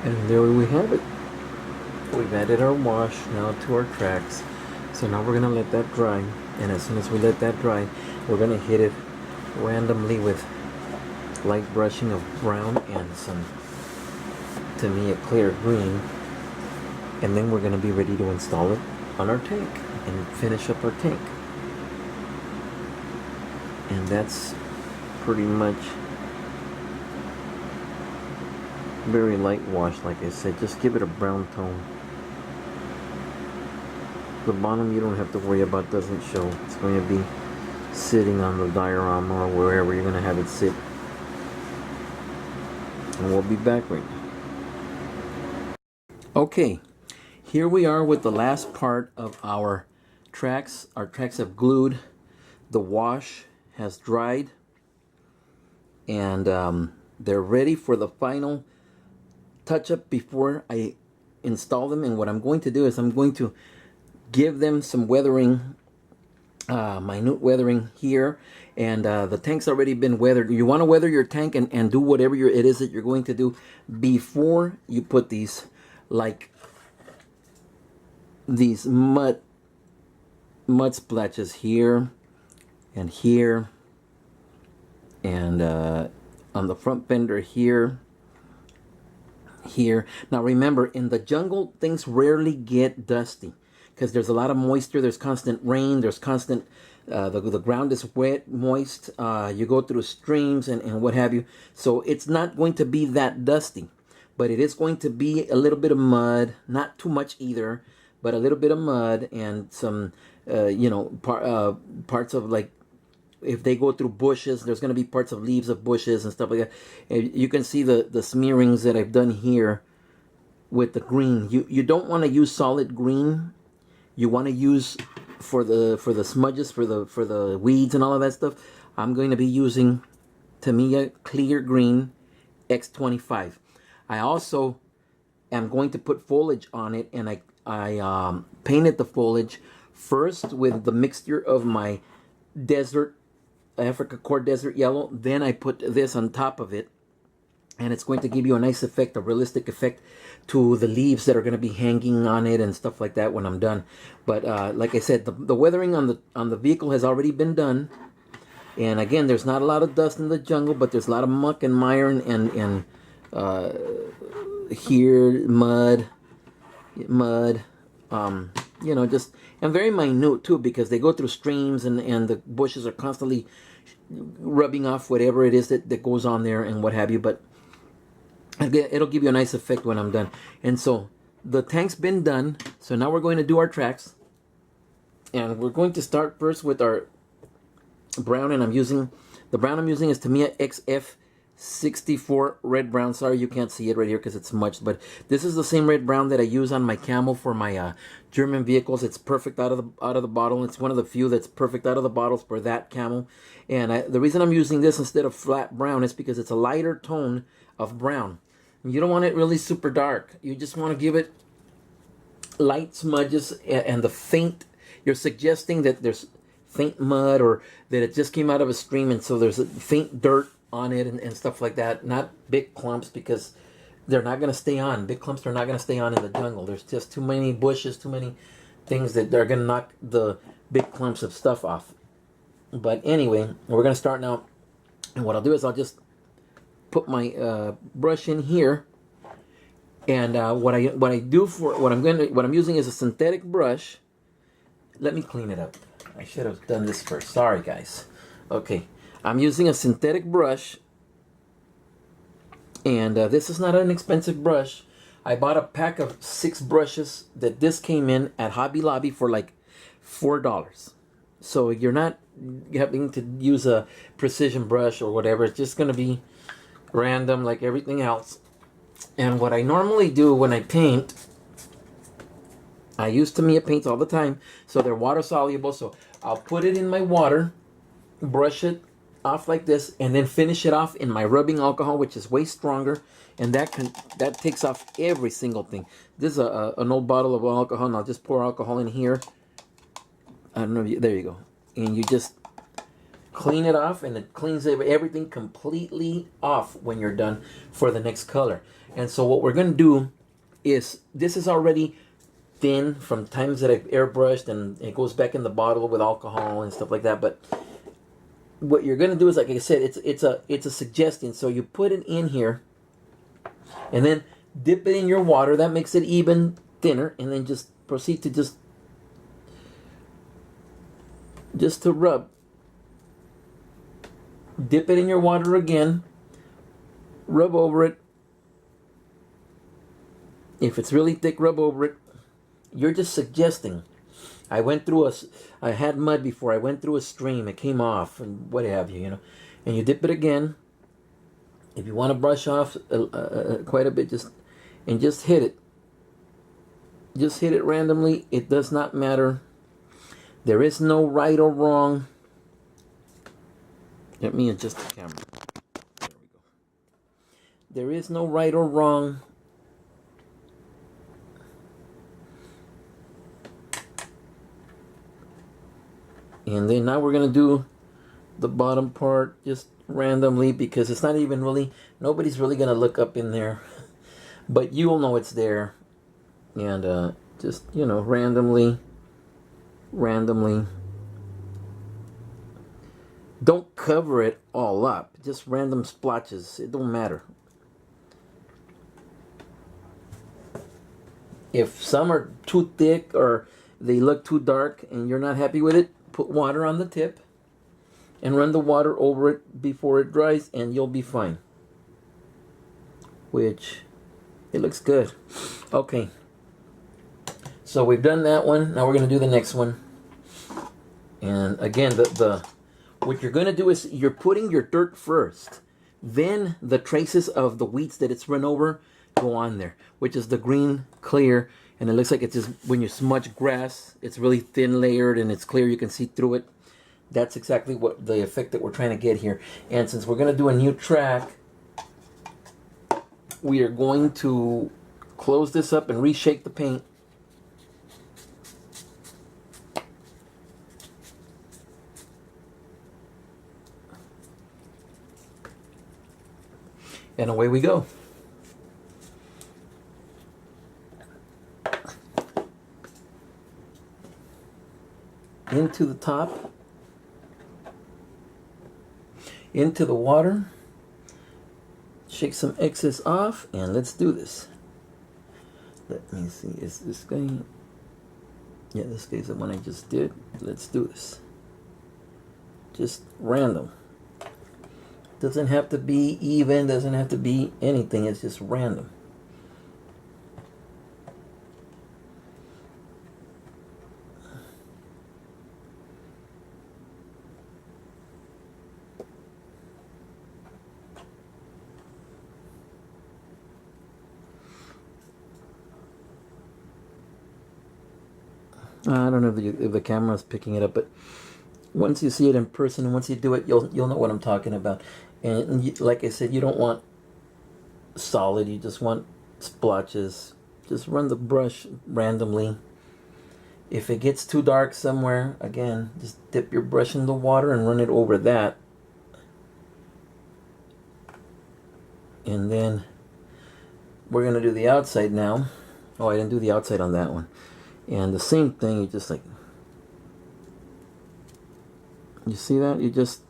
And there we have it. We've added our wash now to our tracks. So now we're gonna let that dry. And as soon as we let that dry, we're gonna hit it randomly with light brushing of brown and some, to me, a clear green. And then we're gonna be ready to install it on our tank and finish up our tank. And that's pretty much very light wash, like I said. Just give it a brown tone. The bottom you don't have to worry about, doesn't show. It's going to be sitting on the diorama or wherever you're going to have it sit. And we'll be back right now. Okay, here we are with the last part of our tracks. Our tracks have glued. The wash has dried. And they're ready for the final touch-up before I install them. And what I'm going to do is I'm going to give them some weathering, minute weathering here. And the tank's already been weathered. You want to weather your tank and do whatever it is that you're going to do before you put these, like these mud splashes here and here, and on the front fender here. Now remember, in the jungle, things rarely get dusty because there's a lot of moisture. There's constant rain. There's constant, the ground is wet, moist. You go through streams and what have you. So it's not going to be that dusty, but it is going to be a little bit of mud, not too much either, but a little bit of mud and some, parts of, like, if they go through bushes, there's going to be parts of leaves of bushes and stuff like that. And you can see the smearings that I've done here with the green. You don't want to use solid green. You want to use for the smudges, for the weeds and all of that stuff. I'm going to be using Tamiya Clear Green X25. I also am going to put foliage on it, and I painted the foliage first with the mixture of my desert Africa Core Desert Yellow. Then I put this on top of it, and it's going to give you a nice effect, a realistic effect to the leaves that are going to be hanging on it and stuff like that when I'm done. But like I said, the weathering on the vehicle has already been done. And again, there's not a lot of dust in the jungle, but there's a lot of muck and mire and here mud, just, and very minute too, because they go through streams and the bushes are constantly rubbing off whatever it is that goes on there and what have you. But it'll give you a nice effect when I'm done. And so the tank's been done. So now we're going to do our tracks, and we're going to start first with our brown. And the brown I'm using is Tamiya XF64 red brown. Sorry you can't see it right here because it's smudged, but this is the same red brown that I use on my Camel for my German vehicles. It's perfect out of the bottle. It's one of the few that's perfect out of the bottles for that Camel. And the reason I'm using this instead of flat brown is because it's a lighter tone of brown. You don't want it really super dark. You just want to give it light smudges and the faint. You're suggesting that there's faint mud or that it just came out of a stream, and so there's a faint dirt on it and stuff like that. Not big clumps, because they're not going to stay on. Big clumps are not going to stay on in the jungle. There's just too many bushes, too many things that they're going to knock the big clumps of stuff off. But anyway, we're going to start now. And what I'll do is I'll just put my brush in here. And what I'm using is a synthetic brush. Let me clean it up. I should have done this first. Sorry, guys. Okay. I'm using a synthetic brush, and this is not an expensive brush. I bought a pack of 6 brushes that this came in at Hobby Lobby for like $4. So you're not having to use a precision brush or whatever. It's just going to be random like everything else. And what I normally do when I paint, I use Tamiya paints all the time, so they're water soluble. So I'll put it in my water, brush it off like this, and then finish it off in my rubbing alcohol, which is way stronger, and that takes off every single thing. This is an old bottle of alcohol, and I'll just pour alcohol in here. I don't know, there you go. And you just clean it off, and it cleans everything completely off when you're done for the next color. And so what we're going to do is, this is already thin from times that I've airbrushed, and it goes back in the bottle with alcohol and stuff like that. But what you're going to do is, like I said, it's a suggestion. So you put it in here, and then dip it in your water. That makes it even thinner, and then just proceed to just to rub. Dip it in your water again. Rub over it. If it's really thick, rub over it. You're just suggesting. I had mud before. I went through a stream. It came off, and what have you, you know. And you dip it again. If you want to brush off quite a bit, just hit it. Just hit it randomly. It does not matter. There is no right or wrong. Let me adjust the camera. There we go. There is no right or wrong. And then now we're going to do the bottom part just randomly, because it's not even really, nobody's really going to look up in there. But you'll know it's there. And just, you know, randomly. Don't cover it all up. Just random splotches. It don't matter. If some are too thick or they look too dark and you're not happy with it, put water on the tip and run the water over it before it dries, and you'll be fine. Which, it looks good. Okay. So we've done that one. Now we're going to do the next one. And again, what you're going to do is you're putting your dirt first. Then the traces of the weeds that it's run over go on there, which is the green clear. And it looks like it's just, when you smudge grass, it's really thin layered and it's clear. You can see through it. That's exactly what the effect that we're trying to get here. And since we're going to do a new track, we are going to close this up and reshake the paint. And away we go. Into the top. Into the water. Shake some excess off, and let's do this. Let me see, is this guy? Yeah, this guy's the one I just did. Let's do this. Just random. Doesn't have to be even, doesn't have to be anything, it's just random. I don't know if the camera's picking it up, but once you see it in person, once you do it, you'll know what I'm talking about. And you, like I said, you don't want solid, you just want splotches. Just run the brush randomly. If it gets too dark somewhere, again, just dip your brush in the water and run it over that. And then we're going to do the outside now. Oh, I didn't do the outside on that one. And the same thing, you just like, you see that? You just,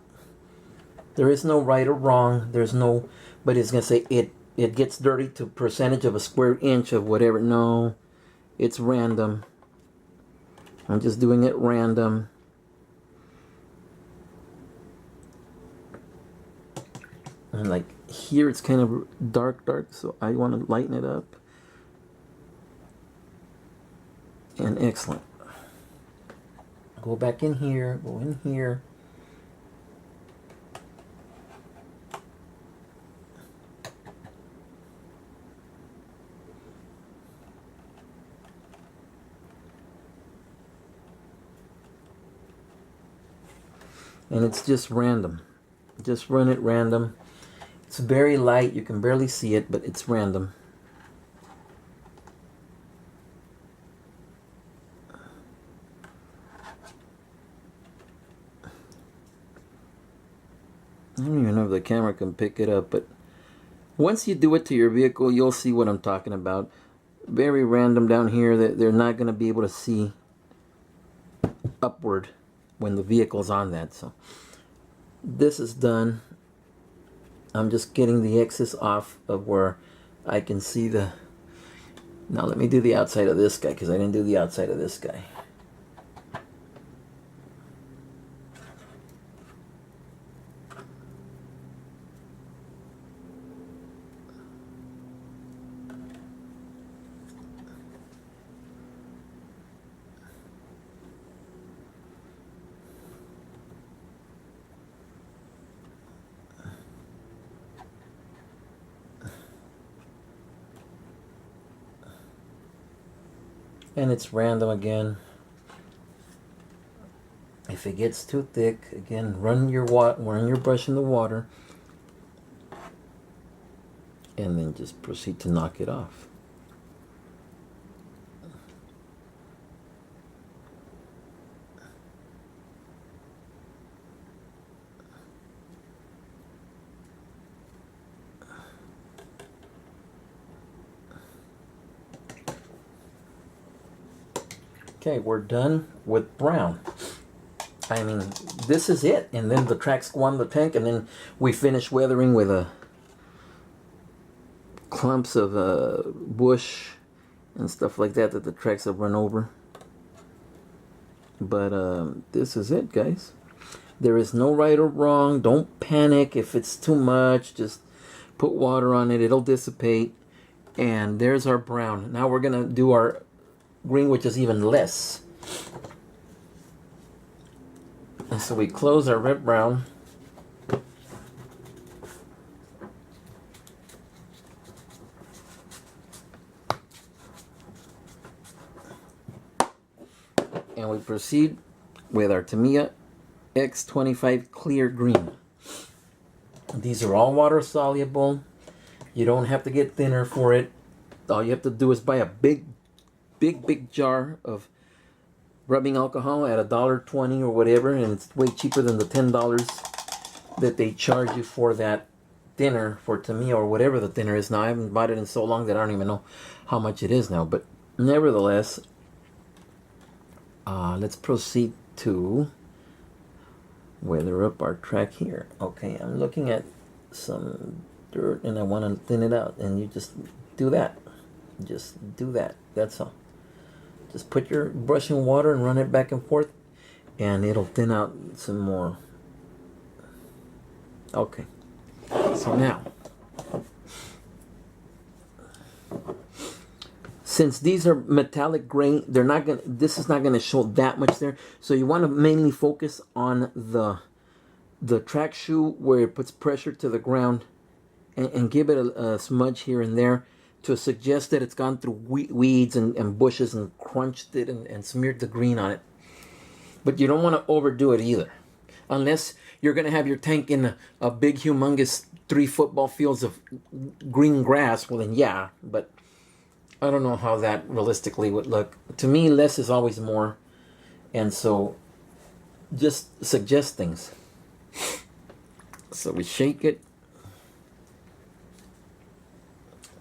there is no right or wrong. There's no, but it's going to say it gets dirty to percentage of a square inch of whatever. No, it's random. I'm just doing it random. And like here it's kind of dark, so I want to lighten it up. And excellent. Go back in here, go in here. And it's just random. Just run it random. It's very light, you can barely see it, but it's random. don't even know if the camera can pick it up, but once you do it to your vehicle, you'll see what I'm talking about. Very random down here that they're not going to be able to see upward when the vehicle's on that. So this is done. I'm just getting the excess off of where I can see the... Now let me do the outside of this guy, because I didn't do the outside of this guy. And it's random again. If it gets too thick, again, run your brush in the water, and then just proceed to knock it off. Okay, we're done with brown. I mean, this is it. And then the tracks go on the tank, and then we finish weathering with clumps of bush and stuff like that the tracks have run over. But this is it, guys. There is no right or wrong. Don't panic if it's too much. Just put water on it. It'll dissipate. And there's our brown. Now we're going to do our green, which is even less. And so we close our red brown. And we proceed with our Tamiya X25 clear green. These are all water soluble. You don't have to get thinner for it. All you have to do is buy a big jar of rubbing alcohol at $1.20 or whatever, and it's way cheaper than the $10 that they charge you for that thinner for Tamiya or whatever the thinner is now. I haven't bought it in so long that I don't even know how much it is now, but nevertheless, let's proceed to weather up our track here. Okay, I'm looking at some dirt and I want to thin it out, and you just do that. Just do that. That's all. Just put your brush in water and run it back and forth, and it'll thin out some more. Okay. So now, since these are metallic gray, they're not gonna. This is not gonna show that much there. So you want to mainly focus on the track shoe where it puts pressure to the ground, and give it a smudge here and there to suggest that it's gone through weeds and bushes and crunched it and smeared the green on it. But you don't want to overdo it either. Unless you're going to have your tank in a big, humongous 3 football fields of green grass, well then yeah. But I don't know how that realistically would look. To me, less is always more. And so just suggest things. So we shake it.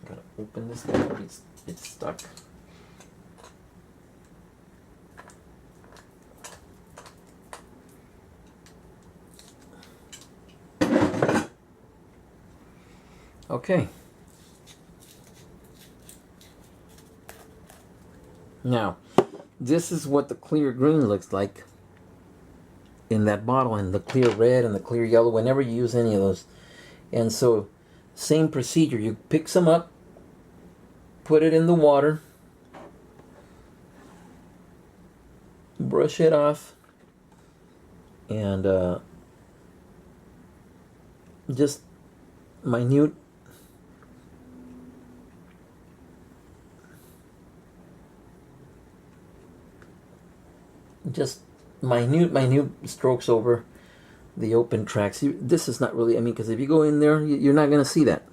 Gotta open this guy, or it's stuck. Okay. Now, this is what the clear green looks like in that bottle, and the clear red and the clear yellow, whenever you use any of those. And so, same procedure. You pick some up, put it in the water, brush it off, and just minute strokes over the open tracks. This is not really, I mean, because if you go in there, you're not going to see that.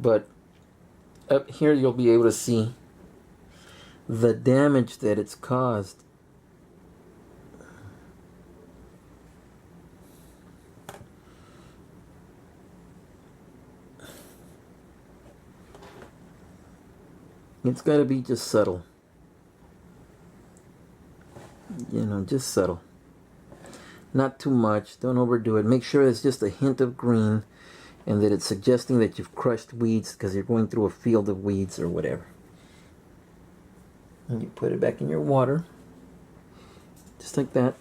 But up here, you'll be able to see the damage that it's caused. It's got to be just subtle. You know, just subtle. Not too much. Don't overdo it. Make sure it's just a hint of green and that it's suggesting that you've crushed weeds because you're going through a field of weeds or whatever. And you put it back in your water. Just like that.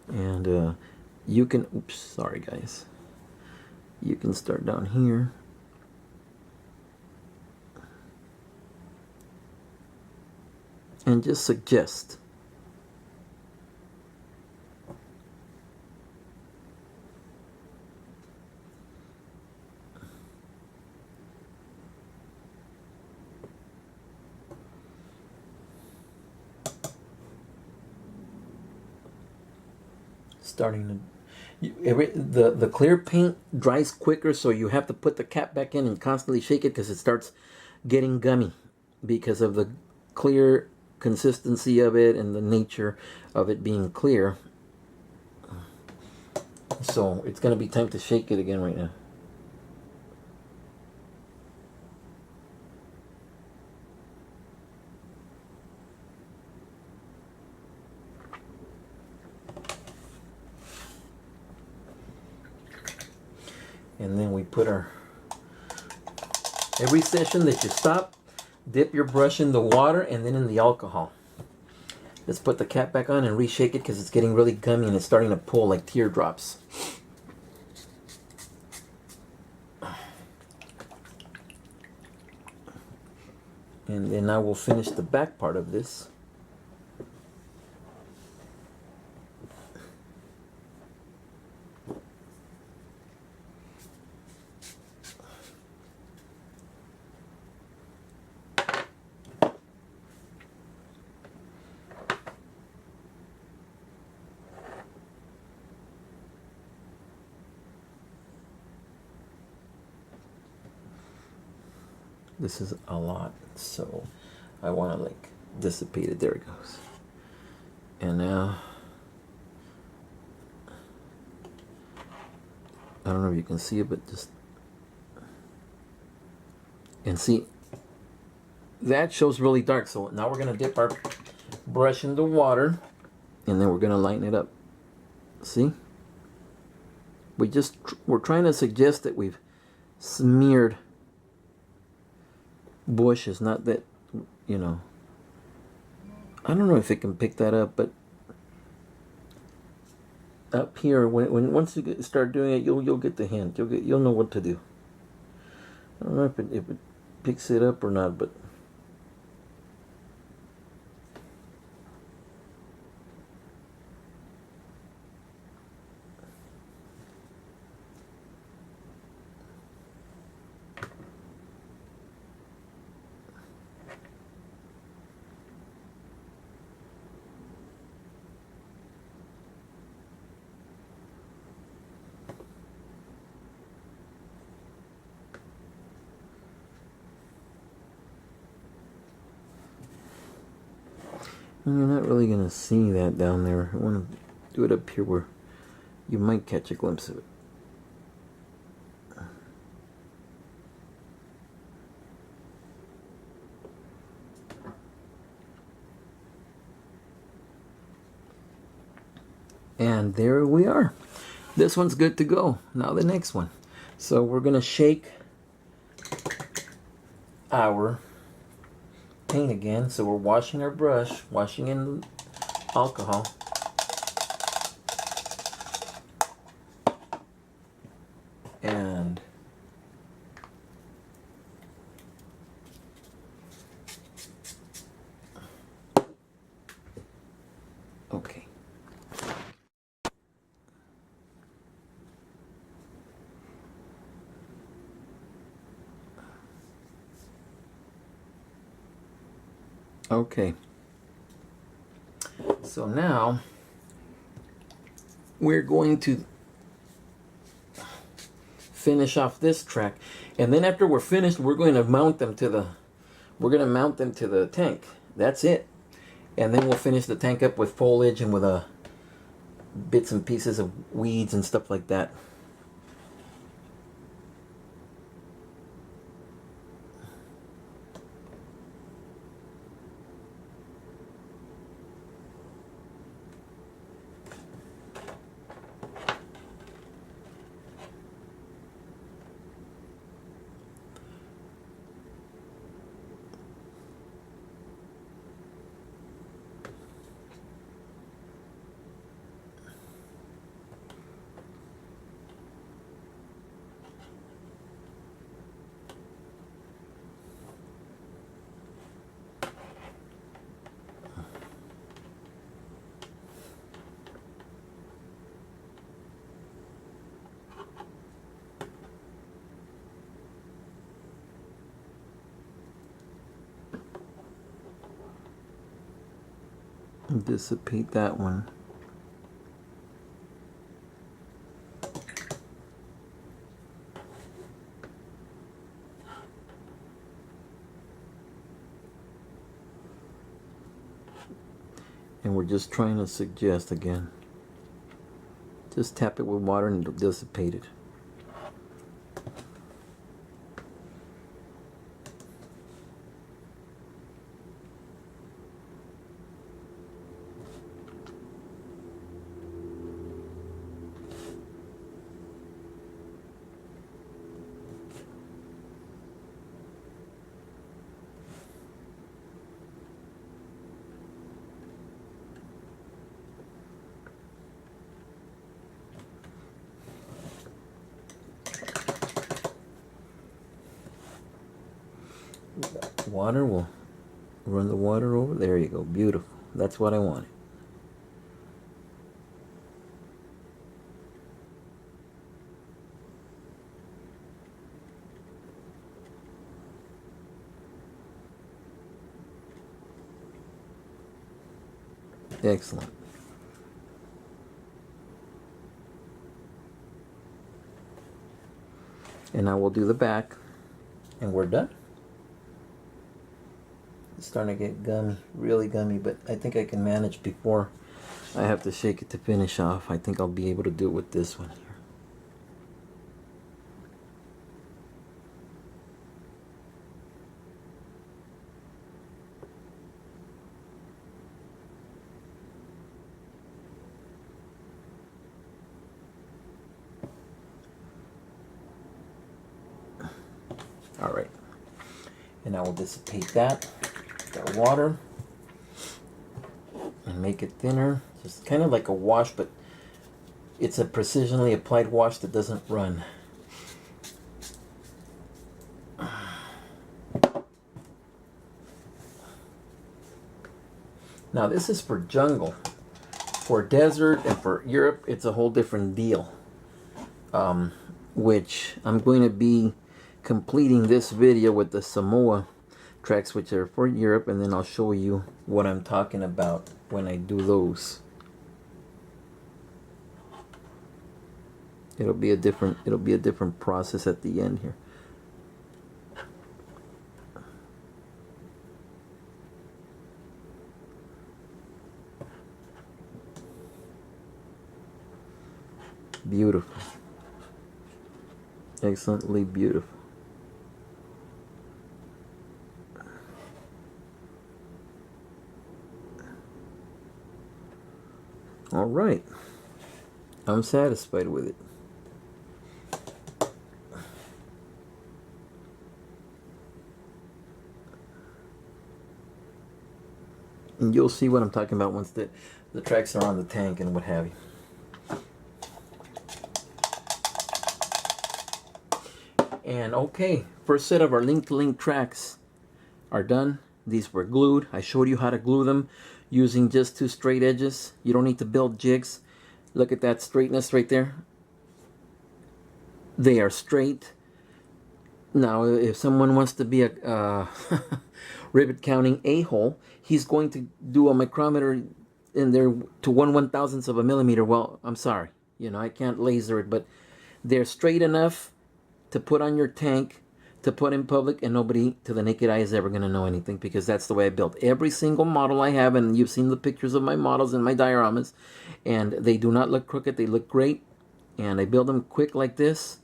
And you can, oops, sorry guys. You can start down here. And just suggest. Starting to, the clear paint dries quicker, so you have to put the cap back in and constantly shake it because it starts getting gummy because of the clear consistency of it and the nature of it being clear. So it's going to be time to shake it again right now. And then we put our, every session that you stop, dip your brush in the water and then in the alcohol. Let's put the cap back on and reshake it because it's getting really gummy and it's starting to pull like teardrops. And then I will finish the back part of this. This is a lot, so I want to like dissipate it. There it goes. And now, I don't know if you can see it, but just, and see, that shows really dark. So now we're going to dip our brush in the water and then we're going to lighten it up. See? We're trying to suggest that we've smeared bushes, not that, you know, I don't know if it can pick that up, but up here, once you start doing it, you'll get the hint. You'll know what to do. I don't know if it picks it up or not, but you're not really going to see that down there. I want to do it up here where you might catch a glimpse of it. And there we are. This one's good to go. Now the next one. So we're going to shake our paint again. So we're washing our brush, washing in alcohol. And okay. Okay, so now we're going to finish off this track, and then after we're finished, we're going to mount them to the tank. That's it, and then we'll finish the tank up with foliage and with bits and pieces of weeds and stuff like that. Dissipate that one. And we're just trying to suggest again. Just tap it with water and it'll dissipate it. Water, will run the water over. There you go. Beautiful. That's what I wanted. Excellent. And now we'll do the back, and we're done. It's starting to get gummy, really gummy, but I think I can manage before I have to shake it to finish off. I think I'll be able to do it with this one here. All right, and I will dissipate that water and make it thinner. Just kind of like a wash, but it's a precisionally applied wash that doesn't run. Now this is for jungle. For desert and for Europe, it's a whole different deal. Which I'm going to be completing this video with the Samoa tracks, which are for Europe, and then I'll show you what I'm talking about when I do those. It'll be a different process at the end here. Beautiful. Excellently beautiful. All right, I'm satisfied with it. And you'll see what I'm talking about once the tracks are on the tank and what have you. And okay, first set of our link-to-link tracks are done. These were glued. I showed you how to glue them using just 2 straight edges. You don't need to build jigs. Look at that straightness right there. They are straight. Now, if someone wants to be a rivet counting a-hole, he's going to do a micrometer in there to 1/1000th of a millimeter. Well, I'm sorry. You know, I can't laser it, but they're straight enough to put on your tank, to put in public, and nobody to the naked eye is ever going to know anything, because that's the way I built every single model I have. And you've seen the pictures of my models and my dioramas, and they do not look crooked. They look great, and I build them quick like this.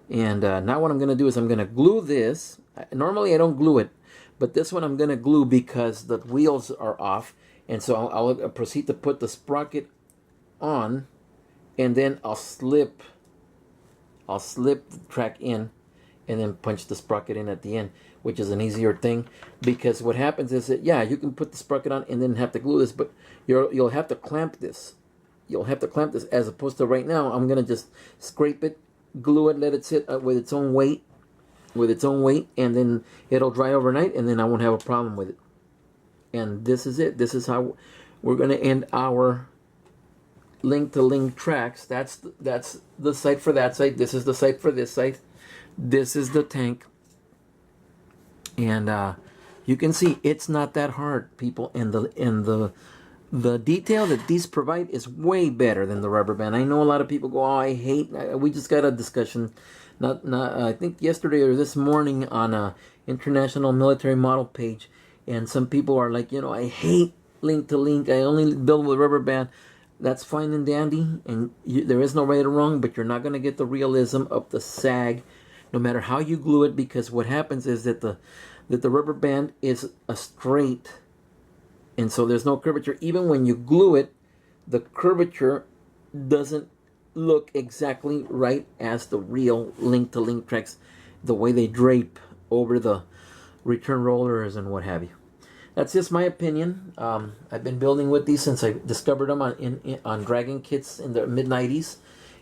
And now what I'm going to do is I'm going to glue this. Normally I don't glue it, but this one I'm going to glue because the wheels are off, and so I'll proceed to put the sprocket on, and then I'll slip the track in, and then punch the sprocket in at the end, which is an easier thing, because what happens is that, yeah, you can put the sprocket on and then have to glue this, but you'll have to clamp this. You'll have to clamp this, as opposed to right now, I'm going to just scrape it, glue it, let it sit with its own weight, and then it'll dry overnight, and then I won't have a problem with it. And this is it. This is how we're going to end our link-to-link tracks. That's the site for that site. This is the site for this site. This is the tank, and you can see it's not that hard, people. And the The detail that these provide is way better than the rubber band. I know a lot of people go, "Oh, I hate." We just got a discussion, not I think yesterday or this morning on a international military model page, and some people are like, I hate link to link. I only build with rubber band. That's fine and dandy, and there is no right or wrong, but you're not going to get the realism of the sag, no matter how you glue it, because what happens is that the rubber band is a straight. And so there's no curvature. Even when you glue it, the curvature doesn't look exactly right as the real link-to-link tracks, the way they drape over the return rollers and what have you. That's just my opinion. I've been building with these since I discovered them on Dragon kits in the mid-90s.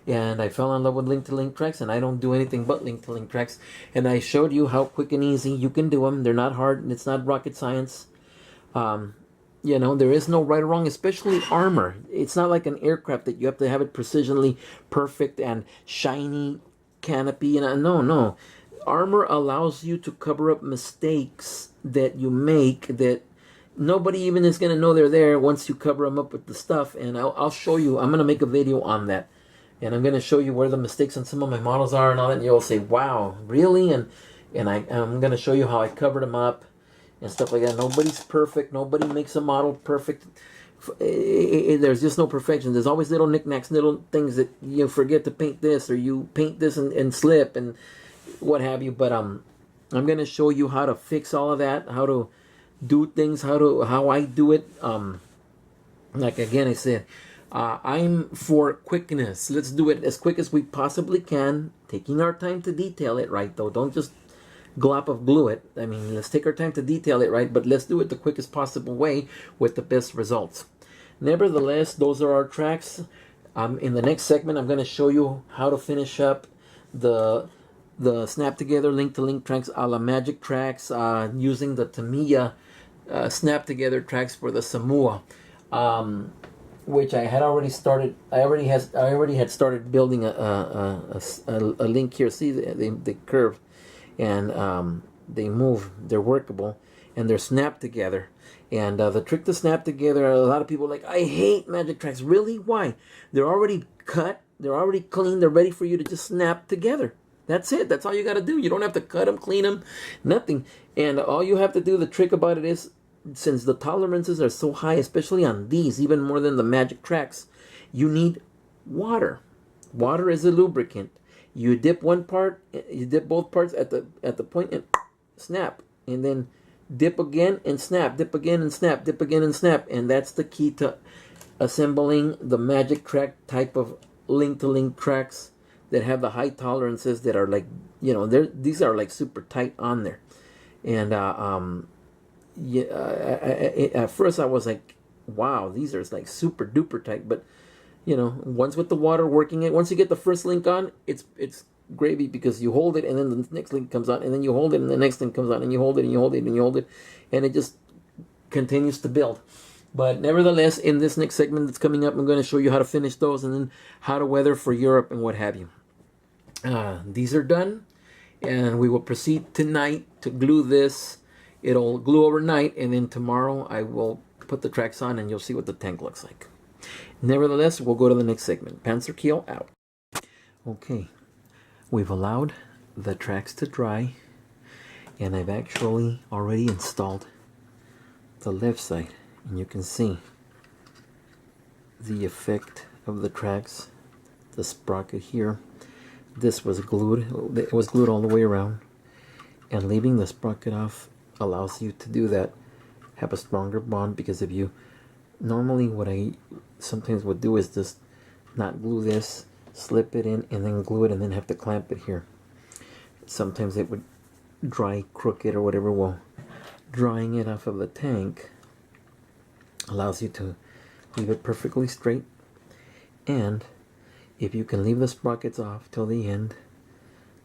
And I fell in love with link-to-link tracks, and I don't do anything but link-to-link tracks. And I showed you how quick and easy you can do them. They're not hard, and it's not rocket science. There is no right or wrong, especially armor. It's not like an aircraft that you have to have it precisionally perfect and shiny canopy. No. Armor allows you to cover up mistakes that you make that nobody even is going to know they're there once you cover them up with the stuff. And I'll show you. I'm going to make a video on that. And I'm going to show you where the mistakes on some of my models are and all that. And you'll say, wow, really? And I'm going to show you how I covered them up and stuff like that. Nobody's perfect. Nobody makes a model perfect. There's just no perfection. There's always little knickknacks, little things that you forget to paint this, or you paint this and slip and what have you. But I'm going to show you how to fix all of that, how to do things, how I do it. Like again, I said, I'm for quickness. Let's do it as quick as we possibly can, taking our time to detail it right, though. Don't just glop of glue it. I mean, let's take our time to detail it right, but let's do it the quickest possible way with the best results. Nevertheless, those are our tracks. In the next segment, I'm going to show you how to finish up the snap together link to link tracks a la Magic tracks, using the Tamiya snap together tracks for the Samoa, which I had already started. I already had started building a link here. See the curve. And they move, they're workable, and they're snapped together. And the trick to snap together, a lot of people are like, I hate Magic tracks. Really? Why? They're already cut, they're already clean, they're ready for you to just snap together. That's it. That's all you got to do. You don't have to cut them, clean them, nothing. And all you have to do, the trick about it is, since the tolerances are so high, especially on these, even more than the Magic tracks, you need water. Water is a lubricant. You dip one part, you dip both parts at the point and snap, and then dip again and snap, dip again and snap, dip again and snap, and that's the key to assembling the Magic track type of link-to-link tracks that have the high tolerances that are like, these are like super tight on there. And at first I was like, wow, these are like super duper tight, but once with the water working it, once you get the first link on, it's gravy, because you hold it and then the next link comes on, and then you hold it and the next thing comes on, and you hold it and you hold it and you hold it, and it just continues to build. But nevertheless, in this next segment that's coming up, I'm going to show you how to finish those and then how to weather for Europe and what have you. These are done, and we will proceed tonight to glue this. It'll glue overnight, and then tomorrow I will put the tracks on and you'll see what the tank looks like. Nevertheless, we'll go to the next segment. Panzer Keel out. Okay, we've allowed the tracks to dry, and I've actually already installed the left side, and you can see the effect of the tracks. The sprocket here, this was glued. It was glued all the way around, and leaving the sprocket off allows you to do that, have a stronger bond, because if you normally, what I sometimes would do is just not glue this, slip it in, and then glue it, and then have to clamp it here. Sometimes it would dry crooked or whatever. Well, drying it off of the tank allows you to leave it perfectly straight. And if you can leave the sprockets off till the end,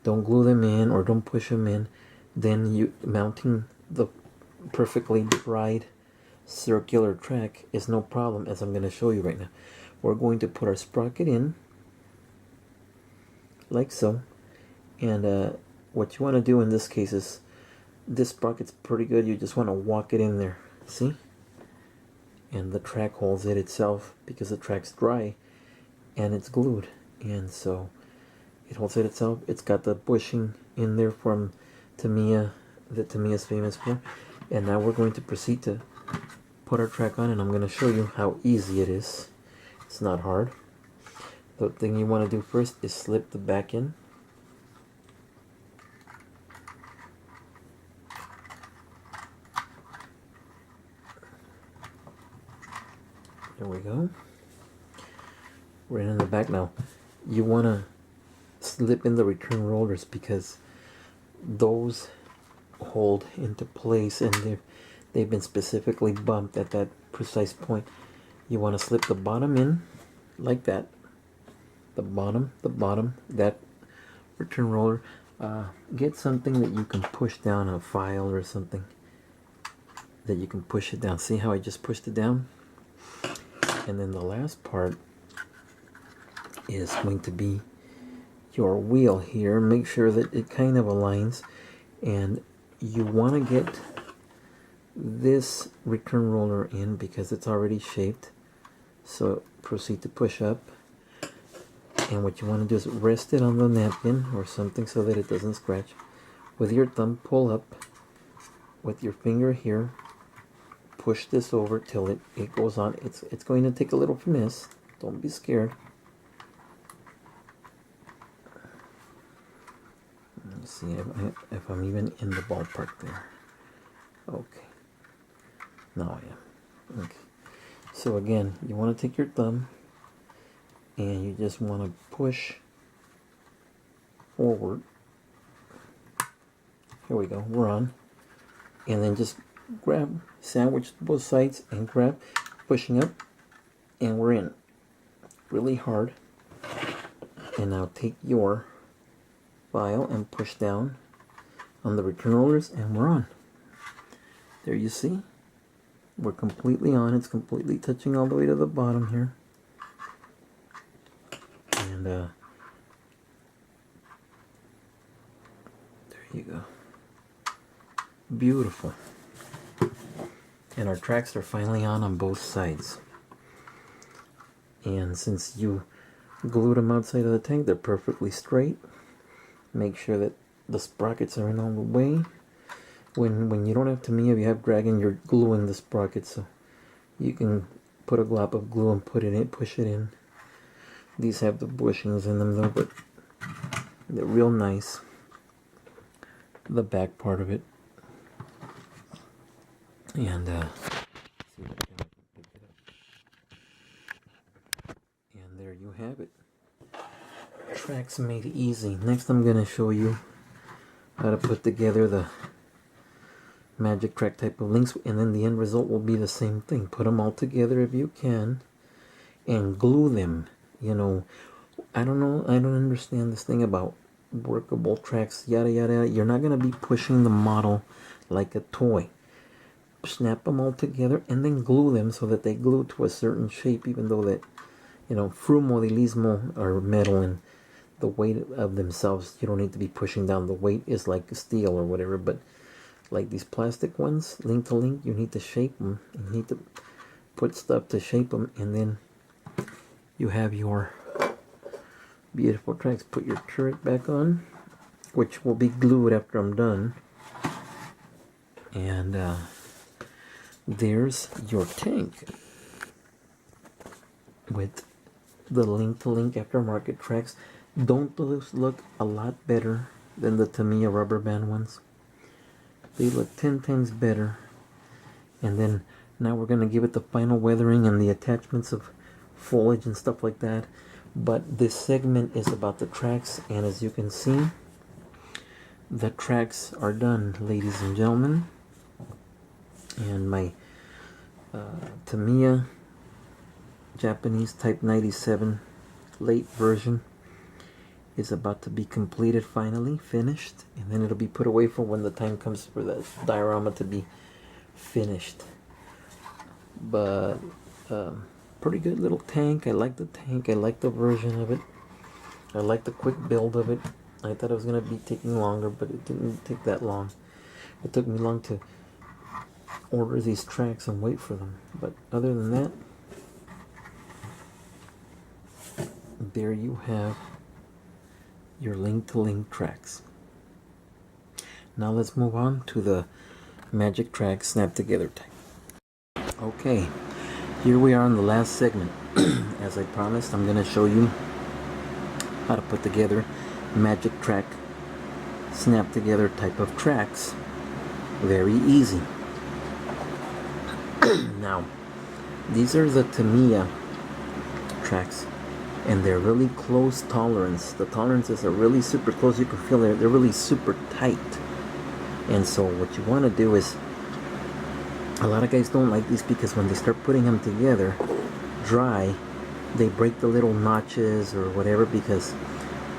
don't glue them in or don't push them in, then you mounting the perfectly dried circular track is no problem, as I'm going to show you right now. We're going to put our sprocket in like so, and what you want to do in this case is, this sprocket's pretty good, you just want to walk it in there, see, and the track holds it itself because the track's dry and it's glued, and so it holds it itself. It's got the bushing in there from Tamiya that Tamiya's famous for. And now we're going to proceed to put our track on, and I'm going to show you how easy it is. It's not hard. The thing you want to do first is slip the back in. There we go. Right in the back now. You want to slip in the return rollers because those hold into place, and they've been specifically bumped at that precise point. You want to slip the bottom in like that. The bottom, that return roller. Get something that you can push down, a file or something that you can push it down. See how I just pushed it down? And then the last part is going to be your wheel here. Make sure that it kind of aligns, and you want to get this return roller in because it's already shaped. So proceed to push up, and what you want to do is rest it on the napkin or something so that it doesn't scratch. With your thumb, pull up. With your finger here, push this over till it goes on. It's going to take a little finesse. Don't be scared. Let's see if I'm even in the ballpark there. Okay. Now I am. Okay. So again, you want to take your thumb and you just want to push forward. Here we go. We're on. And then just grab, sandwich both sides and grab, pushing up, and we're in. Really hard. And now take your file and push down on the return rollers, and we're on. There you see. We're completely on. It's completely touching all the way to the bottom here. And there you go. Beautiful. And our tracks are finally on both sides. And since you glued them outside of the tank, they're perfectly straight. Make sure that the sprockets are in all the way. When you don't have Tamiya, if you have Dragon, you're gluing the sprockets, so you can put a glop of glue and put it in, push it in. These have the bushings in them though, but they're real nice. The back part of it. And see if I can pick it up. And there you have it. Tracks made easy. Next I'm going to show you how to put together the magic track type of links, and then the end result will be the same thing. Put them all together if you can and glue them. You know, I don't understand this thing about workable tracks, yada yada yada. You're not going to be pushing the model like a toy. Snap them all together and then glue them so that they glue to a certain shape, even though that, you know, modelismo are metal and the weight of themselves, you don't need to be pushing down. The weight is like steel or whatever, but like these plastic ones, link to link, you need to shape them. You need to put stuff to shape them, and then you have your beautiful tracks. Put your turret back on, which will be glued after I'm done. And there's your tank with the link to link aftermarket tracks. Don't those look a lot better than the Tamiya rubber band ones? They look 10 times better. And then now we're going to give it the final weathering and the attachments of foliage and stuff like that. But this segment is about the tracks, and as you can see, the tracks are done, ladies and gentlemen. And my Tamiya Japanese Type 97 late version is about to be completed, finally finished, and then it'll be put away for when the time comes for that diorama to be finished. But pretty good little tank. I like the tank. I like the version of it. I like the quick build of it. I thought it was going to be taking longer, but it didn't take that long. It took me long to order these tracks and wait for them. But other than that, there you have your link-to-link tracks. Now let's move on to the magic track snap together type. Okay, here we are in the last segment. As I promised, I'm going to show you how to put together magic track snap together type of tracks. Very easy. Now, these are the Tamiya tracks, and they're really close tolerance. The tolerances are really super close. You can feel they're really super tight. And so what you want to do is, a lot of guys don't like these because when they start putting them together dry, they break the little notches or whatever because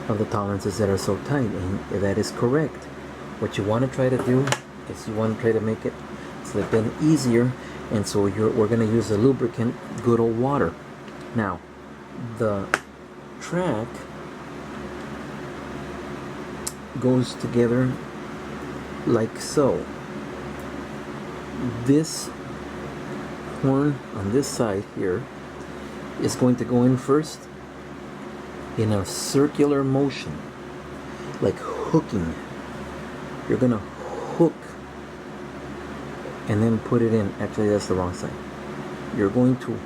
of the tolerances that are so tight. And that is correct. What you want to try to do is you want to try to make it slip in easier. And so we're going to use a lubricant, good old water. Now, the track goes together like so. This horn on this side here is going to go in first in a circular motion, like hooking. You're going to hook and then put it in. Actually, that's the wrong side. You're going to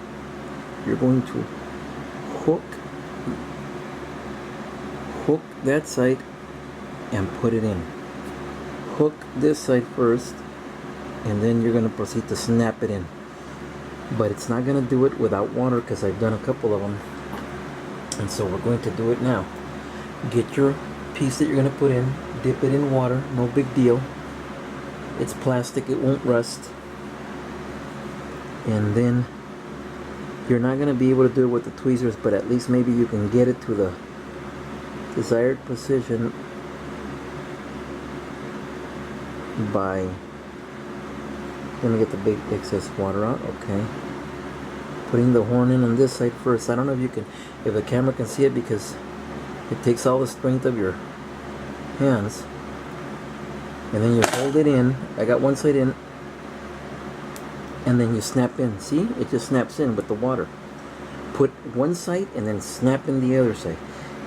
hook that side and put it in. Hook this side first, and then you're going to proceed to snap it in. But it's not going to do it without water because I've done a couple of them, and so we're going to do it now. Get your piece that you're going to put in, dip it in water, no big deal. It's plastic, it won't rust. And then you're not going to be able to do it with the tweezers, but at least maybe you can get it to the desired position by, let me get the big excess water out. Okay, putting the horn in on this side first. I don't know if the camera can see it because it takes all the strength of your hands. And then you hold it in. I got one side in, and then you snap in. See, it just snaps in with the water. Put one side and then snap in the other side.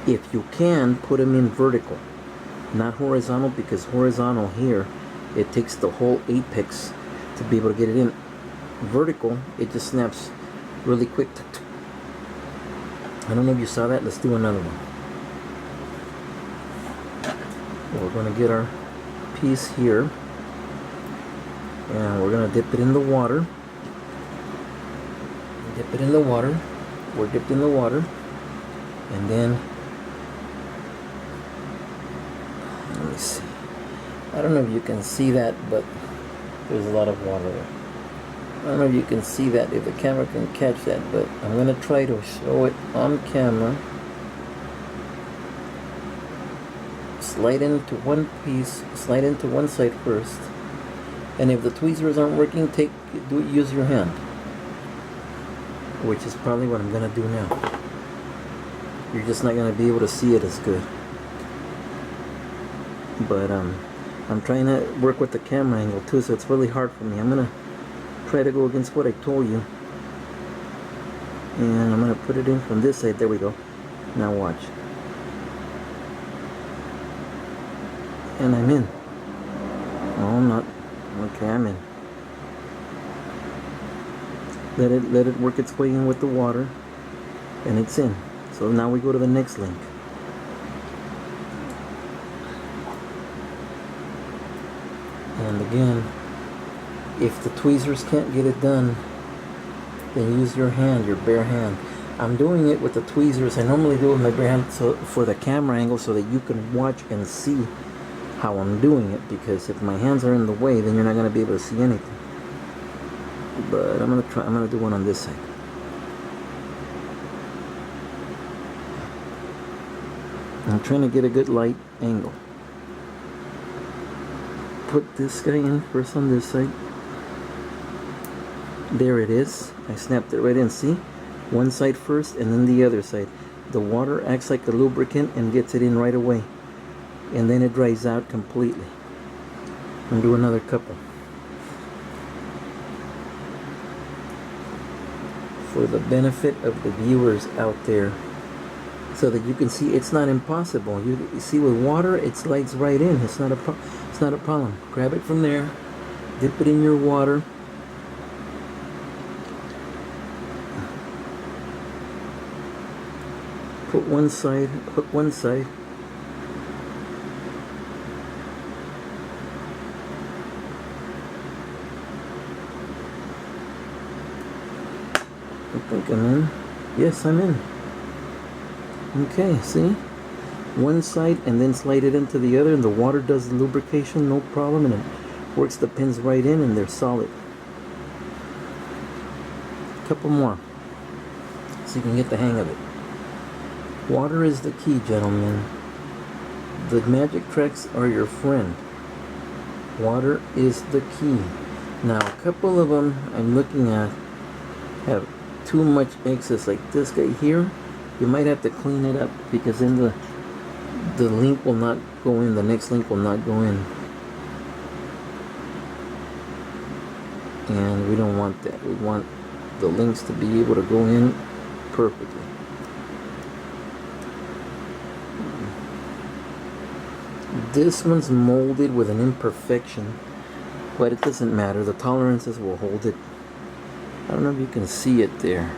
If you can, put them in vertical, not horizontal, because horizontal here, it takes the whole apex to be able to get it in. Vertical, it just snaps really quick. I don't know if you saw that. Let's do another one. We're going to get our piece here, and we're going to dip it in the water. Dip it in the water. We're dipped in the water, and then let me see. I don't know if you can see that, but there's a lot of water there. I don't know if you can see that, if the camera can catch that, but I'm going to try to show it on camera. Slide into one piece, slide into one side first, and if the tweezers aren't working, use your hand, which is probably what I'm going to do now. You're just not going to be able to see it as good, but I'm trying to work with the camera angle too, so it's really hard for me. I'm going to try to go against what I told you, and I'm going to put it in from this side. There we go. Now watch. And I'm in. No, I'm not. Okay, I'm in. Let it work its way in with the water, and it's in. So now we go to the next link. And again, if the tweezers can't get it done, then use your hand, your bare hand. I'm doing it with the tweezers. I normally do it with my bare hand for the camera angle, so that you can watch and see how I'm doing it, because if my hands are in the way, then you're not going to be able to see anything. But I'm going to do one on this side. I'm trying to get a good light angle. Put this guy in first on this side. There it is. I snapped it right in. See? One side first and then the other side. The water acts like a lubricant and gets it in right away. And then it dries out completely. And do another couple. for the benefit of the viewers out there, so that you can see it's not impossible. You see, with water, it slides right in. It's not a problem. Grab it from there, dip it in your water. Put one side, hook one side. I think I'm in. Yes, I'm in. Okay, see? One side and then slide it into the other, and the water does the lubrication, no problem, and it works the pins right in, and they're solid. A couple more, so you can get the hang of it. Water is the key, gentlemen. The magic tracks are your friend. Water is the key. Now, a couple of them I'm looking at have too much excess, like this guy here. You might have to clean it up, because then the link will not go in, the next link will not go in. And we don't want that. We want the links to be able to go in perfectly. This one's molded with an imperfection, but it doesn't matter. The tolerances will hold it. I don't know if you can see it there,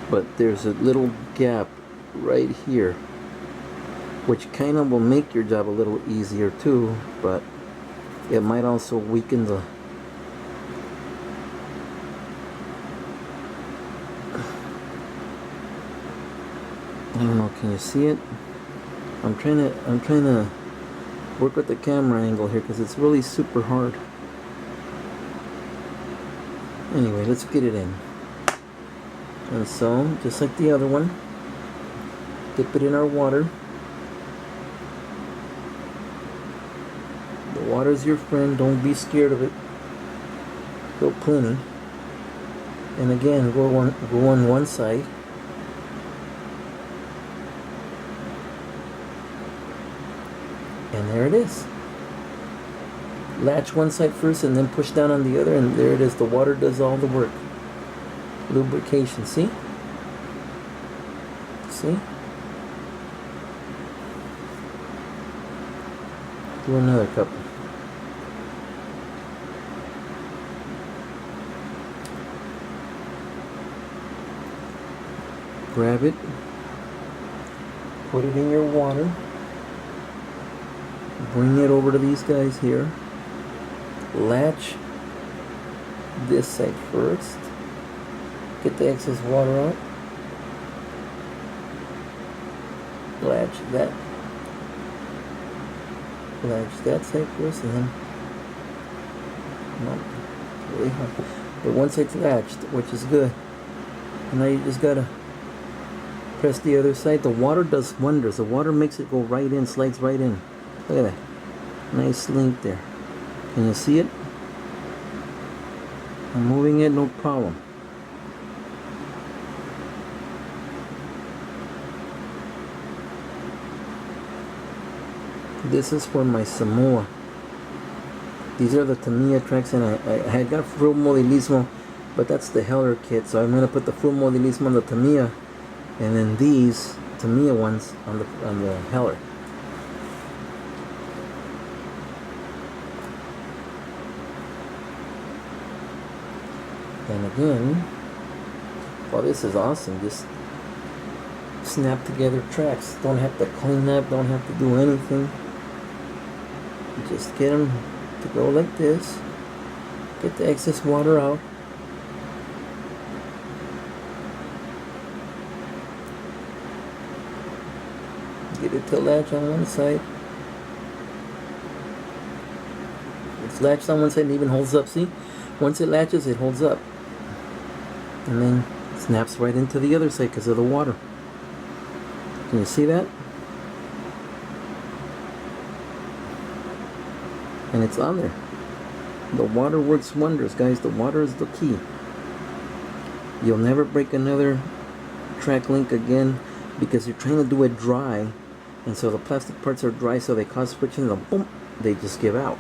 but there's a little gap right here, which kind of will make your job a little easier too, but it might also weaken the I don't know, can you see it? I'm trying to work with the camera angle here, because it's really super hard. Anyway, let's get it in. And so, just like the other one, dip it in our water. The water's your friend, don't be scared of it. Go plenty. And again, go on one side. And there it is. Latch one side first and then push down on the other, and there it is. The water does all the work. Lubrication, see? See? Do another couple. Grab it. Put it in your water. Bring it over to these guys here. Latch this side first. Get the excess water out. Latch that. Latch that side first, and then not really hard. But once it's latched, which is good, and now you just gotta press the other side. The water does wonders. The water makes it go right in, slides right in. Look at that. Nice link there. Can you see it? I'm moving it, no problem. This is for my Samoa. These are the Tamiya tracks, and I had got full modelismo, but that's the Heller kit, so I'm going to put the full modelismo on the Tamiya, and then these Tamiya ones on the Heller. And again, well, this is awesome. Just snap together tracks. Don't have to clean up, don't have to do anything. Just get them to go like this. Get the excess water out. Get it to latch on one side. It's latched on one side and even holds up, see? Once it latches, it holds up. And then snaps right into the other side because of the water. Can you see that? And it's on there. The water works wonders, guys. The water is the key. You'll never break another track link again because you're trying to do it dry, and so the plastic parts are dry, so they cause friction, and boom, they just give out.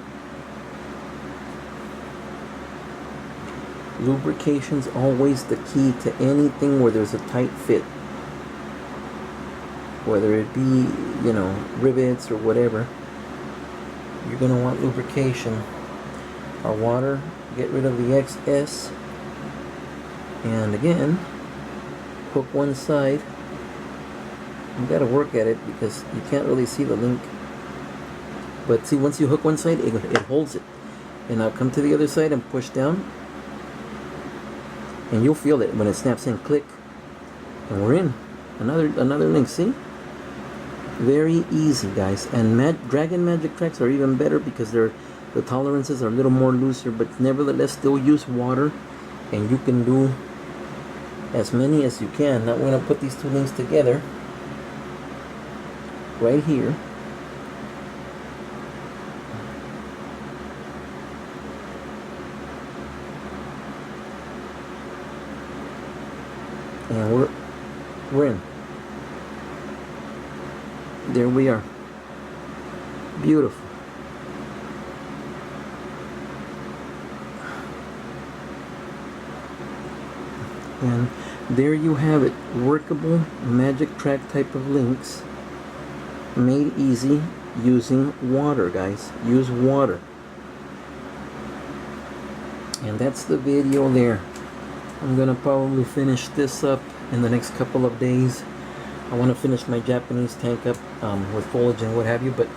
Lubrication's always the key to anything where there's a tight fit. Whether it be, you know, rivets or whatever, you're going to want lubrication. Our water, get rid of the excess. And again, hook one side. You got to work at it because you can't really see the link. But see, once you hook one side, it holds it. And now come to the other side and push down. And you'll feel it when it snaps in. Click. And we're in. Another link, see? Very easy, guys. And Dragon Magic tracks are even better because the tolerances are a little more looser, but nevertheless still use water, and you can do as many as you can. Now we're going to put these two links together right here. And we're in. There we are. Beautiful. And there you have it. Workable magic track type of links made easy using water, guys. Use water. And that's the video there. I'm gonna probably finish this up in the next couple of days. I want to finish my Japanese tank up with foliage and what have you, but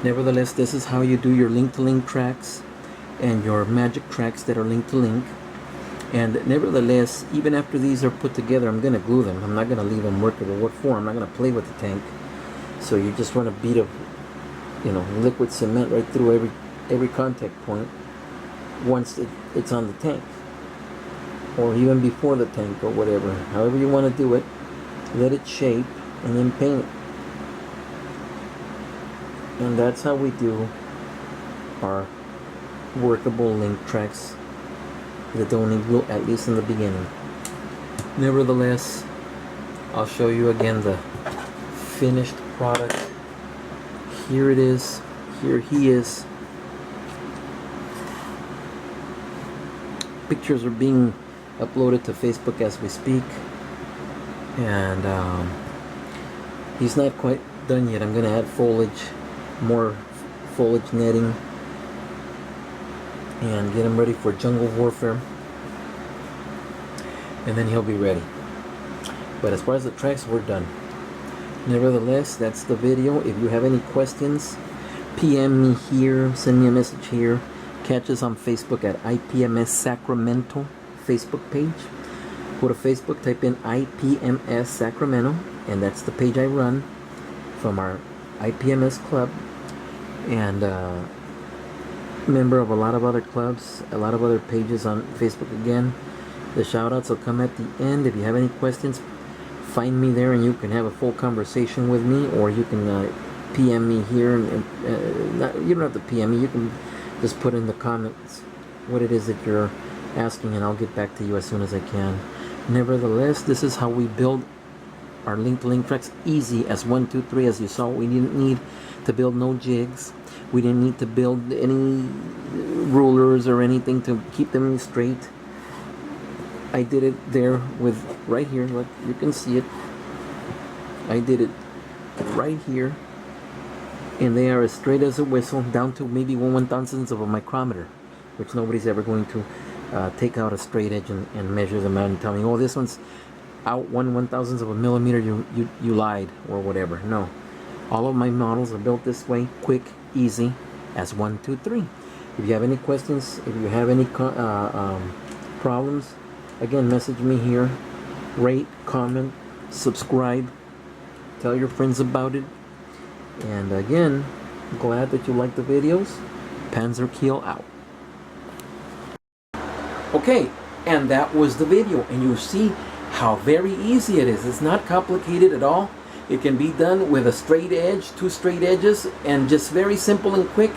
nevertheless, this is how you do your link-to-link tracks and your magic tracks that are link-to-link. And nevertheless, even after these are put together, I'm going to glue them. I'm not going to leave them workable. What for? I'm not going to play with the tank. So you just run a bead of, you know, liquid cement right through every contact point once it's on the tank, or even before the tank, or whatever. However you want to do it, let it shape, and then paint it. And that's how we do our workable link tracks that don't need glue, at least in the beginning. Nevertheless, I'll show you again the finished product. Here it is. Here he is. Pictures are being uploaded to Facebook as we speak. And he's not quite done yet. I'm going to add foliage, more foliage netting, and get him ready for jungle warfare, and then he'll be ready. But as far as the tracks, we're done. Nevertheless, that's the video. If you have any questions, PM me here, send me a message here. Catch us on Facebook at IPMS Sacramento Facebook page. Go to Facebook, type in IPMS Sacramento, and that's the page I run from our IPMS club, and member of a lot of other clubs, a lot of other pages on Facebook again. The shout outs will come at the end. If you have any questions, find me there and you can have a full conversation with me, or you can PM me here. You don't have to PM me, you can just put in the comments what it is that you're asking, and I'll get back to you as soon as I can. Nevertheless, this is how we build our link-to-link tracks, easy as 1, 2, 3. As you saw, we didn't need to build no jigs. We didn't need to build any rulers or anything to keep them straight. I did it there with right here. Look, you can see it. I did it right here, and they are as straight as a whistle, down to maybe 1/1000th of a micrometer, which nobody's ever going to take out a straight edge and measure them out and tell me, oh, this one's out 1/1000th of a millimeter, you lied, or whatever. No, all of my models are built this way, quick, easy, as 1, 2, 3. If you have any questions, if you have any problems, again, message me here. Rate, comment, subscribe, tell your friends about it. And again, glad that you like the videos. Panzerkiel out. Okay, and that was the video, and you see how very easy it is. It's not complicated at all. It can be done with a straight edge, 2 straight edges, and just very simple and quick.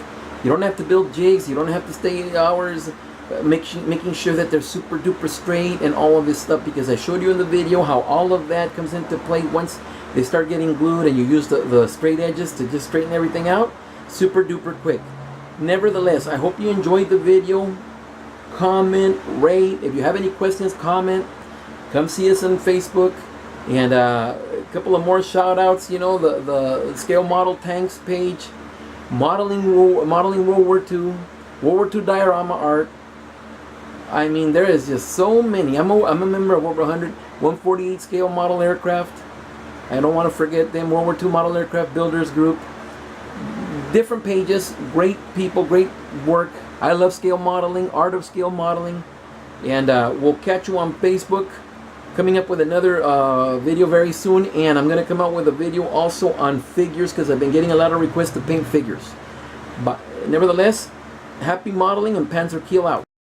You don't have to build jigs. You don't have to stay hours making sure that they're super duper straight and all of this stuff, because I showed you in the video how all of that comes into play once they start getting glued and you use the straight edges to just straighten everything out. Super duper quick. Nevertheless, I hope you enjoyed the video. comment, rate. If you have any questions, comment. Come see us on Facebook. And a couple of more shout outs, you know, the scale model tanks page, modeling World War II, World War II diorama art. I mean, there is just so many. I'm a member of over 148 scale model aircraft. I don't want to forget them. World War II Model Aircraft Builders Group. Different pages, great people, great work. I love scale modeling, art of scale modeling. And we'll catch you on Facebook. Coming up with another video very soon. And I'm going to come out with a video also on figures, because I've been getting a lot of requests to paint figures. But nevertheless, happy modeling, and Panzer Keel out.